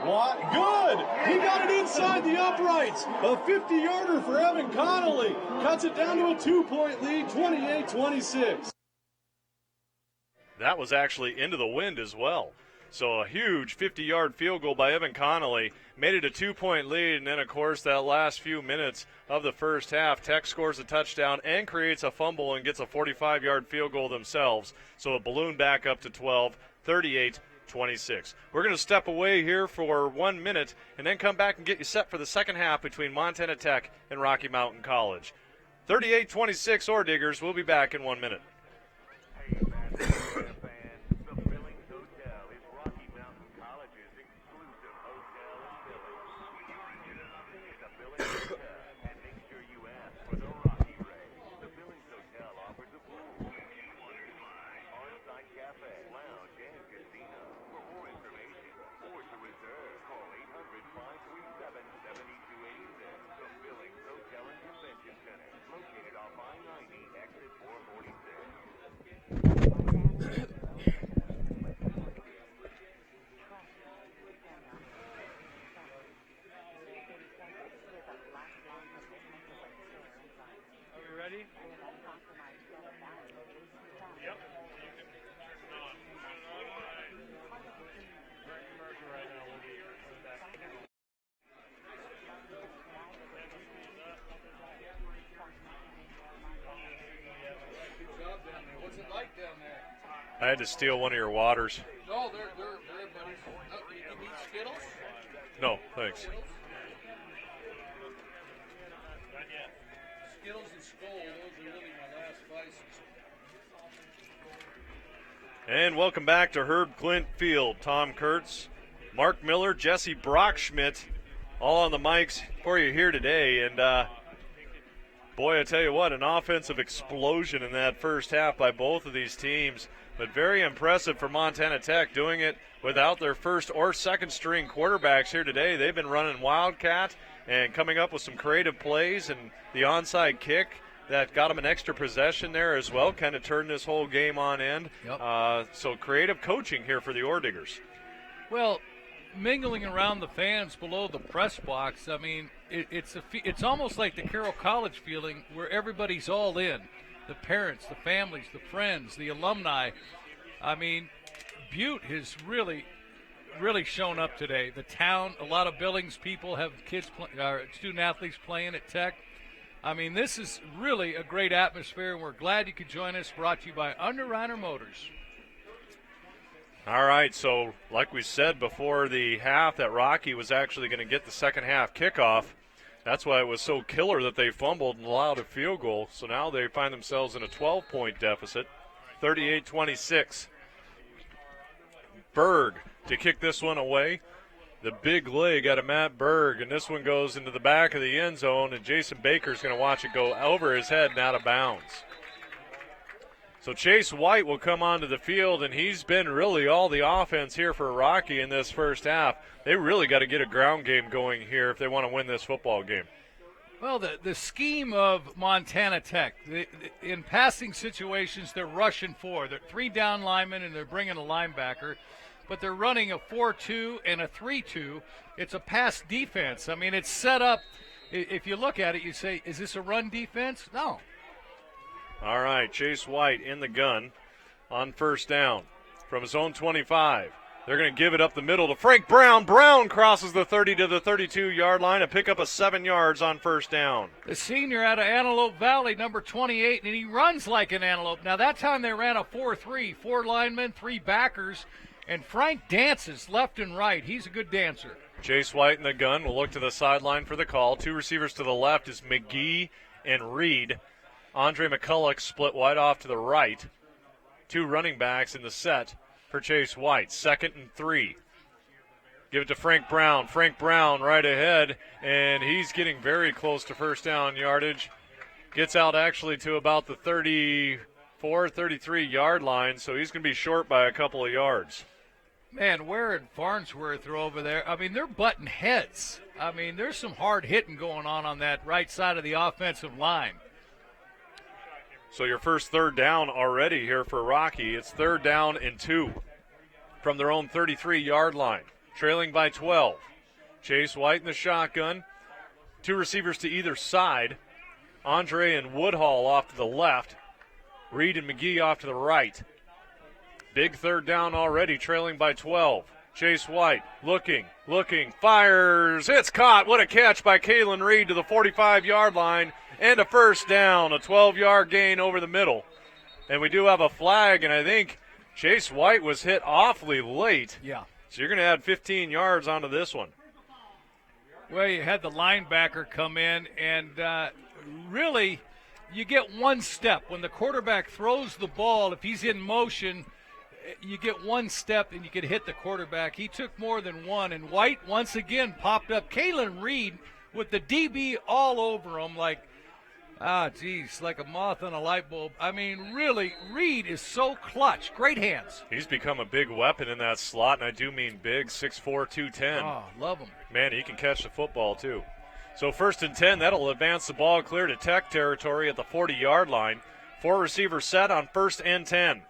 [SPEAKER 12] good. He got it inside the uprights. A 50-yarder for Evan Connolly. Cuts it down to a 2-point lead, 28-26.
[SPEAKER 2] That was actually into the wind as well. So a huge 50-yard field goal by Evan Connolly made it a 2-point lead, and then, of course, that last few minutes of the first half, Tech scores a touchdown and creates a fumble and gets a 45-yard field goal themselves. So a balloon back up to 12, 38-26. We're going to step away here for 1 minute and then come back and get you set for the second half between Montana Tech and Rocky Mountain College. 38-26 Ore Diggers. We'll be back in 1 minute. ready? Yep.
[SPEAKER 5] What's it like down there?
[SPEAKER 2] I had to steal one of your waters.
[SPEAKER 5] No, they're buddies. Oh, you need Skittles?
[SPEAKER 2] No, thanks.
[SPEAKER 5] Skittles and Skoal, those are really my last vices.
[SPEAKER 2] And welcome back to Herb Clint Field. Tom Kurtz, Mark Miller, Jesse Brockschmidt, all on the mics for you here today. And boy, I tell you what, an offensive explosion in that first half by both of these teams. But very impressive for Montana Tech, doing it without their first or second string quarterbacks here today. They've been running Wildcat and coming up with some creative plays, and the onside kick that got them an extra possession there as well kind of turned this whole game on end.
[SPEAKER 5] Yep.
[SPEAKER 2] So creative coaching here for the Orediggers.
[SPEAKER 5] Well, mingling around the fans below the press box, I mean, it's almost like the Carroll College feeling where everybody's all in. The parents, the families, the friends, the alumni. I mean, Butte has really shown up today. The town, a lot of Billings people have student athletes playing at Tech. I mean, this is really a great atmosphere, and we're glad you could join us. Brought to you by Underwriter Motors.
[SPEAKER 2] All right, so like we said before the half, that Rocky was actually going to get the second half kickoff. That's why it was so killer that they fumbled and allowed a field goal. So now they find themselves in a 12-point deficit, 38-26. Berg to kick this one away. The big leg out of Matt Berg, and this one goes into the back of the end zone, and Jason Baker's going to watch it go over his head and out of bounds. So Chase White will come onto the field, and he's been really all the offense here for Rocky in this first half. They really got to get a ground game going here if they want to win this football game.
[SPEAKER 5] Well, the scheme of Montana Tech, in passing situations, they're rushing four. They're 3 down linemen, and they're bringing a linebacker. But they're running a 4-2 and a 3-2. It's a pass defense. I mean, it's set up. If you look at it, you say, is this a run defense? No.
[SPEAKER 2] All right, Chase White in the gun on first down from his own 25. They're going to give it up the middle to Frank Brown. Brown crosses the 30 to the 32-yard line and pick up a 7 yards on first down.
[SPEAKER 5] The senior out of Antelope Valley, number 28, and he runs like an antelope. Now, that time they ran a 4-3, 4 linemen, 3 backers, and Frank dances left and right. He's a good dancer.
[SPEAKER 2] Chase White in the gun will look to the sideline for the call. 2 receivers to the left is McGee and Reed. Andre McCulloch split wide off to the right. 2 running backs in the set for Chase White. 2nd and 3. Give it to Frank Brown. Frank Brown right ahead, and he's getting very close to first down yardage. Gets out actually to about the 34, 33-yard line, so he's going to be short by a couple of yards.
[SPEAKER 5] Man, Ware and Farnsworth are over there. I mean, they're butting heads. I mean, there's some hard hitting going on that right side of the offensive line.
[SPEAKER 2] So your first third down already here for Rocky. It's 3rd down and 2 from their own 33-yard line, trailing by 12. Chase White in the shotgun. 2 receivers to either side. Andre and Woodhall off to the left. Reed and McGee off to the right. Big 3rd down already, trailing by 12. Chase White looking, fires. It's caught. What a catch by Kalen Reed to the 45-yard line. And a first down, a 12-yard gain over the middle. And we do have a flag, and I think Chase White was hit awfully late.
[SPEAKER 5] Yeah.
[SPEAKER 2] So you're going to add 15 yards onto this one.
[SPEAKER 5] Well, you had the linebacker come in, and really you get one step. When the quarterback throws the ball, if he's in motion, you get one step and you can hit the quarterback. He took more than one, and White once again popped up. Kalen Reed with the DB all over him like a moth on a light bulb. I mean, really, Reed is so clutch. Great hands.
[SPEAKER 2] He's become a big weapon in that slot, and I do mean big, 6'4", 210.
[SPEAKER 5] Oh, love him.
[SPEAKER 2] Man, he can catch the football, too. So 1st and 10, that'll advance the ball clear to Tech territory at the 40-yard line. 4 receivers set on 1st and 10.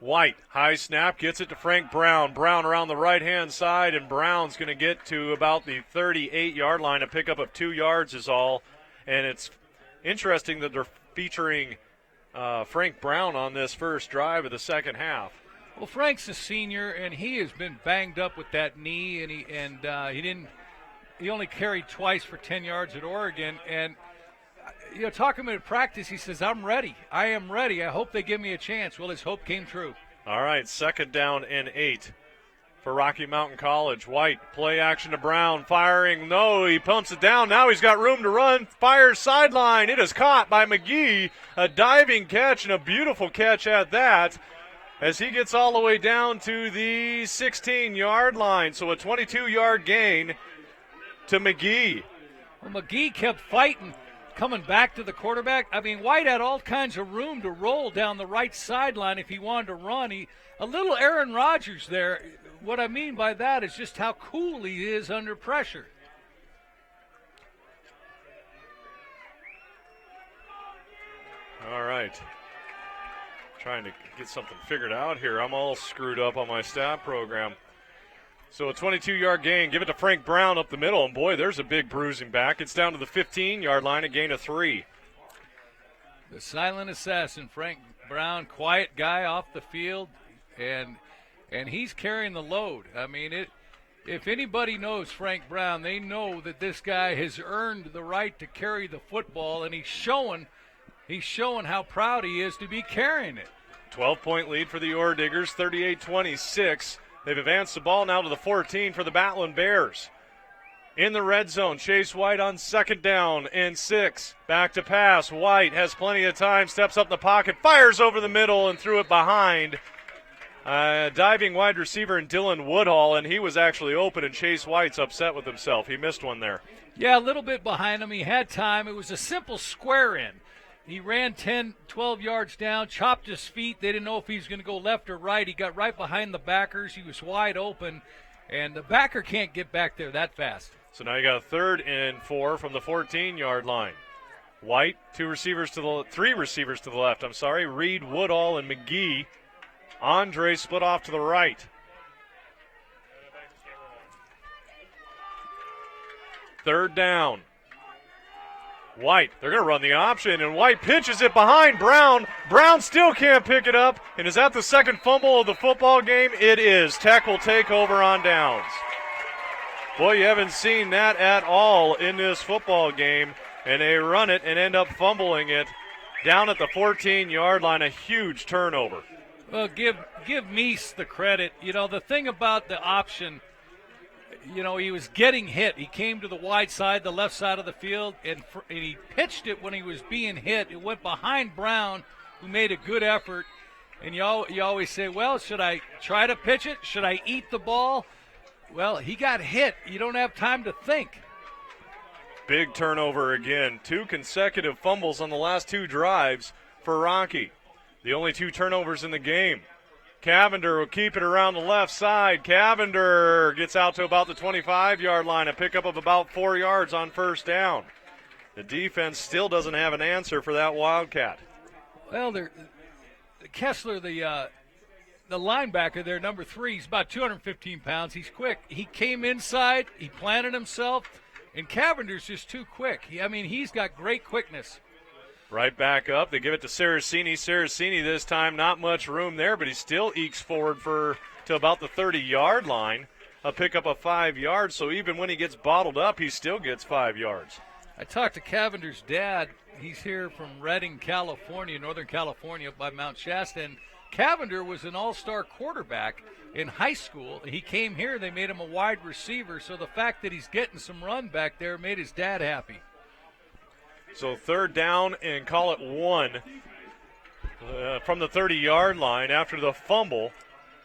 [SPEAKER 2] White, high snap, gets it to Frank Brown. Brown around the right-hand side, and Brown's going to get to about the 38-yard line. A pickup of 2 yards is all, and it's Interesting that they're featuring Frank Brown on this first drive of the second half.
[SPEAKER 5] Well, Frank's a senior, and he has been banged up with that knee, and he only carried twice for 10 yards at Oregon. And talking about practice, he says, "I'm ready. I am ready. I hope they give me a chance." Well, his hope came true.
[SPEAKER 2] All right, 2nd down and 8 for Rocky Mountain College. White, play action to Brown, firing. No, he pumps it down. Now he's got room to run. Fires sideline. It is caught by McGee. A diving catch, and a beautiful catch at that, as he gets all the way down to the 16-yard line. So a 22-yard gain to McGee.
[SPEAKER 5] Well, McGee kept fighting, coming back to the quarterback. I mean, White had all kinds of room to roll down the right sideline if he wanted to run. A little Aaron Rodgers there. What I mean by that is just how cool he is under pressure.
[SPEAKER 2] All right. Trying to get something figured out here. I'm all screwed up on my stat program. So a 22-yard gain. Give it to Frank Brown up the middle. And, boy, there's a big bruising back. It's down to the 15-yard line, a gain of 3.
[SPEAKER 5] The silent assassin, Frank Brown, quiet guy off the field, and he's carrying the load. I mean, if anybody knows Frank Brown, they know that this guy has earned the right to carry the football, and he's showing how proud he is to be carrying it.
[SPEAKER 2] 12-point lead for the Ore Diggers, 38-26. They've advanced the ball now to the 14 for the Battling Bears. In the red zone, Chase White on 2nd down and 6. Back to pass. White has plenty of time, steps up in the pocket, fires over the middle and threw it behind. Diving wide receiver in Dylan Woodhall, and he was actually open, and Chase White's upset with himself. He missed one there.
[SPEAKER 5] Yeah, a little bit behind him. He had time. It was a simple square in. He ran 10, 12 yards down, chopped his feet. They didn't know if he was going to go left or right. He got right behind the backers. He was wide open, and the backer can't get back there that fast.
[SPEAKER 2] So now you got a 3rd and 4 from the 14-yard line. White, 3 receivers to the left. Reed, Woodall, and McGee. Andre split off to the right. 3rd down. White, they're going to run the option, and White pitches it behind Brown. Brown still can't pick it up, and is that the 2nd fumble of the football game? It is. Tech will take over on downs. Boy, you haven't seen that at all in this football game, and they run it and end up fumbling it down at the 14-yard line. A huge turnover.
[SPEAKER 5] Well, give Meese the credit. The thing about the option, he was getting hit. He came to the wide side, the left side of the field, and he pitched it when he was being hit. It went behind Brown, who made a good effort. And you always say, well, should I try to pitch it? Should I eat the ball? Well, he got hit. You don't have time to think.
[SPEAKER 2] Big turnover again. 2 consecutive fumbles on the last 2 drives for Rocky. The only 2 turnovers in the game. Cavender will keep it around the left side. Cavender gets out to about the 25-yard line, a pickup of about 4 yards on 1st down. The defense still doesn't have an answer for that Wildcat.
[SPEAKER 5] Well, Kessler, the linebacker there, number 3, he's about 215 pounds. He's quick. He came inside, he planted himself, and Cavender's just too quick. He's got great quickness.
[SPEAKER 2] Right back up. They give it to Saraceni. Saraceni this time, not much room there, but he still ekes forward to about the 30-yard line. A pickup of 5 yards, so even when he gets bottled up, he still gets 5 yards.
[SPEAKER 5] I talked to Cavender's dad. He's here from Redding, California, Northern California, by Mount Shasta. And Cavender was an all-star quarterback in high school. He came here. They made him a wide receiver, so the fact that he's getting some run back there made his dad happy.
[SPEAKER 2] So 3rd down and call it 1 from the 30-yard line after the fumble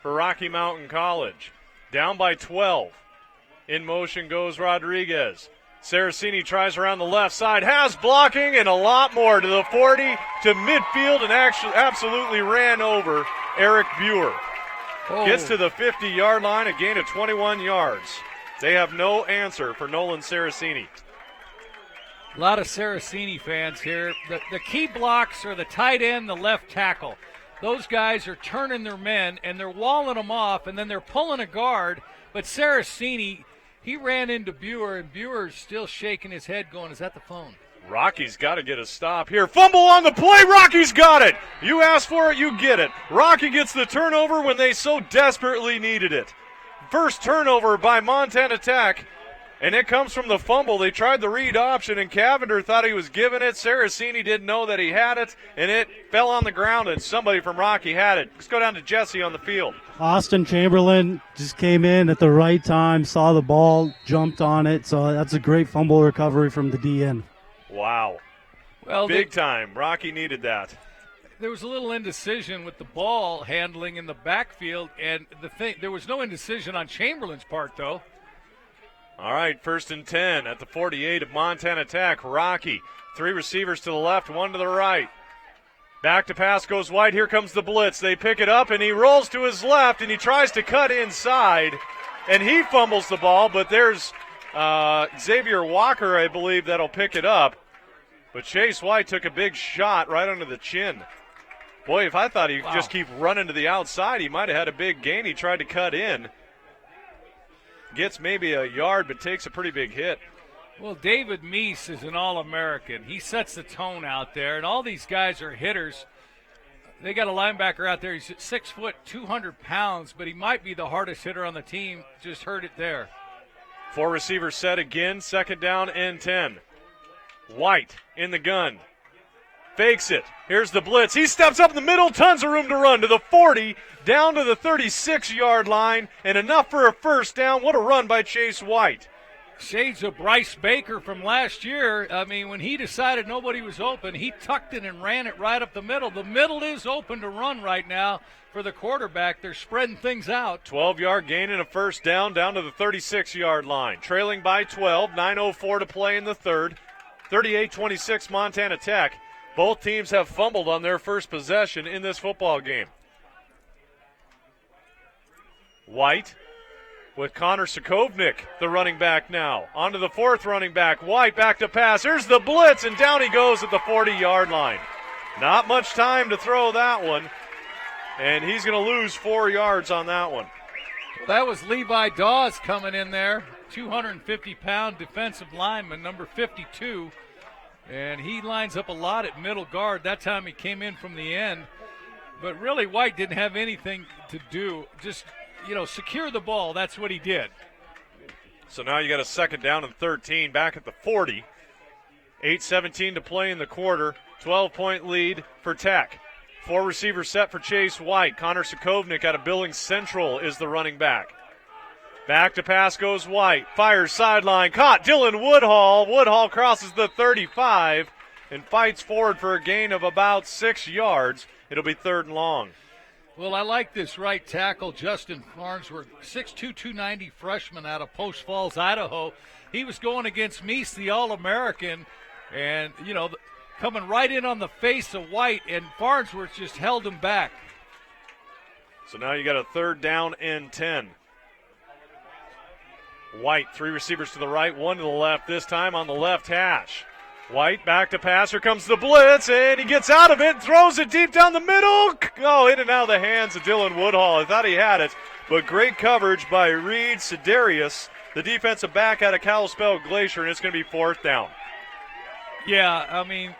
[SPEAKER 2] for Rocky Mountain College. Down by 12. In motion goes Rodriguez. Saraceni tries around the left side, has blocking and a lot more to the 40 to midfield, and actually absolutely ran over Eric Buer. Gets to the 50-yard line, a gain of 21 yards. They have no answer for Nolan Saraceni.
[SPEAKER 5] A lot of Saraceni fans here. The key blocks are the tight end, the left tackle. Those guys are turning their men, and they're walling them off, and then they're pulling a guard. But Saraceni, he ran into Buer, and Buer's still shaking his head going, is that the phone?
[SPEAKER 2] Rocky's got to get a stop here. Fumble on the play. Rocky's got it. You asked for it, you get it. Rocky gets the turnover when they so desperately needed it. First turnover by Montana Tech, and it comes from the fumble. They tried the read option, and Cavender thought he was giving it. Saraceni didn't know that he had it, and it fell on the ground, and somebody from Rocky had it. Let's go down to Jesse on the field.
[SPEAKER 9] Austin Chamberlain just came in at the right time, saw the ball, jumped on it. So that's a great fumble recovery from the DN.
[SPEAKER 2] Wow.
[SPEAKER 5] Well,
[SPEAKER 2] big time. Rocky needed that.
[SPEAKER 5] There was a little indecision with the ball handling in the backfield, and there was no indecision on Chamberlain's part, though.
[SPEAKER 2] All right, 1st and 10 at the 48 of Montana Tech. Rocky, 3 receivers to the left, 1 to the right. Back to pass goes White. Here comes the blitz. They pick it up, and he rolls to his left, and he tries to cut inside, and he fumbles the ball, but there's Xavier Walker, I believe, that'll pick it up. But Chase White took a big shot right under the chin. Boy, if I thought he'd just keep running to the outside, he might have had a big gain. He tried to cut in. Gets maybe a yard, but takes a pretty big hit.
[SPEAKER 5] Well, David Meese is an All-American. He sets the tone out there, and all these guys are hitters. They got a linebacker out there. He's 6 foot, 200 pounds, but he might be the hardest hitter on the team. Just heard it there.
[SPEAKER 2] 4 receivers set again, 2nd down and 10. White in the gun. Fakes it. Here's the blitz. He steps up in the middle, tons of room to run to the 40, down to the 36-yard line, and enough for a first down. What a run by Chase White.
[SPEAKER 5] Shades of Bryce Baker from last year. I mean, when he decided nobody was open, he tucked it and ran it right up the middle. The middle is open to run right now for the quarterback. They're spreading things out.
[SPEAKER 2] 12-yard gain and a first down to the 36-yard line. Trailing by 12, 9:04 to play in the third. 38-26 Montana Tech. Both teams have fumbled on their first possession in this football game. White with Connor Sokovnik, the running back now. On to the 4th running back. White back to pass. Here's the blitz, and down he goes at the 40-yard line. Not much time to throw that one, and he's going to lose 4 yards on that one.
[SPEAKER 5] That was Levi Dawes coming in there, 250-pound defensive lineman, number 52. And he lines up a lot at middle guard. That time he came in from the end. But really, White didn't have anything to do. Just, secure the ball. That's what he did.
[SPEAKER 2] So now you got a 2nd down and 13 back at the 40. 8:17 to play in the quarter. 12-point lead for Tech. 4 receivers set for Chase White. Connor Sokovnik out of Billings Central is the running back. Back to pass goes White. Fires sideline. Caught Dylan Woodhall. Woodhall crosses the 35 and fights forward for a gain of about 6 yards. It'll be 3rd and long.
[SPEAKER 5] Well, I like this right tackle, Justin Farnsworth, 6'2", 290 freshman out of Post Falls, Idaho. He was going against Meese, the All-American, and, coming right in on the face of White, and Farnsworth just held him back.
[SPEAKER 2] So now you got a 3rd down and 10. White, 3 receivers to the right, 1 to the left, this time on the left hash. White back to pass. Here comes the blitz, and he gets out of it and throws it deep down the middle. Oh, in and out of the hands of Dylan Woodhall. I thought he had it, but great coverage by Reed Sidarius, the defensive back out of Kalispell Glacier, and it's going to be 4th down.
[SPEAKER 5] Yeah, I mean,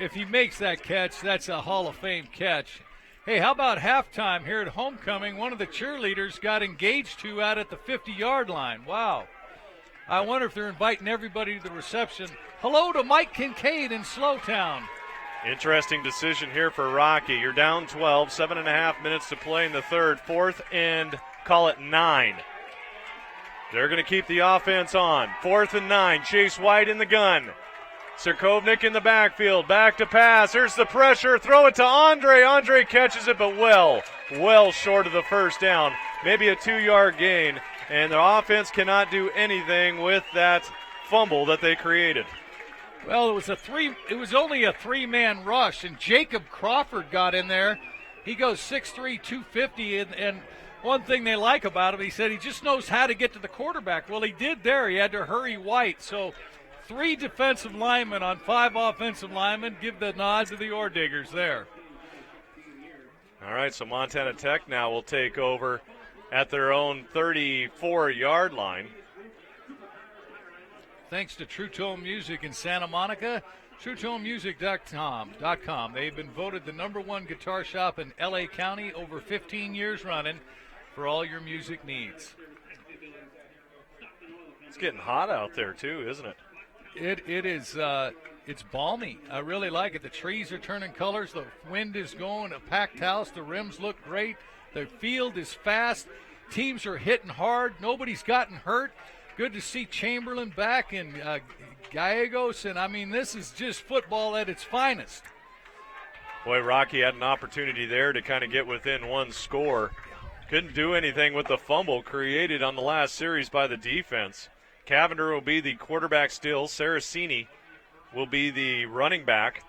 [SPEAKER 5] if he makes that catch, that's a Hall of Fame catch. Hey, how about halftime here at homecoming? One of the cheerleaders got engaged to out at the 50-yard line. Wow. I wonder if they're inviting everybody to the reception. Hello to Mike Kincaid in Slowtown.
[SPEAKER 2] Interesting decision here for Rocky. You're down 12, 7.5 minutes to play in the third. 4th and call it 9. They're going to keep the offense on. 4th and 9. Chase White in the gun. Sirkovnik in the backfield. Back to pass. Here's the pressure. Throw it to Andre. Andre catches it, but well short of the first down. Maybe a 2-yard gain. And the offense cannot do anything with that fumble that they created.
[SPEAKER 5] Well, it was only a 3-man rush, and Jacob Crawford got in there. He goes 6'3", 250, and one thing they like about him, he said he just knows how to get to the quarterback. Well, he did there. He had to hurry White. So 3 defensive linemen on 5 offensive linemen. Give the nod to the Ore Diggers there.
[SPEAKER 2] All right, so Montana Tech now will take over at their own 34-yard line.
[SPEAKER 5] thanks to True Tone Music in Santa Monica. TrueToneMusic.com. They've been voted the #1 guitar shop in LA County over 15 years running for all your music needs.
[SPEAKER 2] It's getting hot out there too, isn't it?
[SPEAKER 5] It is. It's balmy. I really like it. The trees are turning colors. The wind is going. A packed house. The rims look great. The field is fast. Teams are hitting hard. Nobody's gotten hurt. Good to see Chamberlain back and Gallegos. And, I mean, this is just football at its finest.
[SPEAKER 2] Boy, Rocky had an opportunity there to kind of get within one score. Couldn't do anything with the fumble created on the last series by the defense. Cavender will be the quarterback still. Saraceni will be the running back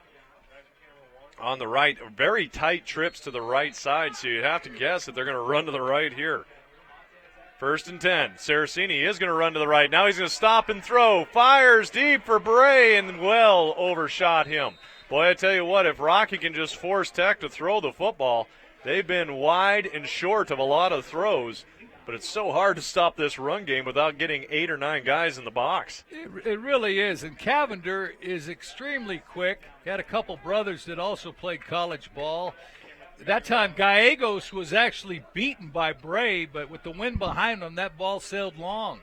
[SPEAKER 2] on the right. Very tight trips to the right side, so you have to guess that they're going to run to the right here. 1st and 10. Saraceni is going to run to the right. Now he's going to stop and throw. Fires deep for Bray and well overshot him. Boy, I tell you what, if Rocky can just force Tech to throw the football, they've been wide and short of a lot of throws. But it's so hard to stop this run game without getting 8 or 9 guys in the box.
[SPEAKER 5] It really is. And Cavender is extremely quick. He had a couple brothers that also played college ball. That time Gallegos was actually beaten by Bray, but with the wind behind him, that ball sailed long.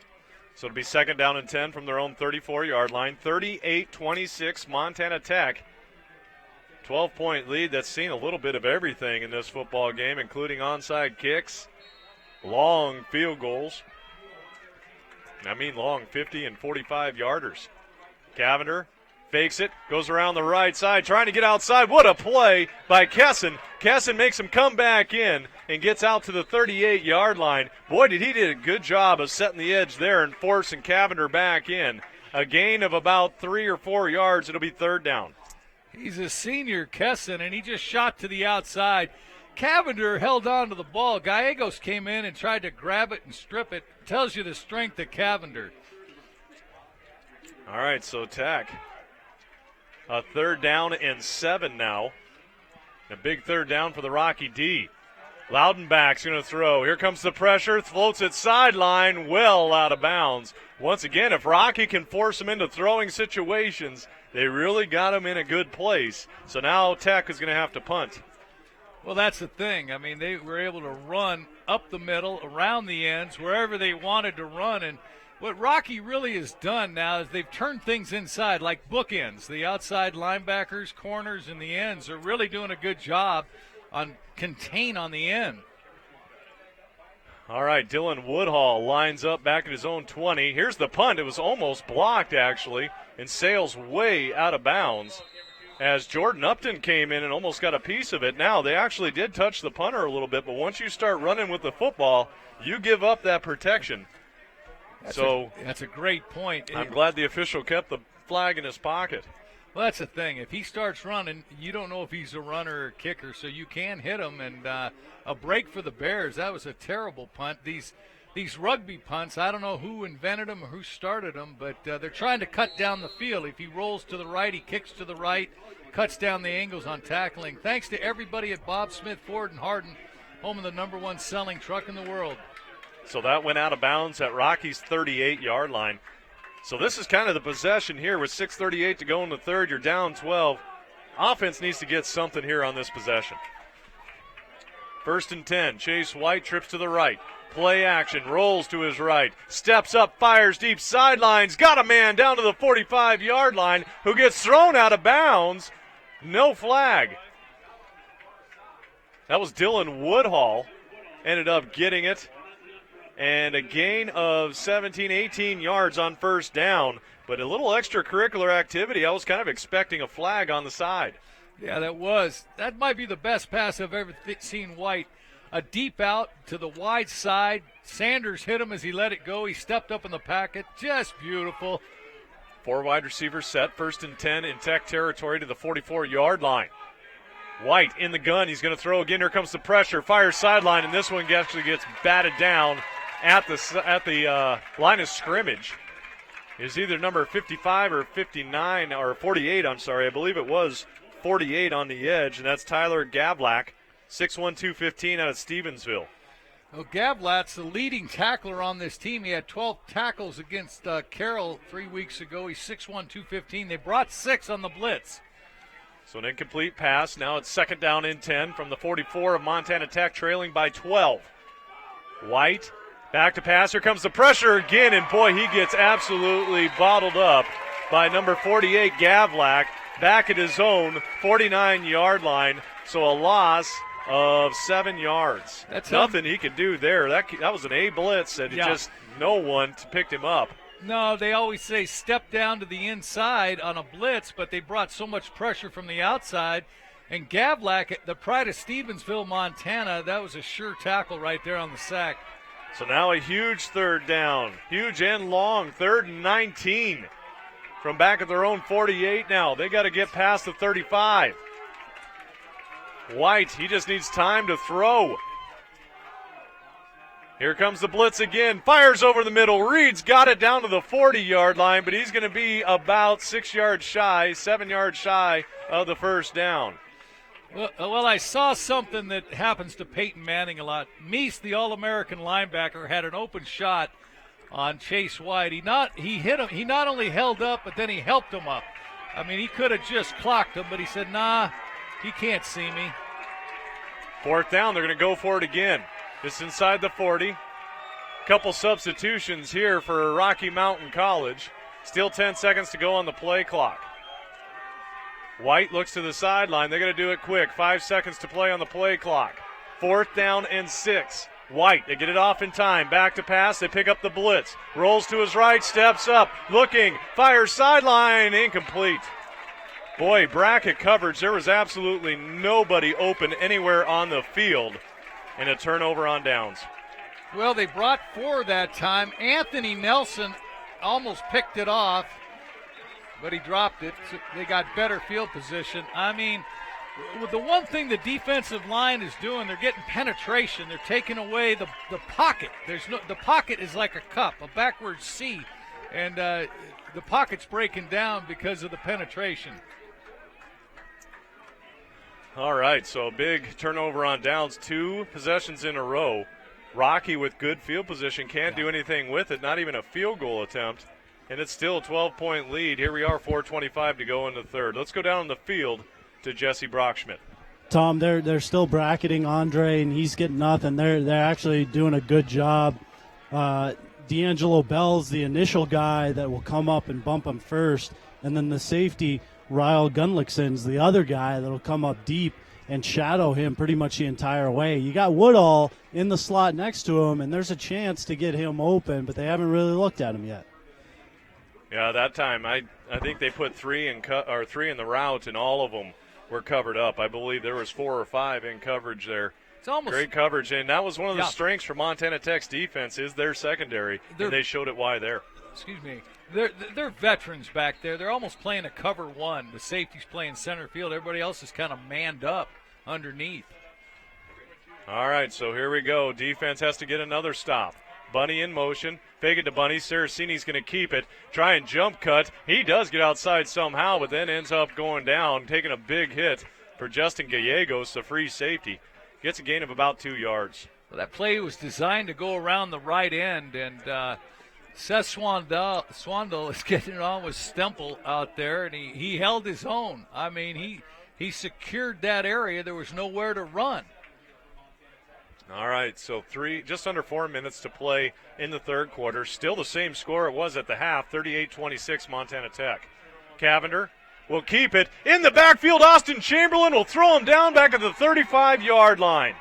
[SPEAKER 2] So it'll be 2nd down and 10 from their own 34-yard line. 38-26 Montana Tech. 12-point lead. That's seen a little bit of everything in this football game, including onside kicks. Long field goals. I mean long 50 and 45-yarders. Cavender fakes it, goes around the right side, trying to get outside. What a play by Kesson. Kesson makes him come back in and gets out to the 38-yard line. Boy, did he do a good job of setting the edge there and forcing Cavender back in. A gain of about 3 or 4 yards. It'll be 3rd down.
[SPEAKER 5] He's a senior, Kesson, and he just shot to the outside. Cavender held on to the ball. Gallegos came in and tried to grab it and strip it. Tells you the strength of Cavender.
[SPEAKER 2] All right, so Tech, a 3rd down and 7 now. A big 3rd down for the Rocky D. Loudenbach's going to throw. Here comes the pressure. Floats it sideline, well out of bounds. Once again, if Rocky can force him into throwing situations, they really got him in a good place. So now Tech is going to have to punt.
[SPEAKER 5] Well, that's the thing. I mean, they were able to run up the middle, around the ends, wherever they wanted to run. And what Rocky really has done now is they've turned things inside like bookends. The outside linebackers, corners, and the ends are really doing a good job on contain on the end.
[SPEAKER 2] All right, Dylan Woodhall lines up back at his own 20. Here's the punt. It was almost blocked, actually, and sails way out of bounds as Jordan Upton came in and almost got a piece of it. Now, they actually did touch the punter a little bit, but once you start running with the football, you give up that protection.
[SPEAKER 5] That's a great point.
[SPEAKER 2] I'm glad the official kept the flag in his pocket.
[SPEAKER 5] Well, that's the thing. If he starts running, you don't know if he's a runner or kicker, so you can hit him. And a break for the Bears. That was a terrible punt. These rugby punts, I don't know who invented them or who started them, but they're trying to cut down the field. If he rolls to the right, he kicks to the right, cuts down the angles on tackling. Thanks to everybody at Bob Smith Ford in Hardin, home of the #1 selling truck in the world.
[SPEAKER 2] So that went out of bounds at Rocky's 38-yard line. So this is kind of the possession here with 6:38 to go in the 3rd. You're down 12. Offense needs to get something here on this possession. 1st and 10. Chase White trips to the right. Play action, rolls to his right, steps up, fires deep sidelines, got a man down to the 45-yard line who gets thrown out of bounds. No flag. That was Dylan Woodhall. Ended up getting it. And a gain of 17, 18 yards on 1st down. But a little extracurricular activity. I was kind of expecting a flag on the side.
[SPEAKER 5] Yeah, that might be the best pass I've ever seen White. A deep out to the wide side. Sanders hit him as he let it go. He stepped up in the packet. Just beautiful.
[SPEAKER 2] 4 wide receivers set. 1st and 10 in Tech territory to the 44-yard line. White in the gun. He's going to throw again. Here comes the pressure. Fires sideline, and this one actually gets batted down at the line of scrimmage. Is either number 55 or 59 or 48. I'm sorry. I believe it was 48 on the edge, and that's Tyler Gavlak. 6'1", 215 out of Stevensville.
[SPEAKER 5] Well, Gavlat's the leading tackler on this team. He had 12 tackles against Carroll 3 weeks ago. He's 6'1", 215. They brought 6 on the blitz.
[SPEAKER 2] So an incomplete pass. Now it's 2nd down and 10 from the 44 of Montana Tech, trailing by 12. White back to pass. Here comes the pressure again, and boy, he gets absolutely bottled up by number 48, Gavlak, back at his own 49-yard line. So a loss of 7 yards.
[SPEAKER 5] That's
[SPEAKER 2] nothing he could do there. That was an A blitz, and just no one picked him up.
[SPEAKER 5] No, they always say step down to the inside on a blitz, but they brought so much pressure from the outside. And Gavlak, the pride of Stevensville, Montana, that was a sure tackle right there on the sack.
[SPEAKER 2] So now a huge 3rd down. Huge and long, 3rd and 19. From back at their own 48 now. They got to get past the 35. White, he just needs time to throw. Here comes the blitz again. Fires over the middle. Reed's got it down to the 40-yard line, but he's going to be about 6 yards shy, 7 yards shy of the 1st down.
[SPEAKER 5] Well, I saw something that happens to Peyton Manning a lot. Meese, the All-American linebacker, had an open shot on Chase White. He hit him. He not only held up, but then he helped him up. I mean, he could have just clocked him, but he said, nah, he can't see me.
[SPEAKER 2] 4th down, they're going to go for it again. Just inside the 40. Couple substitutions here for Rocky Mountain College. Still 10 seconds to go on the play clock. White looks to the sideline. They're going to do it quick. 5 seconds to play on the play clock. 4th down and 6. White, they get it off in time. Back to pass. They pick up the blitz. Rolls to his right, steps up, looking, fires sideline, incomplete. Boy, bracket coverage. There was absolutely nobody open anywhere on the field. And a turnover on downs.
[SPEAKER 5] Well, they brought 4 that time. Anthony Nelson almost picked it off, but he dropped it. So they got better field position. I mean, the one thing the defensive line is doing, they're getting penetration. They're taking away the pocket. The pocket is like a cup, a backwards C, and the pocket's breaking down because of the penetration.
[SPEAKER 2] All right, so a big turnover on downs, 2 possessions in a row. Rocky with good field position can't do anything with it, not even a field goal attempt. And it's still a 12-point lead. Here we are, 4:25 to go in the 3rd. Let's go down the field to Jesse Brockschmidt.
[SPEAKER 9] Tom, they're still bracketing Andre, and he's getting nothing. They're actually doing a good job. D'Angelo Bell's the initial guy that will come up and bump him first, and then the safety, Ryle Gunlickson's the other guy that will come up deep and shadow him pretty much the entire way. You got Woodall in the slot next to him, and there's a chance to get him open, but they haven't really looked at him yet.
[SPEAKER 2] Yeah, that time I think they put 3 in the route, and all of them were covered up. I believe there was 4 or 5 in coverage there.
[SPEAKER 5] It's almost
[SPEAKER 2] great coverage, and that was one of the strengths for Montana Tech's defense is their secondary, and they showed it why there.
[SPEAKER 5] Excuse me. They're veterans back there. They're almost playing a cover 1. The safety's playing center field. Everybody else is kind of manned up underneath.
[SPEAKER 2] All right, so here we go. Defense has to get another stop. Bunny in motion. Fake it to Bunny. Saraceni's going to keep it. Try and jump cut. He does get outside somehow, but then ends up going down, taking a big hit for Justin Gallegos, the free safety. Gets a gain of about 2 yards.
[SPEAKER 5] Well, that play was designed to go around the right end, and Seth Swandel is getting it on with Stemple out there, and he held his own. I mean, he secured that area. There was nowhere to run.
[SPEAKER 2] All right, so just under 4 minutes to play in the 3rd quarter. Still the same score it was at the half, 38-26 Montana Tech. Cavender will keep it. In the backfield, Austin Chamberlain will throw him down back at the 35-yard line.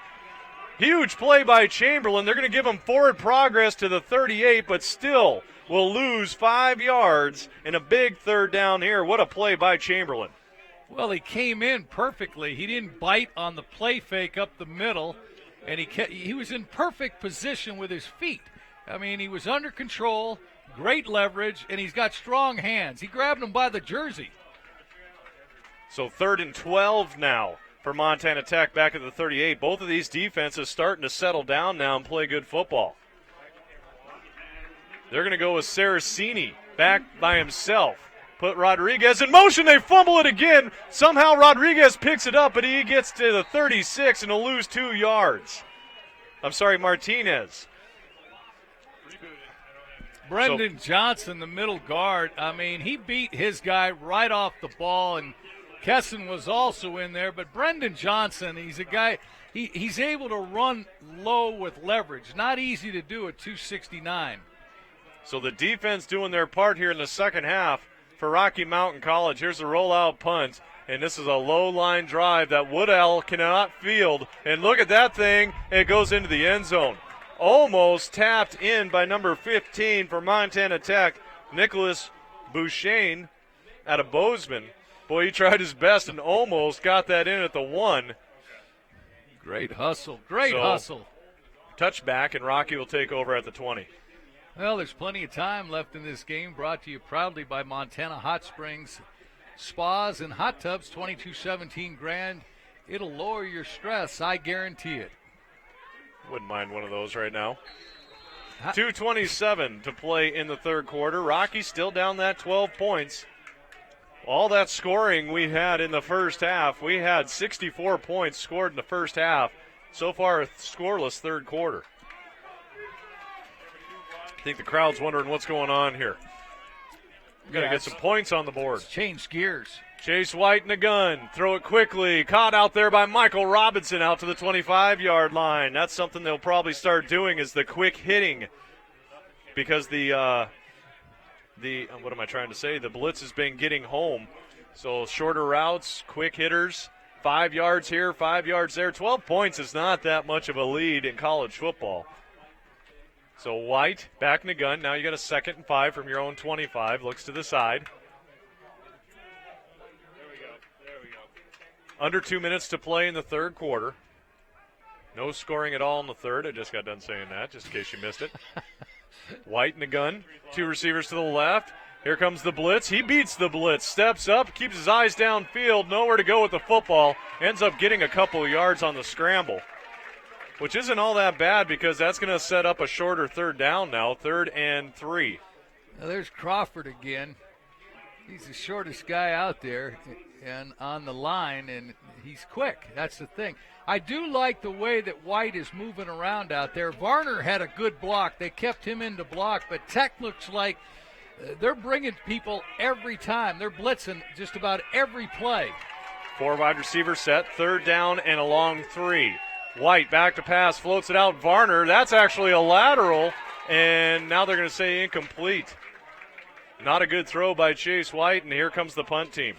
[SPEAKER 2] Huge play by Chamberlain. They're going to give him forward progress to the 38, but still will lose 5 yards in a big 3rd down here. What a play by Chamberlain.
[SPEAKER 5] Well, he came in perfectly. He didn't bite on the play fake up the middle, and he was in perfect position with his feet. I mean, he was under control, great leverage, and he's got strong hands. He grabbed him by the jersey.
[SPEAKER 2] So 3rd and 12 now for Montana Tech back at the 38. Both of these defenses starting to settle down now and play good football. They're going to go with Saraceni back by himself. Put Rodriguez in motion. They fumble it again. Somehow Rodriguez picks it up, but he gets to the 36 and will lose 2 yards. I'm sorry, Martinez.
[SPEAKER 5] Brendan Johnson, the middle guard, I mean, he beat his guy right off the ball, and Kesson was also in there. But Brendan Johnson, he's a guy, he's able to run low with leverage. Not easy to do at 269.
[SPEAKER 2] So the defense doing their part here in the second half for Rocky Mountain College. Here's the rollout punt, and this is a low line drive that Woodell cannot field. And look at that thing. It goes into the end zone. Almost tapped in by number 15 for Montana Tech, Nicholas Bouchain out of Bozeman. Boy, he tried his best and almost got that in at the 1.
[SPEAKER 5] Great hustle. Great hustle.
[SPEAKER 2] Touchback, and Rocky will take over at the 20.
[SPEAKER 5] Well, there's plenty of time left in this game, brought to you proudly by Montana Hot Springs Spas and Hot Tubs, 2217 grand. It'll lower your stress, I guarantee it.
[SPEAKER 2] Wouldn't mind one of those right now. 2:27 to play in the third quarter. Rocky still down that 12 points. All that scoring we had in the first half, we had 64 points scored in the first half. So far, a scoreless third quarter. I think the crowd's wondering what's going on here. Got to get some points on the board.
[SPEAKER 5] Change gears.
[SPEAKER 2] Chase White in the gun. Throw it quickly. Caught out there by Michael Robinson out to the 25-yard line. That's something they'll probably start doing is the quick hitting, because the what am I trying to say? The blitz has been getting home. So shorter routes, quick hitters, 5 yards here, 5 yards there. 12 points is not that much of a lead in college football. So White back in the gun. Now you got a 2nd and 5 from your own 25. Looks to the side. Under 2 minutes to play in the third quarter. No scoring at all in the third. I just got done saying that, just in case you missed it. White in the gun. 2 receivers to the left. Here comes the blitz. He beats the blitz. Steps up, keeps his eyes downfield. Nowhere to go with the football. Ends up getting a couple yards on the scramble, which isn't all that bad because that's going to set up a shorter third down now. 3rd and 3.
[SPEAKER 5] Now there's Crawford again. He's the shortest guy out there and on the line, and he's quick. That's the thing. I do like the way that White is moving around out there. Varner had a good block. They kept him in to block, but Tech looks like they're bringing people every time. They're blitzing just about every play.
[SPEAKER 2] 4 wide receiver set, 3rd down and a long 3. White back to pass, floats it out. Varner, that's actually a lateral, and now they're going to say incomplete. Not a good throw by Chase White, and here comes the punt team.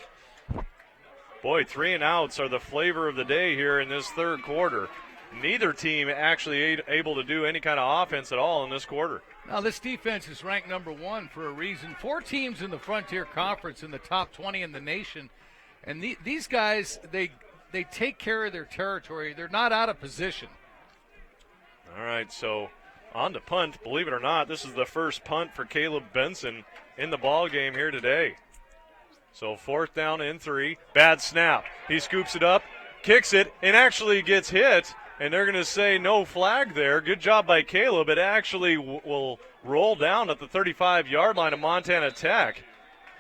[SPEAKER 2] Boy, 3 and outs are the flavor of the day here in this third quarter. Neither team actually able to do any kind of offense at all in this quarter.
[SPEAKER 5] Now, this defense is ranked number 1 for a reason. 4 teams in the Frontier Conference in the top 20 in the nation. And these guys, they take care of their territory. They're not out of position.
[SPEAKER 2] All right, so on to punt. Believe it or not, this is the first punt for Caleb Benson in the ball game here today. So 4th down and 3. Bad snap. He scoops it up, kicks it, and actually gets hit. And they're going to say no flag there. Good job by Caleb. It actually will roll down at the 35-yard line of Montana Tech.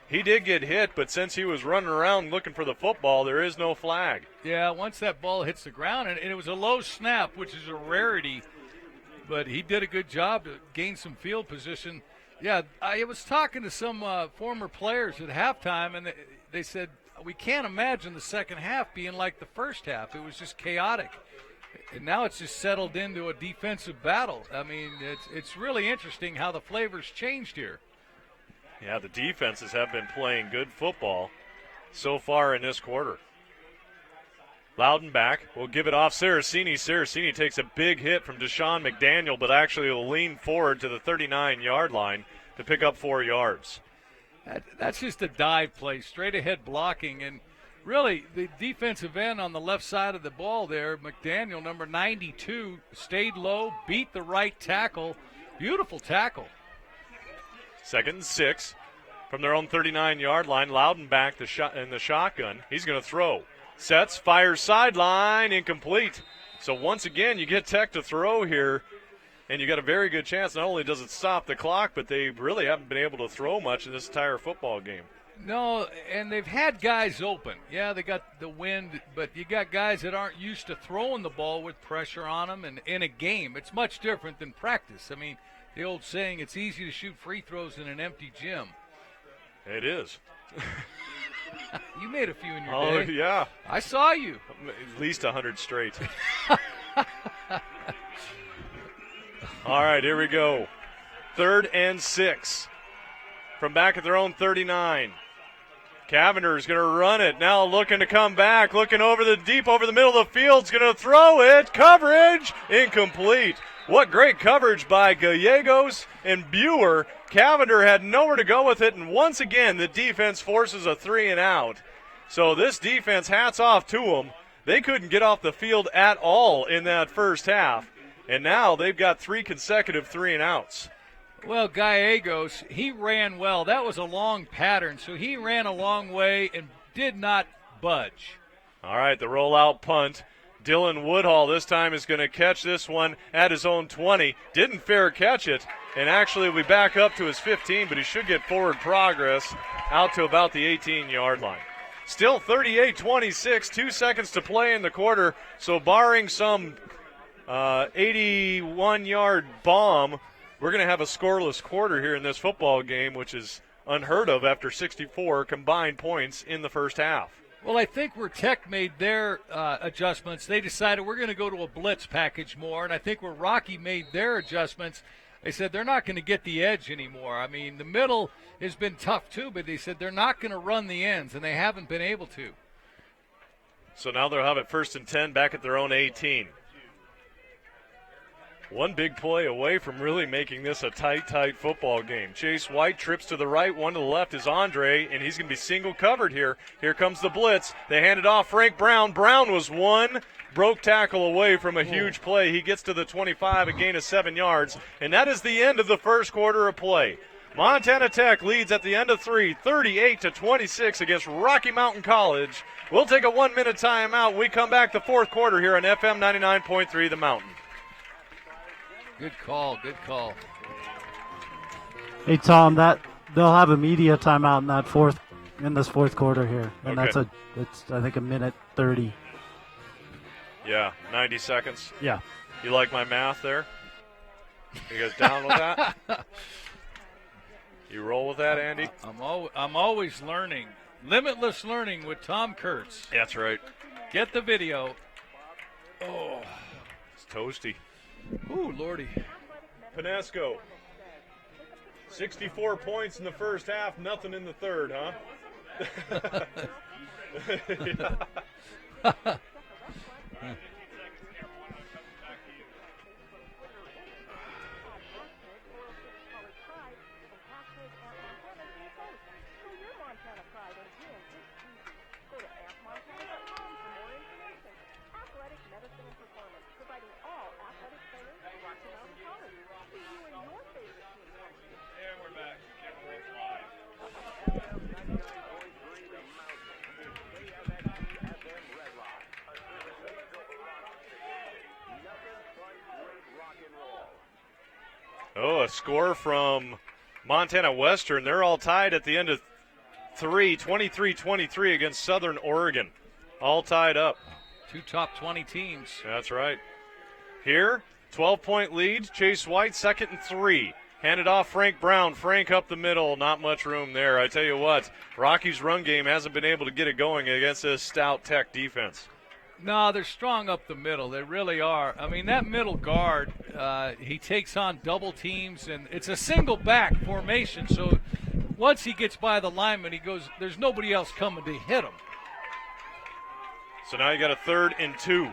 [SPEAKER 2] He did get hit, but since he was running around looking for the football, there is no flag.
[SPEAKER 5] Yeah, once that ball hits the ground, and it was a low snap, which is a rarity, but he did a good job to gain some field position. Yeah, I was talking to some former players at halftime, and they said, we can't imagine the second half being like the first half. It was just chaotic. And now it's just settled into a defensive battle. I mean, it's really interesting how the flavors changed here.
[SPEAKER 2] Yeah, the defenses have been playing good football so far in this quarter. Loudon back. We'll give it off Saraceni. Saraceni takes a big hit from Deshaun McDaniel, but actually will lean forward to the 39-yard line to pick up 4 yards.
[SPEAKER 5] That's just a dive play, straight ahead blocking. And really, the defensive end on the left side of the ball there, McDaniel, number 92, stayed low, beat the right tackle. Beautiful tackle.
[SPEAKER 2] 2nd and 6 from their own 39-yard line. Loudon back in the shotgun. He's going to throw. Sets, fires sideline, incomplete. So once again, you get Tech to throw here, and you got a very good chance. Not only does it stop the clock, but they really haven't been able to throw much in this entire football game.
[SPEAKER 5] No, and they've had guys open. Yeah, they got the wind, but you got guys that aren't used to throwing the ball with pressure on them. And in a game, it's much different than practice. I mean, the old saying, it's easy to shoot free throws in an empty gym.
[SPEAKER 2] It is.
[SPEAKER 5] You made a few in your
[SPEAKER 2] Oh,
[SPEAKER 5] day.
[SPEAKER 2] yeah.
[SPEAKER 5] I saw you.
[SPEAKER 2] At least 100 straight. All right, here we go. 3rd and 6. From back at their own 39. Cavender's going to run it. Now looking to come back. Looking over the middle of the field. Is going to throw it. Coverage. Incomplete. What great coverage by Gallegos and Buer. Cavender had nowhere to go with it. And once again, the defense forces a 3-and-out. So this defense, hats off to them. They couldn't get off the field at all in that first half. And now they've got 3 consecutive 3-and-outs.
[SPEAKER 5] Well, Gallegos, he ran well. That was a long pattern, so he ran a long way and did not budge.
[SPEAKER 2] All right, the rollout punt. Dylan Woodhall this time is going to catch this one at his own 20. Didn't fair catch it, and actually we back up to his 15, but he should get forward progress out to about the 18-yard line. Still 38-26, 2 seconds to play in the quarter, so barring some 81-yard bomb, we're going to have a scoreless quarter here in this football game, which is unheard of after 64 combined points in the first half.
[SPEAKER 5] Well, I think where Tech made their adjustments, they decided we're going to go to a blitz package more, and I think where Rocky made their adjustments, they said they're not going to get the edge anymore. I mean, the middle has been tough too, but they said they're not going to run the ends, and they haven't been able to.
[SPEAKER 2] So now they'll have it 1st and 10 back at their own 18. One big play away from really making this a tight football game. Chase White trips to the right, one to the left is Andre, and he's going to be single covered here. Here comes the blitz. They hand it off Frank Brown. Brown was one broke tackle away from a huge play. He gets to the 25, a gain of 7 yards, and that is the end of the first quarter of play. Montana Tech leads at the end of 3, 38-26 against Rocky Mountain College. We'll take a 1-minute timeout. We come back the fourth quarter here on FM 99.3 The Mountain.
[SPEAKER 5] Good call, good call.
[SPEAKER 9] Hey Tom, that they'll have a media timeout in this fourth quarter here, and
[SPEAKER 2] Okay.
[SPEAKER 9] it's I think a minute 30.
[SPEAKER 2] Yeah, 90 seconds.
[SPEAKER 9] Yeah.
[SPEAKER 2] You like my math there? You guys down with that? You roll with that, Andy?
[SPEAKER 5] I'm always learning. Limitless learning with Tom Kurtz.
[SPEAKER 2] That's right.
[SPEAKER 5] Get the video. Oh,
[SPEAKER 2] It's toasty.
[SPEAKER 5] ooh, Lordy.
[SPEAKER 2] Pinesco. 64 points in the first half, nothing in the third, huh? Oh, a score from Montana Western. They're all tied at the end of 3, 23-23 against Southern Oregon. All tied up.
[SPEAKER 5] 2 top 20 teams.
[SPEAKER 2] That's right. Here, 12-point lead. Chase White, 2nd and 3. Handed off Frank Brown. Frank up the middle. Not much room there. I tell you what, Rocky's run game hasn't been able to get it going against this stout Tech defense.
[SPEAKER 5] No, they're strong up the middle. They really are. I mean, that middle guard, he takes on double teams, and it's a single back formation. So once he gets by the lineman, he goes, there's nobody else coming to hit him.
[SPEAKER 2] So now you got a 3rd and 2.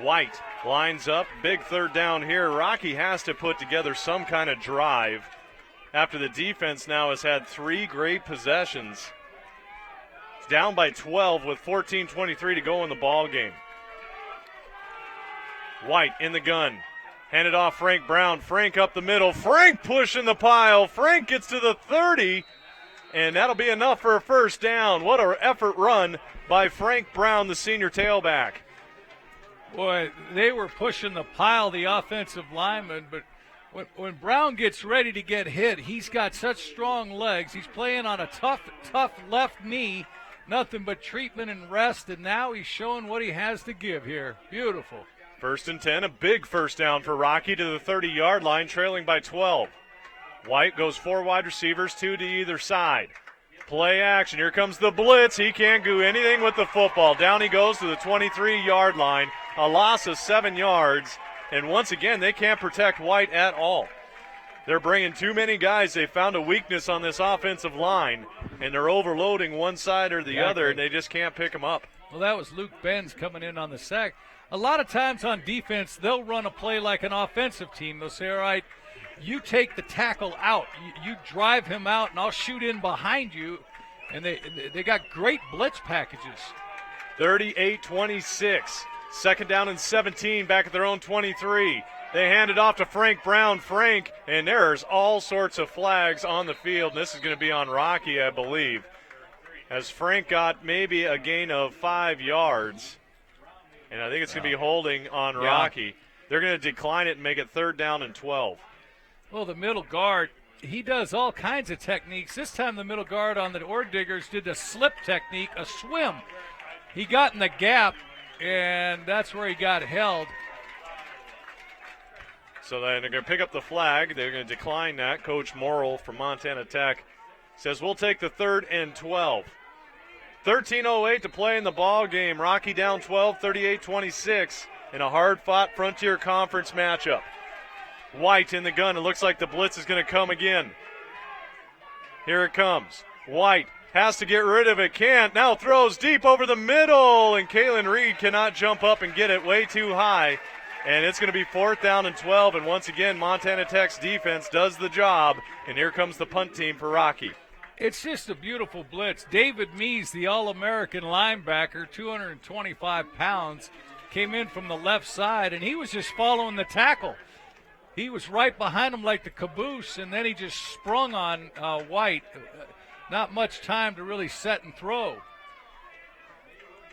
[SPEAKER 2] White lines up. Big 3rd down here. Rocky has to put together some kind of drive after the defense now has had 3 great possessions. Down by 12 with 14:23 to go in the ball game. White in the gun. Handed off Frank Brown. Frank up the middle. Frank pushing the pile. Frank gets to the 30, and that'll be enough for a first down. What an effort run by Frank Brown, the senior tailback.
[SPEAKER 5] Boy, they were pushing the pile, the offensive lineman, but when Brown gets ready to get hit, he's got such strong legs. He's playing on a tough left knee, nothing but treatment and rest, and now he's showing what he has to give here. Beautiful.
[SPEAKER 2] 1st and 10, a big first down for Rocky to the 30-yard line, trailing by 12. White goes 4 wide receivers, 2 to either side. Play action. Here comes the blitz. He can't do anything with the football. Down he goes to the 23-yard line. A loss of 7 yards. And once again, they can't protect White at all. They're bringing too many guys. They found a weakness on this offensive line, and they're overloading one side or the other, and they just can't pick them up.
[SPEAKER 5] Well, that was Luke Benz coming in on the sack. A lot of times on defense, they'll run a play like an offensive team. They'll say, all right, you take the tackle out. You drive him out, and I'll shoot in behind you. And they got great blitz packages.
[SPEAKER 2] 38-26. 2nd down and 17 back at their own 23. They hand it off to Frank Brown. Frank, and there's all sorts of flags on the field. And this is going to be on Rocky, I believe, as Frank got maybe a gain of 5 yards. And I think it's going to be holding on Rocky. They're going to decline it and make it 3rd down and 12.
[SPEAKER 5] Well, the middle guard, he does all kinds of techniques. This time the middle guard on the Ore Diggers did the slip technique, a swim. He got in the gap, and that's where he got held.
[SPEAKER 2] So then they're going to pick up the flag. They're going to decline that. Coach Morrill from Montana Tech says we'll take the 3rd and 12. 13:08 to play in the ball game. Rocky down 12, 38-26 in a hard-fought Frontier Conference matchup. White in the gun. It looks like the blitz is going to come again. Here it comes. White has to get rid of it. Can't. Now throws deep over the middle, and Kalen Reed cannot jump up and get it way too high. And it's going to be 4th down and 12, and once again, Montana Tech's defense does the job, and here comes the punt team for Rocky.
[SPEAKER 5] It's just a beautiful blitz. David Mees, the All-American linebacker, 225 pounds, came in from the left side, and he was just following the tackle. He was right behind him like the caboose, and then he just sprung on White. Not much time to really set and throw.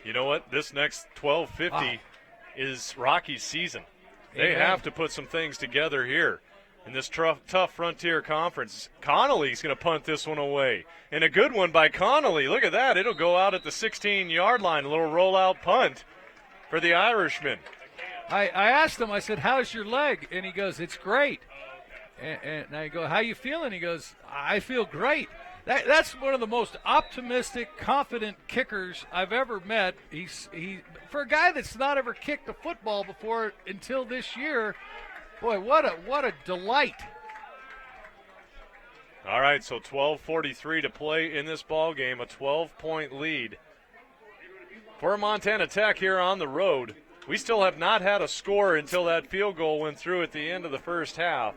[SPEAKER 2] You know what? This next 12:50 is Rocky's season. They have to put some things together here in this tough Frontier Conference. Connolly's going to punt this one away. And a good one by Connolly. Look at that. It'll go out at the 16-yard line. A little rollout punt for the Irishman.
[SPEAKER 5] I asked him, I said, how's your leg? And he goes, it's great. And I go, how you feeling? He goes, I feel great. That's one of the most optimistic, confident kickers I've ever met. He for a guy that's not ever kicked a football before until this year, boy, what a delight.
[SPEAKER 2] All right, so 12:43 to play in this ball game, a 12-point lead for Montana Tech here on the road. We still have not had a score until that field goal went through at the end of the first half.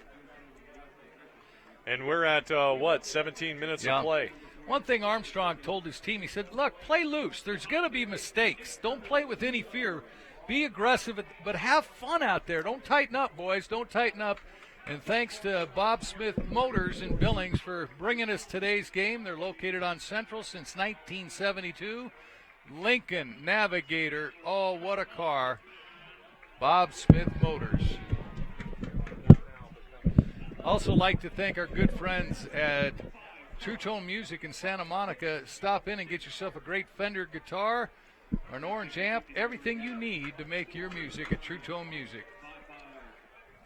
[SPEAKER 2] And we're at, 17 minutes of play.
[SPEAKER 5] One thing Armstrong told his team, he said, look, play loose. There's going to be mistakes. Don't play with any fear. Be aggressive, but have fun out there. Don't tighten up, boys. Don't tighten up. And thanks to Bob Smith Motors in Billings for bringing us today's game. They're located on Central since 1972. Lincoln Navigator. Oh, what a car. Bob Smith Motors. Also like to thank our good friends at True Tone Music in Santa Monica. Stop in and get yourself a great Fender guitar or an orange amp. Everything you need to make your music at True Tone Music.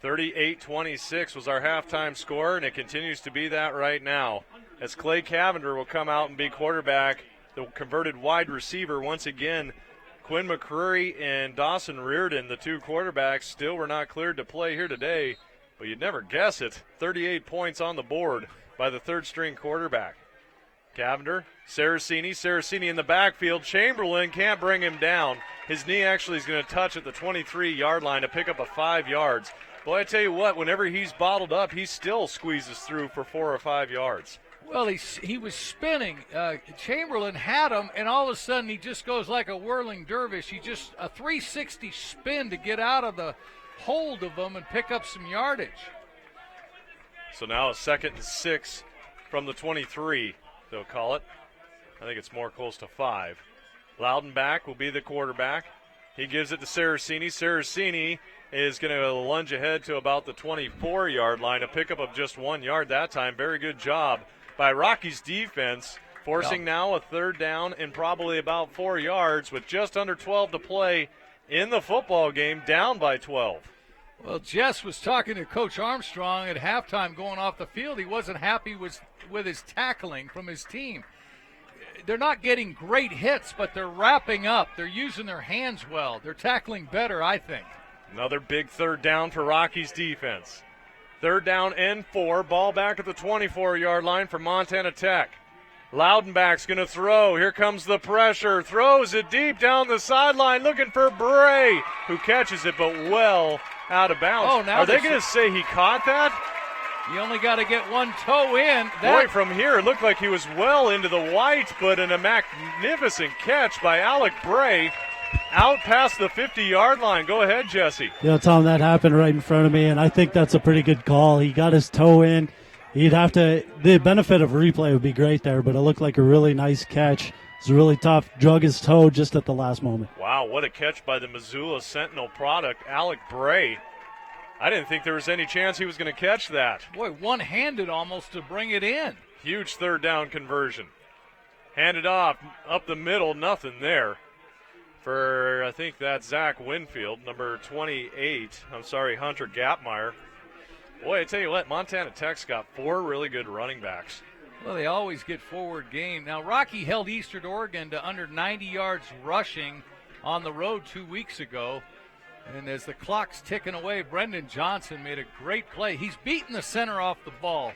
[SPEAKER 2] 38-26 was our halftime score, and it continues to be that right now. As Clay Cavender will come out and be quarterback, the converted wide receiver once again. Quinn McCreary and Dawson Reardon, the two quarterbacks, still were not cleared to play here today. But you'd never guess it. 38 points on the board by the third-string quarterback. Cavender, Saraceni in the backfield. Chamberlain can't bring him down. His knee actually is going to touch at the 23-yard line to pick up a 5 yards. Boy, I tell you what, whenever he's bottled up, he still squeezes through for 4 or 5 yards.
[SPEAKER 5] Well, he was spinning. Chamberlain had him, and all of a sudden he just goes like a whirling dervish. He just a 360 spin to get out of the hold of them and pick up some yardage.
[SPEAKER 2] So now a 2nd and 6 from the 23, they'll call it. I think it's more close to 5. Loudenback will be the quarterback. He gives it to Saraceni. Saraceni is going to lunge ahead to about the 24-yard line, a pickup of just 1 yard that time. Very good job by Rocky's defense, forcing now a third down and probably about 4 yards with just under 12 to play in the football game, down by 12.
[SPEAKER 5] Well, Jess was talking to Coach Armstrong at halftime going off the field. He wasn't happy with his tackling from his team. They're not getting great hits, but they're wrapping up. They're using their hands well. They're tackling better, I think.
[SPEAKER 2] Another big third down for Rocky's defense. Third down and 4. Ball back at the 24-yard line for Montana Tech. Loudenbach's going to throw. Here comes the pressure. Throws it deep down the sideline, looking for Bray, who catches it, but well out of bounds.
[SPEAKER 5] Oh, now
[SPEAKER 2] are they going to say he caught that?
[SPEAKER 5] You only got to get one toe in.
[SPEAKER 2] Boy, from here, it looked like he was well into the white, but in a magnificent catch by Alec Bray out past the 50-yard line. Go ahead, Jesse.
[SPEAKER 9] Yeah, Tom, that happened right in front of me, and I think that's a pretty good call. He got his toe in. He'd have to – the benefit of a replay would be great there, but it looked like a really nice catch. It's really tough. Drug his toe just at the last moment.
[SPEAKER 2] Wow, what a catch by the Missoula Sentinel product, Alec Bray. I didn't think there was any chance he was going to catch that.
[SPEAKER 5] Boy, one-handed almost to bring it in.
[SPEAKER 2] Huge third down conversion. Handed off, up the middle, nothing there. For, I think that's Zach Winfield, number 28. Hunter Gapmeyer. Boy, I tell you what, Montana Tech's got 4 really good running backs.
[SPEAKER 5] Well, they always get forward game. Now, Rocky held Eastern Oregon to under 90 yards rushing on the road 2 weeks ago. And as the clock's ticking away, Brendan Johnson made a great play. He's beating the center off the ball.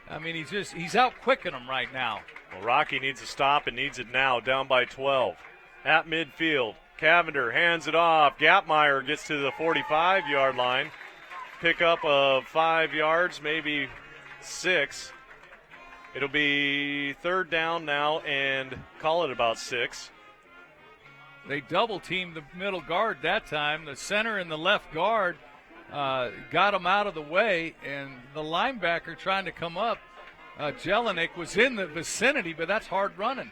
[SPEAKER 5] I mean, he's out quicking them right now.
[SPEAKER 2] Well, Rocky needs a stop and needs it now, down by 12. At midfield, Cavender hands it off. Gapmeyer gets to the 45-yard line. Pickup of 5 yards, maybe 6. It'll be third down now and call it about 6.
[SPEAKER 5] They double-teamed the middle guard that time. The center and the left guard got him out of the way, and the linebacker trying to come up, Jelinek, was in the vicinity, but that's hard running.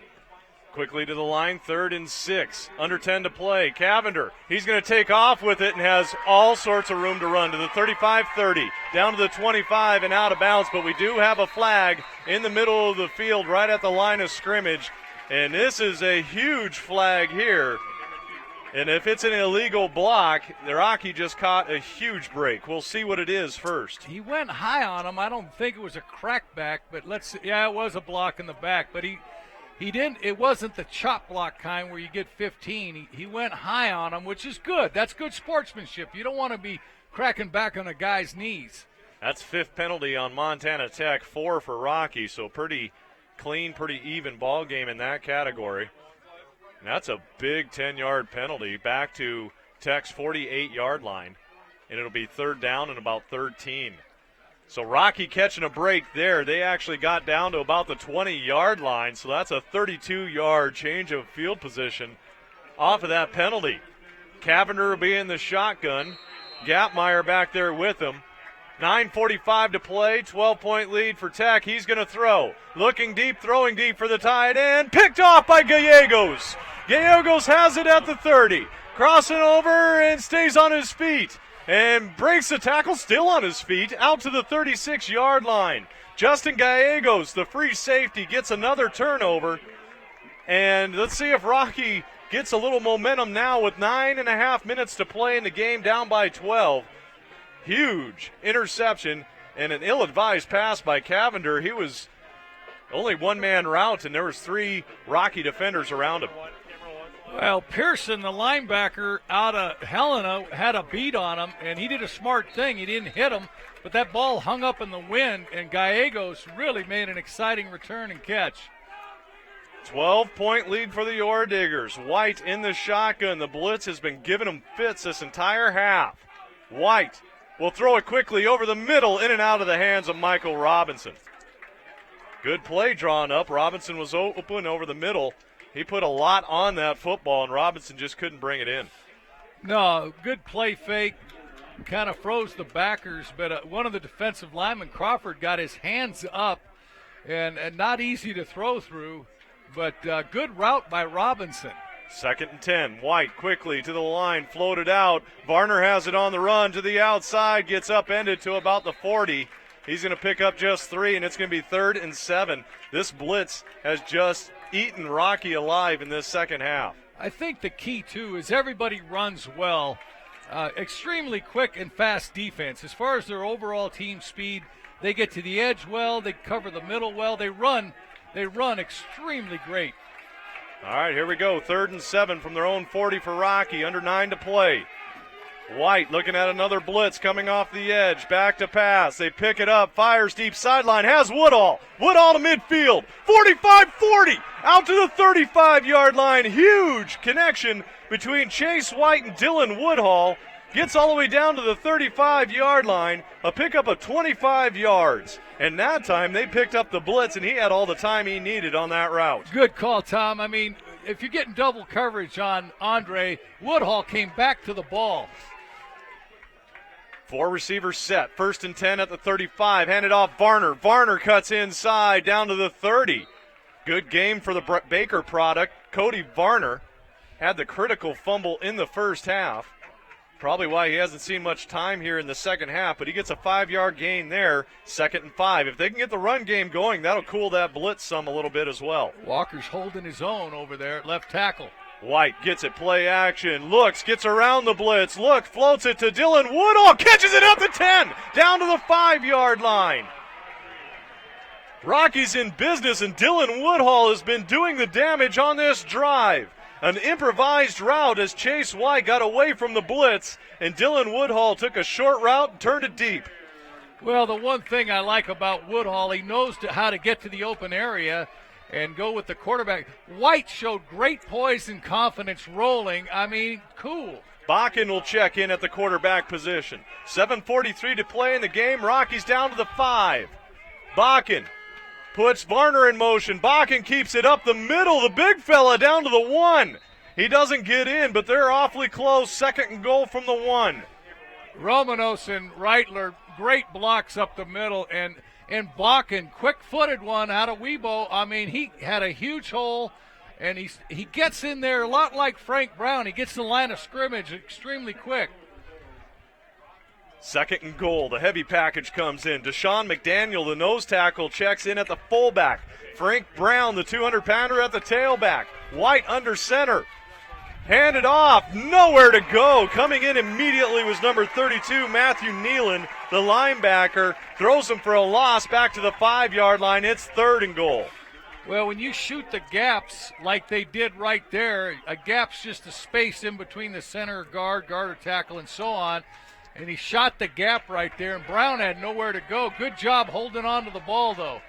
[SPEAKER 2] Quickly to the line, 3rd and 6. Under 10 to play. Cavender, he's going to take off with it and has all sorts of room to run to the 35-30, down to the 25 and out of bounds, but we do have a flag in the middle of the field right at the line of scrimmage. And this is a huge flag here. And if it's an illegal block, the Rocky just caught a huge break. We'll see what it is first.
[SPEAKER 5] He went high on him. I don't think it was a crackback, but it was a block in the back. But he didn't. It wasn't the chop block kind where you get 15. He went high on him, which is good. That's good sportsmanship. You don't want to be cracking back on a guy's knees.
[SPEAKER 2] That's 5th penalty on Montana Tech, 4 for Rocky, so pretty clean, pretty even ball game in that category. And that's a big 10-yard penalty back to Tech's 48-yard line. And it'll be third down and about 13. So Rocky catching a break there. They actually got down to about the 20-yard line. So that's a 32-yard change of field position off of that penalty. Cavender will be in the shotgun. Gapmeyer back there with him. 9:45 to play, 12-point lead for Tech. He's going to throw. Looking deep, throwing deep for the tight end. Picked off by Gallegos. Gallegos has it at the 30. Crossing over and stays on his feet. And breaks the tackle, still on his feet, out to the 36-yard line. Justin Gallegos, the free safety, gets another turnover. And let's see if Rocky gets a little momentum now with 9.5 minutes to play in the game, down by 12. Huge interception and an ill-advised pass by Cavender. He was only one-man route, and there was 3 Rocky defenders around him.
[SPEAKER 5] Well, Pearson, the linebacker out of Helena, had a beat on him, and he did a smart thing. He didn't hit him, but that ball hung up in the wind, and Gallegos really made an exciting return and catch.
[SPEAKER 2] 12-point lead for the Ore Diggers. White in the shotgun. The blitz has been giving him fits this entire half. White will throw it quickly over the middle, in and out of the hands of Michael Robinson. Good play drawn up. Robinson was open over the middle. He put a lot on that football, and Robinson just couldn't bring it in.
[SPEAKER 5] No, good play fake. Kind of froze the backers, but one of the defensive linemen, Crawford, got his hands up, and not easy to throw through, but good route by Robinson.
[SPEAKER 2] 2nd and 10. White quickly to the line, floated out. Varner has it on the run to the outside, gets upended to about the 40. He's going to pick up just 3, and it's going to be 3rd and 7. This blitz has just eaten Rocky alive in this second half.
[SPEAKER 5] I think the key, too, is everybody runs well. Extremely quick and fast defense. As far as their overall team speed, they get to the edge well, they cover the middle well, they run extremely great.
[SPEAKER 2] All right, here we go. 3rd and 7 from their own 40 for Rocky. Under 9 to play. White looking at another blitz coming off the edge. Back to pass. They pick it up. Fires deep sideline. Has Woodall. Woodall to midfield. 45-40. Out to the 35-yard line. Huge connection between Chase White and Dylan Woodall. Gets all the way down to the 35-yard line. A pickup of 25 yards. And that time they picked up the blitz, and he had all the time he needed on that route.
[SPEAKER 5] Good call, Tom. I mean, if you're getting double coverage on Andre, Woodall came back to the ball.
[SPEAKER 2] 4 receivers set. 1st and 10 at the 35. Handed off Varner. Varner cuts inside down to the 30. Good game for the Baker product. Cody Varner had the critical fumble in the first half. Probably why he hasn't seen much time here in the second half, but he gets a 5-yard gain there, 2nd and 5. If they can get the run game going, that'll cool that blitz some a little bit as well.
[SPEAKER 5] Walker's holding his own over there at left tackle.
[SPEAKER 2] White gets it, play action, looks, gets around the blitz, floats it to Dylan Woodall, catches it up to 10, down to the 5-yard line. Rocky's in business, and Dylan Woodall has been doing the damage on this drive. An improvised route as Chase White got away from the blitz, and Dylan Woodall took a short route and turned it deep.
[SPEAKER 5] Well, the one thing I like about Woodall, he knows how to get to the open area and go with the quarterback. White showed great poise and confidence rolling. I mean, cool.
[SPEAKER 2] Bakken will check in at the quarterback position. 7:43 to play in the game. Rocky's down to the 5. Bakken puts Varner in motion. Bakken keeps it up the middle. The big fella down to the 1. He doesn't get in, but they're awfully close. 2nd and goal from the 1.
[SPEAKER 5] Romanos and Reitler, great blocks up the middle, and Bakken, quick-footed one out of Weibo. I mean, he had a huge hole, and he gets in there a lot like Frank Brown. He gets to the line of scrimmage extremely quick.
[SPEAKER 2] 2nd and goal. The heavy package comes in. Deshaun McDaniel, the nose tackle, checks in at the fullback. Frank Brown, the 200-pounder, at the tailback. White under center. Handed off. Nowhere to go. Coming in immediately was number 32, Matthew Nealon, the linebacker. Throws him for a loss back to the 5-yard line. It's 3rd and goal.
[SPEAKER 5] Well, when you shoot the gaps like they did right there, a gap's just a space in between the center, guard or tackle, and so on. And he shot the gap right there, and Brown had nowhere to go. Good job holding on to the ball, though.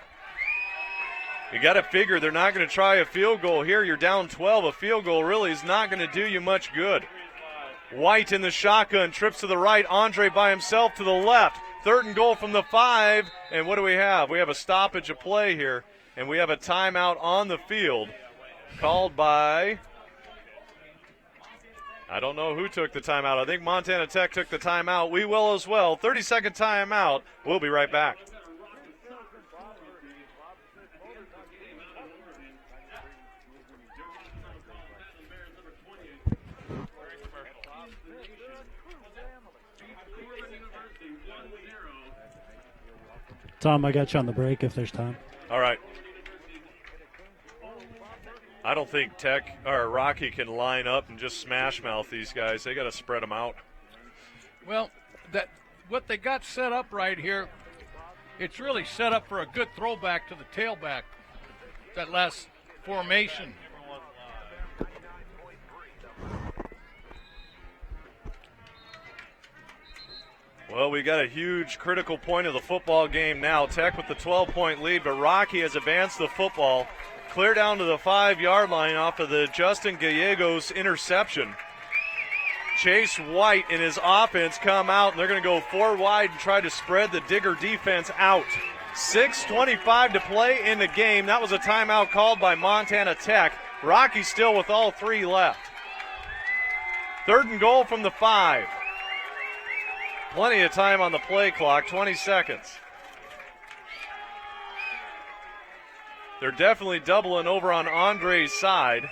[SPEAKER 2] You got to figure they're not going to try a field goal here. You're down 12. A field goal really is not going to do you much good. White in the shotgun, trips to the right. Andre by himself to the left. 3rd and goal from the 5. And what do we have? We have a stoppage of play here, and we have a timeout on the field called by... I don't know who took the timeout. I think Montana Tech took the timeout. We will as well. 30-second timeout. We'll be right back.
[SPEAKER 9] Tom, I got you on the break if there's time.
[SPEAKER 2] All right. I don't think Tech or Rocky can line up and just smash mouth these guys. They got to spread them out.
[SPEAKER 5] Well, what they got set up right here, it's really set up for a good throwback to the tailback, that last formation.
[SPEAKER 2] Well, we got a huge critical point of the football game now. Tech with the 12-point lead, but Rocky has advanced the football clear down to the 5-yard line off of the Justin Gallegos interception. Chase White and his offense come out, and they're going to go 4 wide and try to spread the Digger defense out. 6:25 to play in the game. That was a timeout called by Montana Tech. Rocky still with all 3 left. 3rd and goal from the 5. Plenty of time on the play clock, 20 seconds. They're definitely doubling over on Andre's side.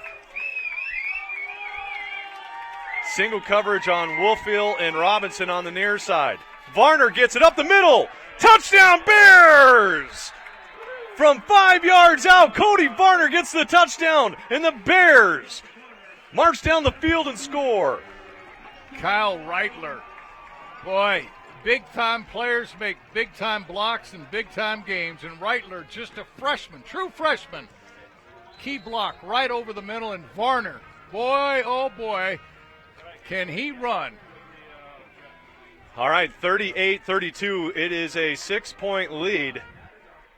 [SPEAKER 2] Single coverage on Wolfield and Robinson on the near side. Varner gets it up the middle. Touchdown Bears! From 5 yards out, Cody Varner gets the touchdown, and the Bears march down the field and score.
[SPEAKER 5] Kyle Reitler. Boy, big-time players make big-time blocks in big-time games, and Reitler, just a freshman, true freshman. Key block right over the middle, and Varner, boy, oh boy, can he run.
[SPEAKER 2] All right, 38-32. It is a 6-point lead.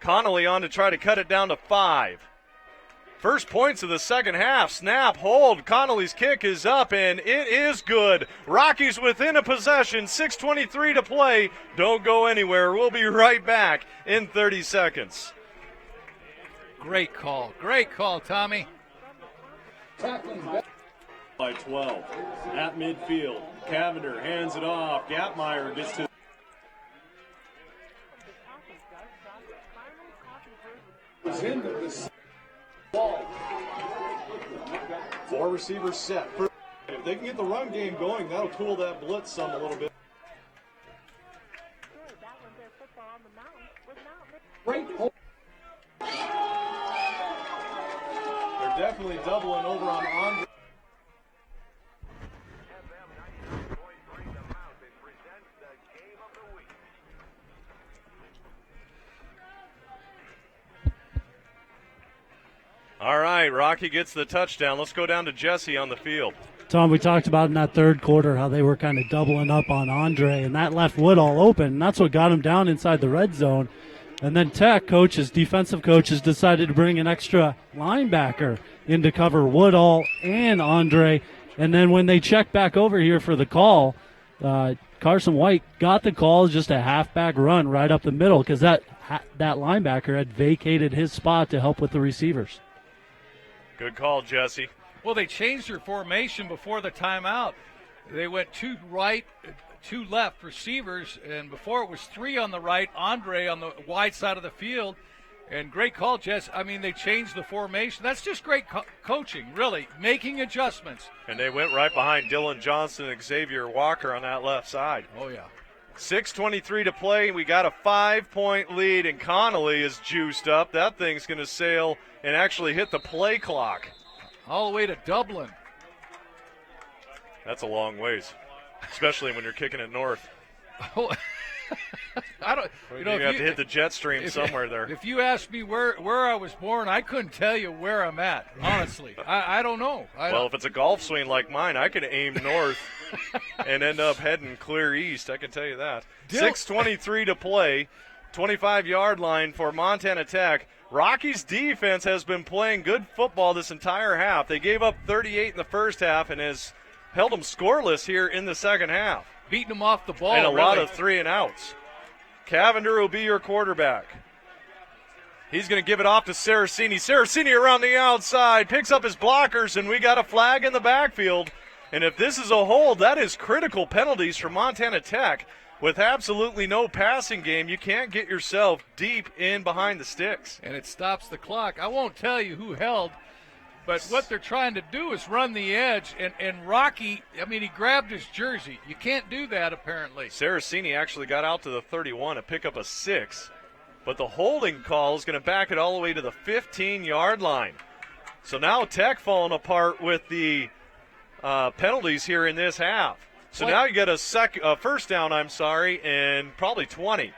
[SPEAKER 2] Connolly on to try to cut it down to 5. First points of the second half. Snap, hold. Connolly's kick is up, and it is good. Rockies within a possession. 6:23 to play. Don't go anywhere. We'll be right back in 30 seconds.
[SPEAKER 5] Great call. Great call, Tommy.
[SPEAKER 12] By 12. At midfield. Cavender hands it off. Gapmeyer gets to ball. 4 receivers set. If they can get the run game going, that'll cool that blitz some a little bit. They're definitely doubling over on Andre.
[SPEAKER 2] All right, Rocky gets the touchdown. Let's go down to Jesse on the field.
[SPEAKER 9] Tom, we talked about in that third quarter how they were kind of doubling up on Andre, and that left Woodall open, and that's what got him down inside the red zone. And then Tech defensive coaches decided to bring an extra linebacker in to cover Woodall and Andre. And then when they checked back over here for the call, Carson White got the call, just a halfback run right up the middle because that linebacker had vacated his spot to help with the receivers.
[SPEAKER 2] Good call, Jesse.
[SPEAKER 5] Well, they changed their formation before the timeout. They went 2 right, 2 left receivers, and before it was 3 on the right, Andre on the wide side of the field. And great call, Jess. I mean, they changed the formation. That's just great coaching, really, making adjustments.
[SPEAKER 2] And they went right behind Dylan Johnson and Xavier Walker on that left side.
[SPEAKER 5] Oh, yeah.
[SPEAKER 2] 6:23 to play. We got a 5-point lead, and Connolly is juiced up. That thing's going to sail and actually hit the play clock.
[SPEAKER 5] All the way to Dublin.
[SPEAKER 2] That's a long ways, especially when you're kicking it north.
[SPEAKER 5] Oh, I don't.
[SPEAKER 2] You have to hit the jet stream somewhere there.
[SPEAKER 5] If you asked me where I was born, I couldn't tell you where I'm at. Honestly, I don't know.
[SPEAKER 2] If it's a golf swing like mine, I can aim north and end up heading clear east. I can tell you that. 6:23 to play. 25-yard line for Montana Tech. Rockies' defense has been playing good football this entire half. They gave up 38 in the first half and has held them scoreless here in the second half.
[SPEAKER 5] Beating them off the ball.
[SPEAKER 2] And a lot of 3-and-outs. Cavender will be your quarterback. He's going to give it off to Saraceni. Saraceni around the outside, picks up his blockers, and we got a flag in the backfield. And if this is a hold, that is critical penalties for Montana Tech. With absolutely no passing game, you can't get yourself deep in behind the sticks.
[SPEAKER 5] And it stops the clock. I won't tell you who held, but what they're trying to do is run the edge. And Rocky, I mean, he grabbed his jersey. You can't do that, apparently.
[SPEAKER 2] Saraceni actually got out to the 31 to pick up a 6. But the holding call is going to back it all the way to the 15-yard line. So now Tech falling apart with the penalties here in this half. So now you get a first down, and probably 20.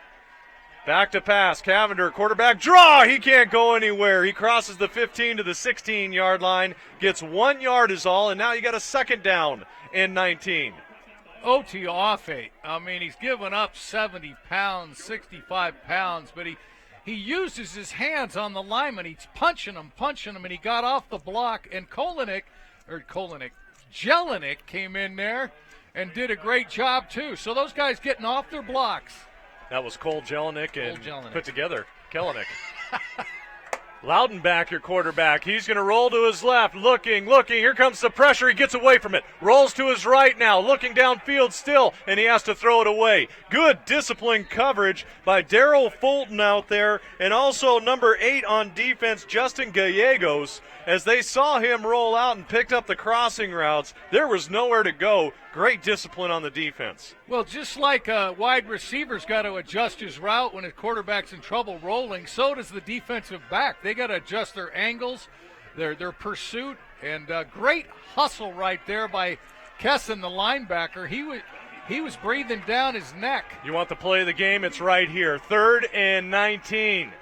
[SPEAKER 2] Back to pass. Cavender, quarterback draw. He can't go anywhere. He crosses the 15 to the 16-yard line, gets 1 yard is all, and now you got a second down and 19.
[SPEAKER 5] Otiofe, I mean, he's given up 70 pounds, 65 pounds, but he uses his hands on the lineman. He's punching him, and he got off the block, and Jelinek came in there and did a great job, too. So those guys getting off their blocks.
[SPEAKER 2] That was Cole Jelinek and put together Kellenick. Loudenback, your quarterback. He's going to roll to his left, looking. Here comes the pressure. He gets away from it. Rolls to his right now, looking downfield still, and he has to throw it away. Good disciplined coverage by Darryl Fulton out there, and also number 8 on defense, Justin Gallegos. As they saw him roll out and picked up the crossing routes, there was nowhere to go. Great discipline on the defense.
[SPEAKER 5] Well, just like a wide receiver's got to adjust his route when his quarterback's in trouble rolling, so does the defensive back. They got to adjust their angles, their pursuit, and great hustle right there by Kesson, the linebacker. He was breathing down his neck.
[SPEAKER 2] You want the play of the game? It's right here. 3rd and 19.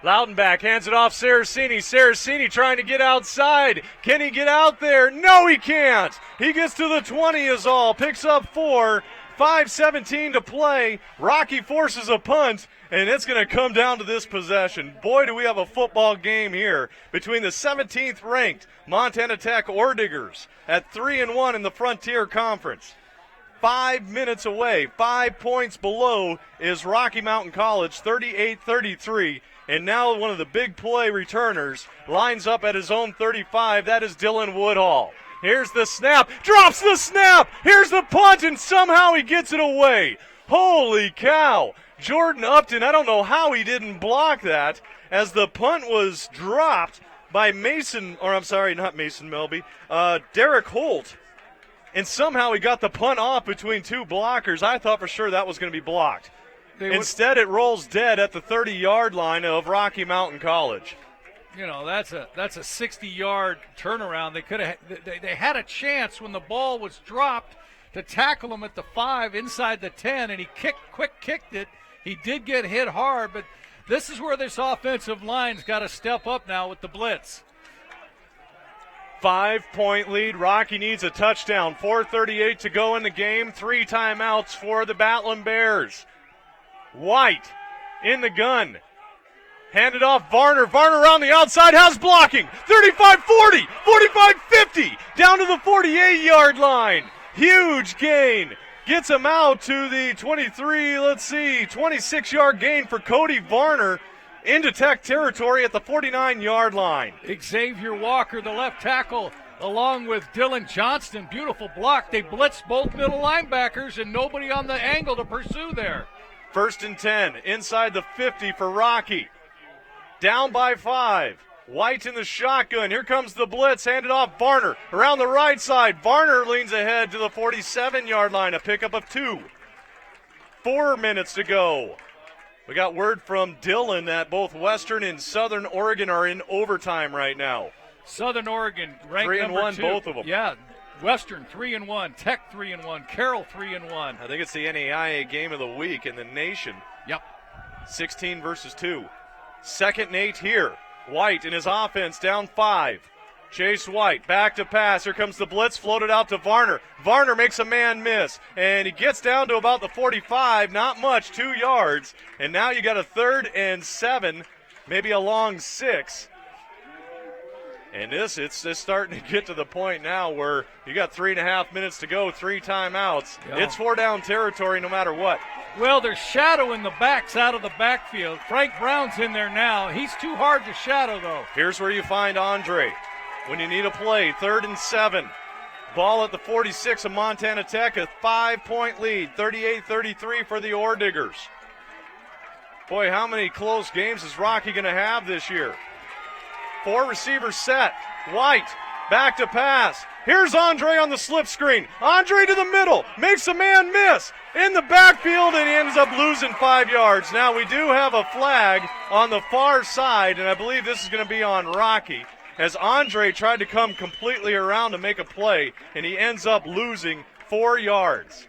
[SPEAKER 2] Loudenback hands it off Saraceni. Saraceni trying to get outside. Can he get out there? No, he can't. He gets to the 20 is all. Picks up 4. 5:17 to play. Rocky forces a punt, and it's going to come down to this possession. Boy, do we have a football game here between the 17th ranked Montana Tech Orediggers at 3-1 in the Frontier Conference. 5 minutes away, 5 points below is Rocky Mountain College, 38-33. And now one of the big play returners lines up at his own 35. That is Dylan Woodhall. Here's the snap. Drops the snap. Here's the punt, and somehow he gets it away. Holy cow. Jordan Upton, I don't know how he didn't block that as the punt was dropped by Derek Holt. And somehow he got the punt off between 2 blockers. I thought for sure that was going to be blocked. Instead, it rolls dead at the 30-yard line of Rocky Mountain College.
[SPEAKER 5] You know, that's a 60-yard turnaround. They had a chance when the ball was dropped to tackle him at the 5 inside the 10, and he kicked it. He did get hit hard, but this is where this offensive line's got to step up now with the blitz.
[SPEAKER 2] 5-point lead. Rocky needs a touchdown. 4:38 to go in the game. 3 timeouts for the Battling Bears. White in the gun. Handed off Varner. Varner around the outside has blocking. 35-40, 45-50, down to the 48-yard line. Huge gain. Gets him out to the 26-yard gain for Cody Varner into Tech territory at the 49-yard line.
[SPEAKER 5] Xavier Walker, the left tackle, along with Dylan Johnston. Beautiful block. They blitzed both middle linebackers and nobody on the angle to pursue there.
[SPEAKER 2] 1st and 10, inside the 50 for Rocky. Down by 5. White in the shotgun. Here comes the blitz. Handed off Varner. Around the right side. Varner leans ahead to the 47-yard line. A pickup of 2. 4 minutes to go. We got word from Dylan that both Western and Southern Oregon are in overtime right now.
[SPEAKER 5] Southern Oregon ranked
[SPEAKER 2] 3-1,
[SPEAKER 5] 2.
[SPEAKER 2] both of them.
[SPEAKER 5] Yeah. Western 3-1, Tech 3-1, Carroll 3-1.
[SPEAKER 2] I think it's the NAIA game of the week in the nation.
[SPEAKER 5] Yep.
[SPEAKER 2] 16 versus 2. 2nd and 8 here. White in his offense down 5. Chase White back to pass. Here comes the blitz, floated out to Varner. Varner makes a man miss, and he gets down to about the 45. Not much, 2 yards. And now you got a 3rd and 7, maybe a long 6. And it's just starting to get to the point now where you got 3.5 minutes to go, 3 timeouts.
[SPEAKER 5] Yeah.
[SPEAKER 2] It's 4-down territory no matter what.
[SPEAKER 5] Well, they're shadowing the backs out of the backfield. Frank Brown's in there now. He's too hard to shadow, though.
[SPEAKER 2] Here's where you find Andre when you need a play. 3rd and 7. Ball at the 46 of Montana Tech, a 5-point lead, 38-33 for the Orediggers. Boy, how many close games is Rocky going to have this year? 4 receivers set. White back to pass. Here's Andre on the slip screen. Andre to the middle. Makes a man miss. In the backfield, and he ends up losing 5 yards. Now we do have a flag on the far side, and I believe this is going to be on Rocky, as Andre tried to come completely around to make a play, and he ends up losing 4 yards.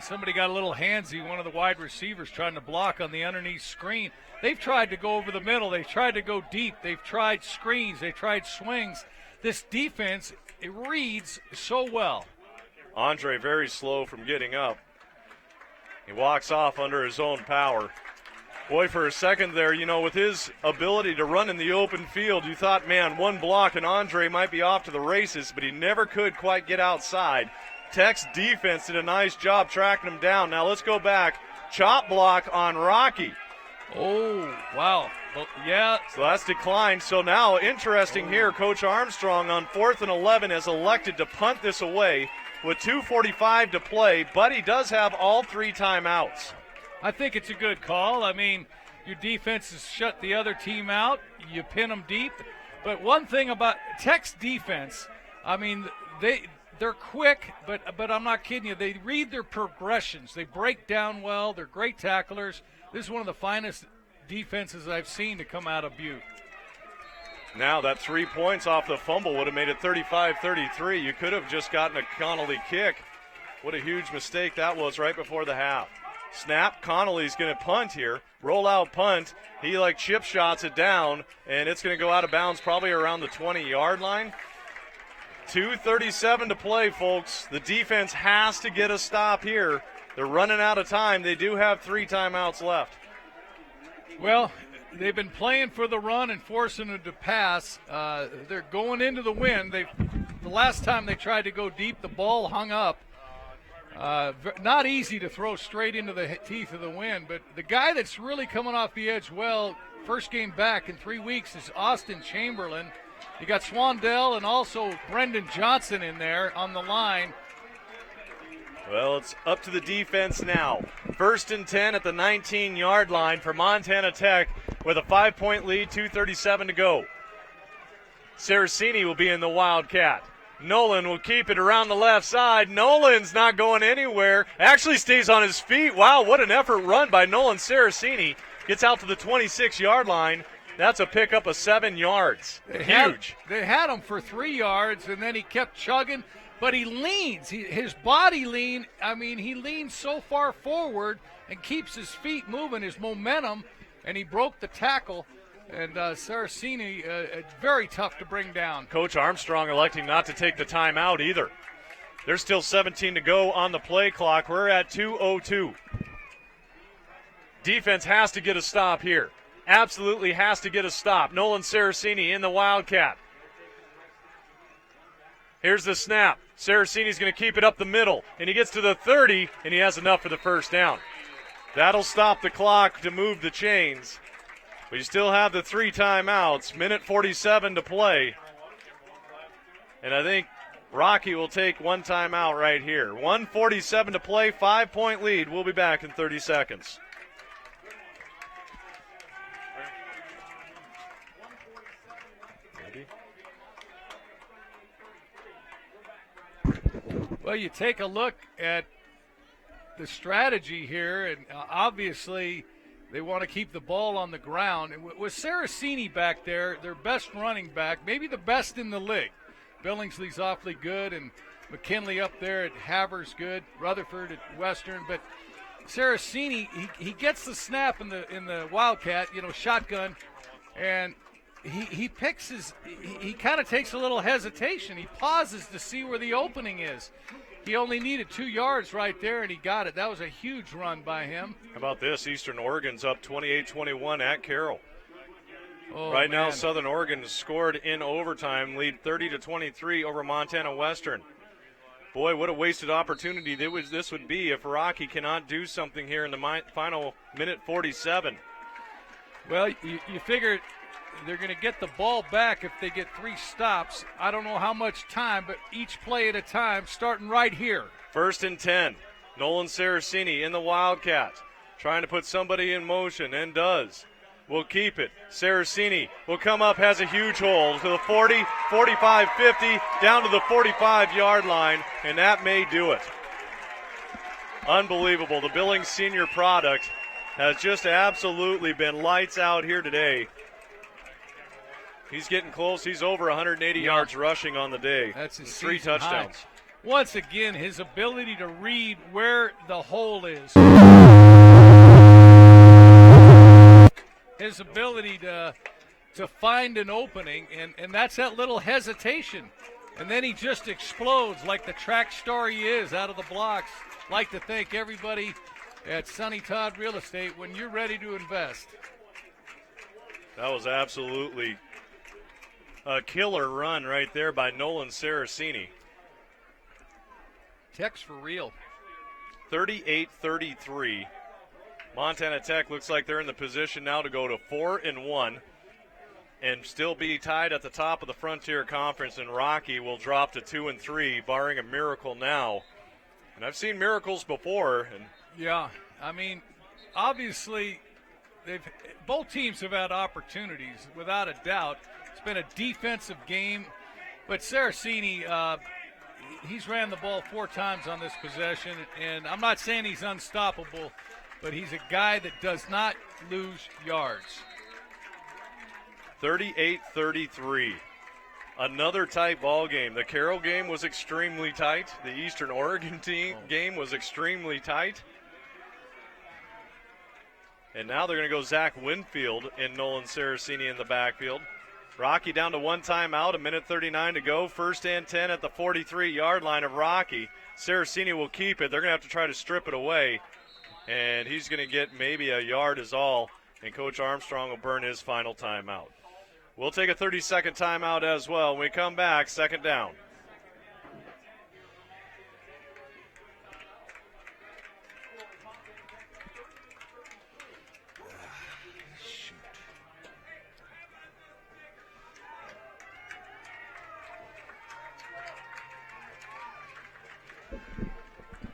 [SPEAKER 5] Somebody got a little handsy, one of the wide receivers trying to block on the underneath screen. They've tried to go over the middle. They've tried to go deep. They've tried screens. They've tried swings. This defense, it reads so well.
[SPEAKER 2] Andre very slow from getting up. He walks off under his own power. Boy, for a second there, you know, with his ability to run in the open field, you thought, man, 1 block and Andre might be off to the races, but he never could quite get outside. Tech's defense did a nice job tracking him down. Now let's go back. Chop block on Rocky.
[SPEAKER 5] Oh, wow. Well, yeah.
[SPEAKER 2] So that's declined. So now, interesting here, Coach Armstrong on 4th and 11 has elected to punt this away with 2:45 to play, but he does have all 3 timeouts.
[SPEAKER 5] I think it's a good call. I mean, your defense has shut the other team out. You pin them deep. But one thing about Tech's defense, I mean, they're quick, but I'm not kidding you. They read their progressions. They break down well. They're great tacklers. This is one of the finest defenses I've seen to come out of Butte.
[SPEAKER 2] Now that 3 points off the fumble would have made it 35-33. You could have just gotten a Connolly kick. What a huge mistake that was right before the half. Snap, Connolly's going to punt here. Roll out punt. He chip shots it down, and it's going to go out of bounds probably around the 20-yard line. 2:37 to play, folks. The defense has to get a stop here. They're running out of time. They do have 3 timeouts left.
[SPEAKER 5] Well, they've been playing for the run and forcing them to pass. They're going into the wind. The last time they tried to go deep, the ball hung up. Not easy to throw straight into the teeth of the wind, but the guy that's really coming off the edge well, first game back in 3 weeks, is Austin Chamberlain. You got Swandell and also Brendan Johnson in there on the line.
[SPEAKER 2] Well, it's up to the defense now. 1st and 10 at the 19-yard line for Montana Tech with a 5-point lead, 2:37 to go. Saraceni will be in the Wildcat. Nolan will keep it around the left side. Nolan's not going anywhere. Actually stays on his feet. Wow, what an effort run by Nolan Saraceni. Gets out to the 26-yard line. That's a pickup of 7 yards. Huge.
[SPEAKER 5] They had him for 3 yards, and then he kept chugging. But he leans. His body lean, he leans so far forward and keeps his feet moving, his momentum, and he broke the tackle. And Saraceni, very tough to bring down.
[SPEAKER 2] Coach Armstrong electing not to take the timeout either. There's still 17 to go on the play clock. We're at 2:02. Defense has to get a stop here. Absolutely has to get a stop. Nolan Saraceni in the Wildcat. Here's the snap. Saraceni's going to keep it up the middle, and he gets to the 30, and he has enough for the first down. That'll stop the clock to move the chains. But you still have the 3 timeouts, minute 47 to play. And I think Rocky will take 1 timeout right here. 1:47 to play, 5-point lead. We'll be back in 30 seconds.
[SPEAKER 5] Well, you take a look at the strategy here, and obviously they want to keep the ball on the ground. And with Saraceni back there, their best running back, maybe the best in the league. Billingsley's awfully good, and McKinley up there at Havre's good, Rutherford at Western. But Saraceni, he gets the snap in the Wildcat, shotgun, and he picks he kind of takes a little hesitation. He pauses to see where the opening is. He only needed 2 yards right there, and he got it. That was a huge run by him.
[SPEAKER 2] How about this? Eastern Oregon's up 28-21 at Carroll.
[SPEAKER 5] Oh,
[SPEAKER 2] right now,
[SPEAKER 5] man.
[SPEAKER 2] Southern Oregon scored in overtime, lead 30-23 over Montana Western. Boy, what a wasted opportunity this would be if Rocky cannot do something here in the final minute 47.
[SPEAKER 5] Well, you figure they're going to get the ball back if they get 3 stops. I don't know how much time, but each play at a time, starting right here.
[SPEAKER 2] 1st and 10. Nolan Saraceni in the Wildcat, trying to put somebody in motion, and does. Will keep it. Saraceni will come up, has a huge hole to the 40, 45, 50, down to the 45-yard line, and that may do it. Unbelievable. The Billings senior product has just absolutely been lights out here today. He's getting close. He's over 180 yards rushing on the day.
[SPEAKER 5] That's his
[SPEAKER 2] 3
[SPEAKER 5] season
[SPEAKER 2] touchdowns.
[SPEAKER 5] high. Once again, his ability to read where the hole is. His ability to find an opening, and that's that little hesitation. And then he just explodes like the track star he is out of the blocks. Like to thank everybody at Sonny Todd Real Estate when you're ready to invest.
[SPEAKER 2] That was absolutely a killer run right there by Nolan Saraceni.
[SPEAKER 5] Tech's for real.
[SPEAKER 2] 38-33. Montana Tech looks like they're in the position now to go to 4-1 and still be tied at the top of the Frontier Conference, and Rocky will drop to 2-3, barring a miracle now. And I've seen miracles before. And
[SPEAKER 5] yeah, I mean, obviously, both teams have had opportunities, without a doubt. It's been a defensive game, but Saraceni, he's ran the ball 4 times on this possession, and I'm not saying he's unstoppable, but he's a guy that does not lose yards.
[SPEAKER 2] 38-33. Another tight ball game. The Carroll game was extremely tight. The Eastern Oregon game was extremely tight. And now they're going to go Zach Winfield and Nolan Saraceni in the backfield. Rocky down to 1 timeout, 1:39 to go. 1st and 10 at the 43-yard line of Rocky. Saraceni will keep it. They're going to have to try to strip it away. And he's going to get maybe a yard is all. And Coach Armstrong will burn his final timeout. We'll take a 30-second timeout as well. When we come back, 2nd down.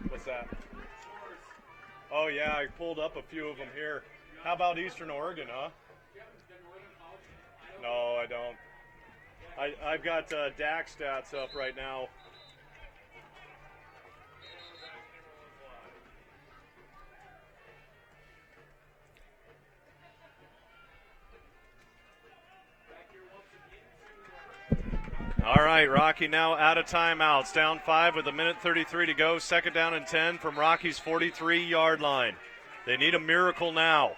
[SPEAKER 2] What's that? Oh, yeah, I pulled up a few of them here. How about Eastern Oregon, huh? No, I don't. I've got DAC stats up right now. All right, Rocky now out of timeouts. Down 5 with 1:33 to go. 2nd down and 10 from Rocky's 43-yard line. They need a miracle now.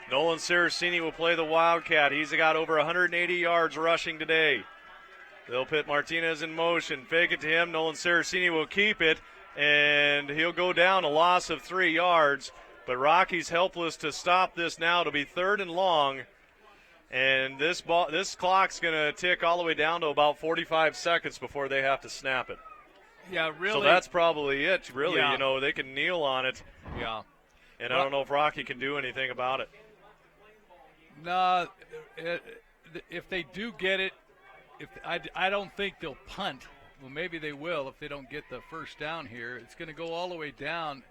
[SPEAKER 2] Nolan Saraceni will play the Wildcat. He's got over 180 yards rushing today. They'll put Martinez in motion. Fake it to him. Nolan Saraceni will keep it, and he'll go down a loss of 3 yards. But Rocky's helpless to stop this now. It'll be 3rd and long, and this clock's going to tick all the way down to about 45 seconds before they have to snap it.
[SPEAKER 5] Yeah, really.
[SPEAKER 2] So that's probably it, really.
[SPEAKER 5] Yeah.
[SPEAKER 2] You know, they can kneel on it.
[SPEAKER 5] Yeah.
[SPEAKER 2] And I don't know if Rocky can do anything about it.
[SPEAKER 5] No, if they do get it, I don't think they'll punt. Well, maybe they will if they don't get the 1st down here. It's going to go all the way down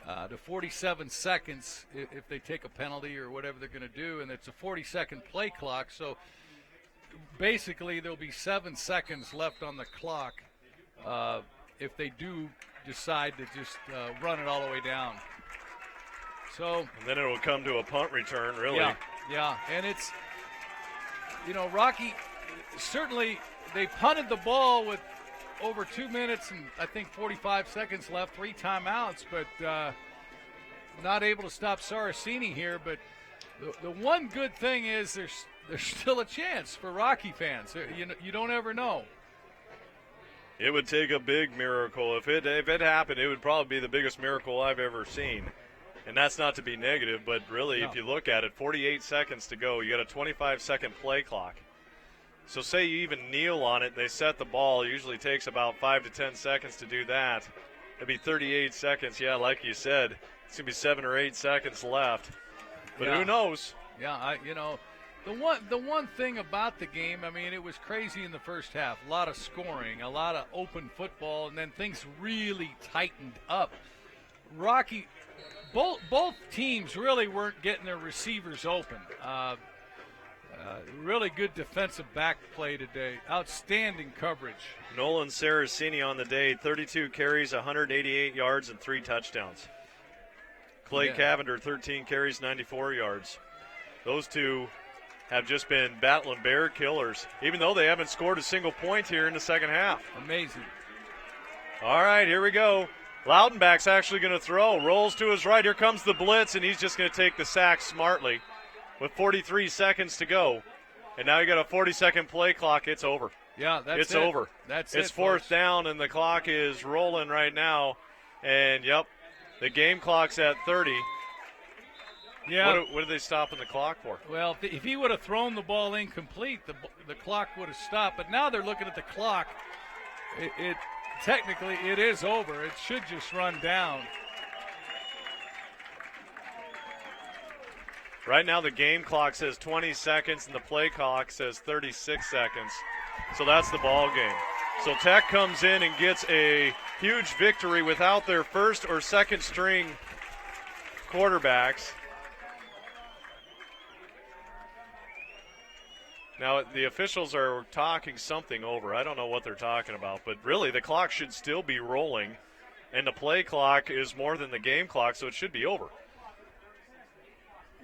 [SPEAKER 5] to 47 seconds if they take a penalty or whatever they're going to do, and it's a 40-second play clock. So basically there'll be 7 seconds left on the clock if they do decide to just run it all the way down. So
[SPEAKER 2] and then it will come to a punt return, really.
[SPEAKER 5] Yeah, and it's, Rocky, certainly they punted the ball with over 2 minutes and I think 45 seconds left, 3 timeouts, but not able to stop Saraceni here. But the one good thing is there's still a chance for Rocky fans. You don't ever know.
[SPEAKER 2] It would take a big miracle. If it happened, it would probably be the biggest miracle I've ever seen. And that's not to be negative, but really, if you look at it, 48 seconds to go. You got a 25-second play clock. So say you even kneel on it, and they set the ball. It usually takes about 5 to 10 seconds to do that. It'd be 38 seconds. Yeah, like you said, it's going to be 7 or 8 seconds left. But who knows?
[SPEAKER 5] Yeah, the one thing about the game, I mean, it was crazy in the first half. A lot of scoring, a lot of open football, and then things really tightened up. Rocky, both teams really weren't getting their receivers open. Really good defensive back play today. Outstanding coverage.
[SPEAKER 2] Nolan Saraceni on the day, 32 carries, 188 yards, and 3 touchdowns. Clay Cavender, 13 carries, 94 yards. Those two have just been battling bear killers, even though they haven't scored a single point here in the second half.
[SPEAKER 5] Amazing.
[SPEAKER 2] All right, here we go. Loudenbach's actually going to throw. Rolls to his right. Here comes the blitz, and he's just going to take the sack smartly with 43 seconds to go. And now you got a 40-second play clock. It's over.
[SPEAKER 5] Yeah, that's
[SPEAKER 2] it's over.
[SPEAKER 5] That's
[SPEAKER 2] it's
[SPEAKER 5] it,
[SPEAKER 2] 4th
[SPEAKER 5] folks.
[SPEAKER 2] down, and the clock is rolling right now. And, the game clock's at 30.
[SPEAKER 5] Yeah.
[SPEAKER 2] What are they stopping the clock for?
[SPEAKER 5] Well, if he would have thrown the ball incomplete, the clock would have stopped. But now they're looking at the clock. Technically, it is over. It should just run down.
[SPEAKER 2] Right now the game clock says 20 seconds and the play clock says 36 seconds. So that's the ball game. So Tech comes in and gets a huge victory without their first or second string quarterbacks. Now, the officials are talking something over. I don't know what they're talking about, but really the clock should still be rolling, and the play clock is more than the game clock, so it should be over.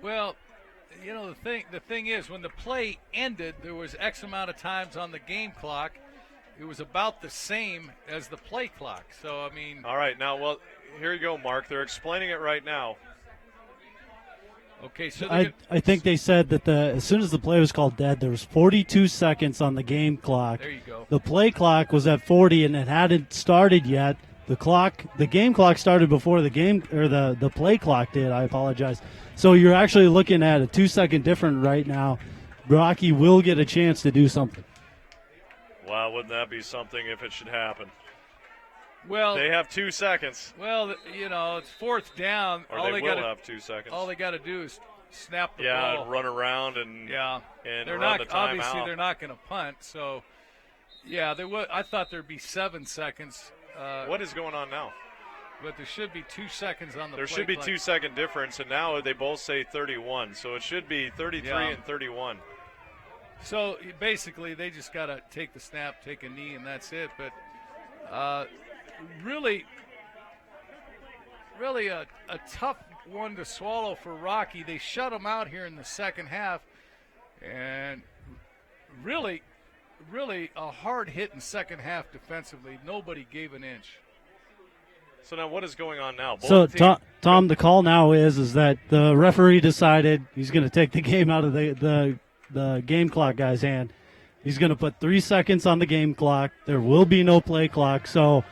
[SPEAKER 5] Well, you know, the thing is, when the play ended, there was X amount of times on the game clock. It was about the same as the play clock. So, I mean.
[SPEAKER 2] All right, now, well, here you go, Mark. They're explaining it right now.
[SPEAKER 5] Okay, so
[SPEAKER 9] I think they said that as soon as the play was called dead, there was 42 seconds on the game clock.
[SPEAKER 5] There you go.
[SPEAKER 9] The play clock was at 40, and it hadn't started yet. The game clock started before the play clock did. I apologize. So you're actually looking at a 2-second difference right now. Rocky will get a chance to do something.
[SPEAKER 2] Wow, wouldn't that be something if it should happen?
[SPEAKER 5] Well,
[SPEAKER 2] they have 2 seconds.
[SPEAKER 5] Well, you know, it's fourth down.
[SPEAKER 2] Or they will have 2 seconds.
[SPEAKER 5] All they got to do is snap the ball.
[SPEAKER 2] Yeah, and run around and
[SPEAKER 5] they're
[SPEAKER 2] run
[SPEAKER 5] not
[SPEAKER 2] the timeout.
[SPEAKER 5] obviously they're not going to punt. So, yeah, I thought there'd be 7 seconds.
[SPEAKER 2] What is going on now?
[SPEAKER 5] But there should be 2 seconds on the.
[SPEAKER 2] There should be 2 second difference, and now they both say 31, so it should be 33 and 31.
[SPEAKER 5] So basically, they just got to take the snap, take a knee, and that's it. But really a tough one to swallow for Rocky. They shut him out here in the second half, and really a hard hit in second half defensively. Nobody gave an inch.
[SPEAKER 2] So now what is going on now?
[SPEAKER 9] Tom, the call now is that the referee decided he's going to take the game out of the game clock guy's hand. He's going to put 3 seconds on the game clock. There will be no play clock. So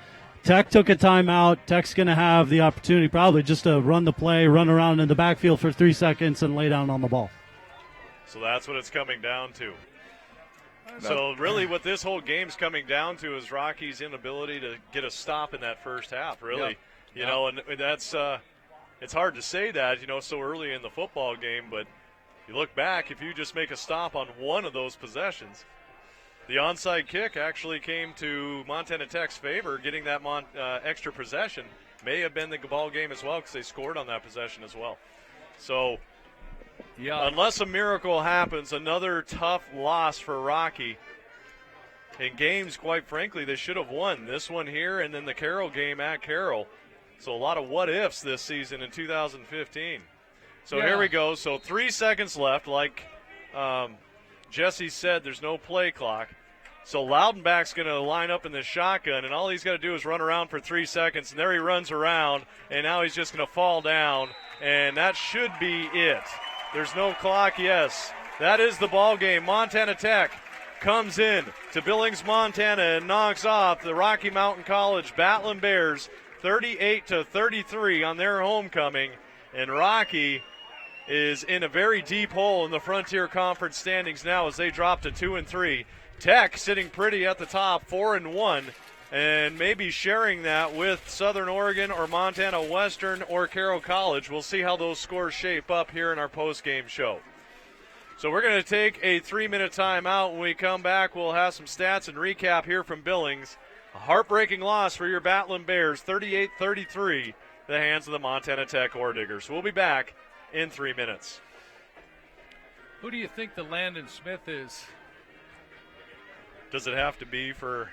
[SPEAKER 9] Tech took a timeout. Tech's going to have the opportunity probably just to run the play, run around in the backfield for 3 seconds, and lay down on the ball.
[SPEAKER 2] So that's what it's coming down to. So really what this whole game's coming down to is Rocky's inability to get a stop in that first half, really. You know, and that's it's hard to say that, you know, so early in the football game, but you look back, if you just make a stop on one of those possessions, the onside kick actually came to Montana Tech's favor. Getting that extra possession may have been the ball game as well because they scored on that possession as well. So unless a miracle happens, another tough loss for Rocky. In games, quite frankly, they should have won. This one here and then the Carroll game at Carroll. So a lot of what-ifs this season in 2015. So here we go. So 3 seconds left. Like Jesse said, there's no play clock. So Loudenbach's going to line up in the shotgun, and all he's got to do is run around for 3 seconds, and there he runs around, and now he's just going to fall down, and that should be it. There's no clock, yes. That is the ball game. Montana Tech comes in to Billings, Montana, and knocks off the Rocky Mountain College Battling Bears 38-33 on their homecoming, and Rocky is in a very deep hole in the Frontier Conference standings now as they drop to 2-3. Tech sitting pretty at the top, 4-1, and maybe sharing that with Southern Oregon or Montana Western or Carroll College. We'll see how those scores shape up here in our post-game show. So we're going to take a 3-minute timeout. When we come back, we'll have some stats and recap here from Billings. A heartbreaking loss for your Battling Bears, 38-33, the hands of the Montana Tech Ore Diggers. We'll be back in 3 minutes.
[SPEAKER 5] Who do you think the Landon Smith is?
[SPEAKER 2] Does it have to be for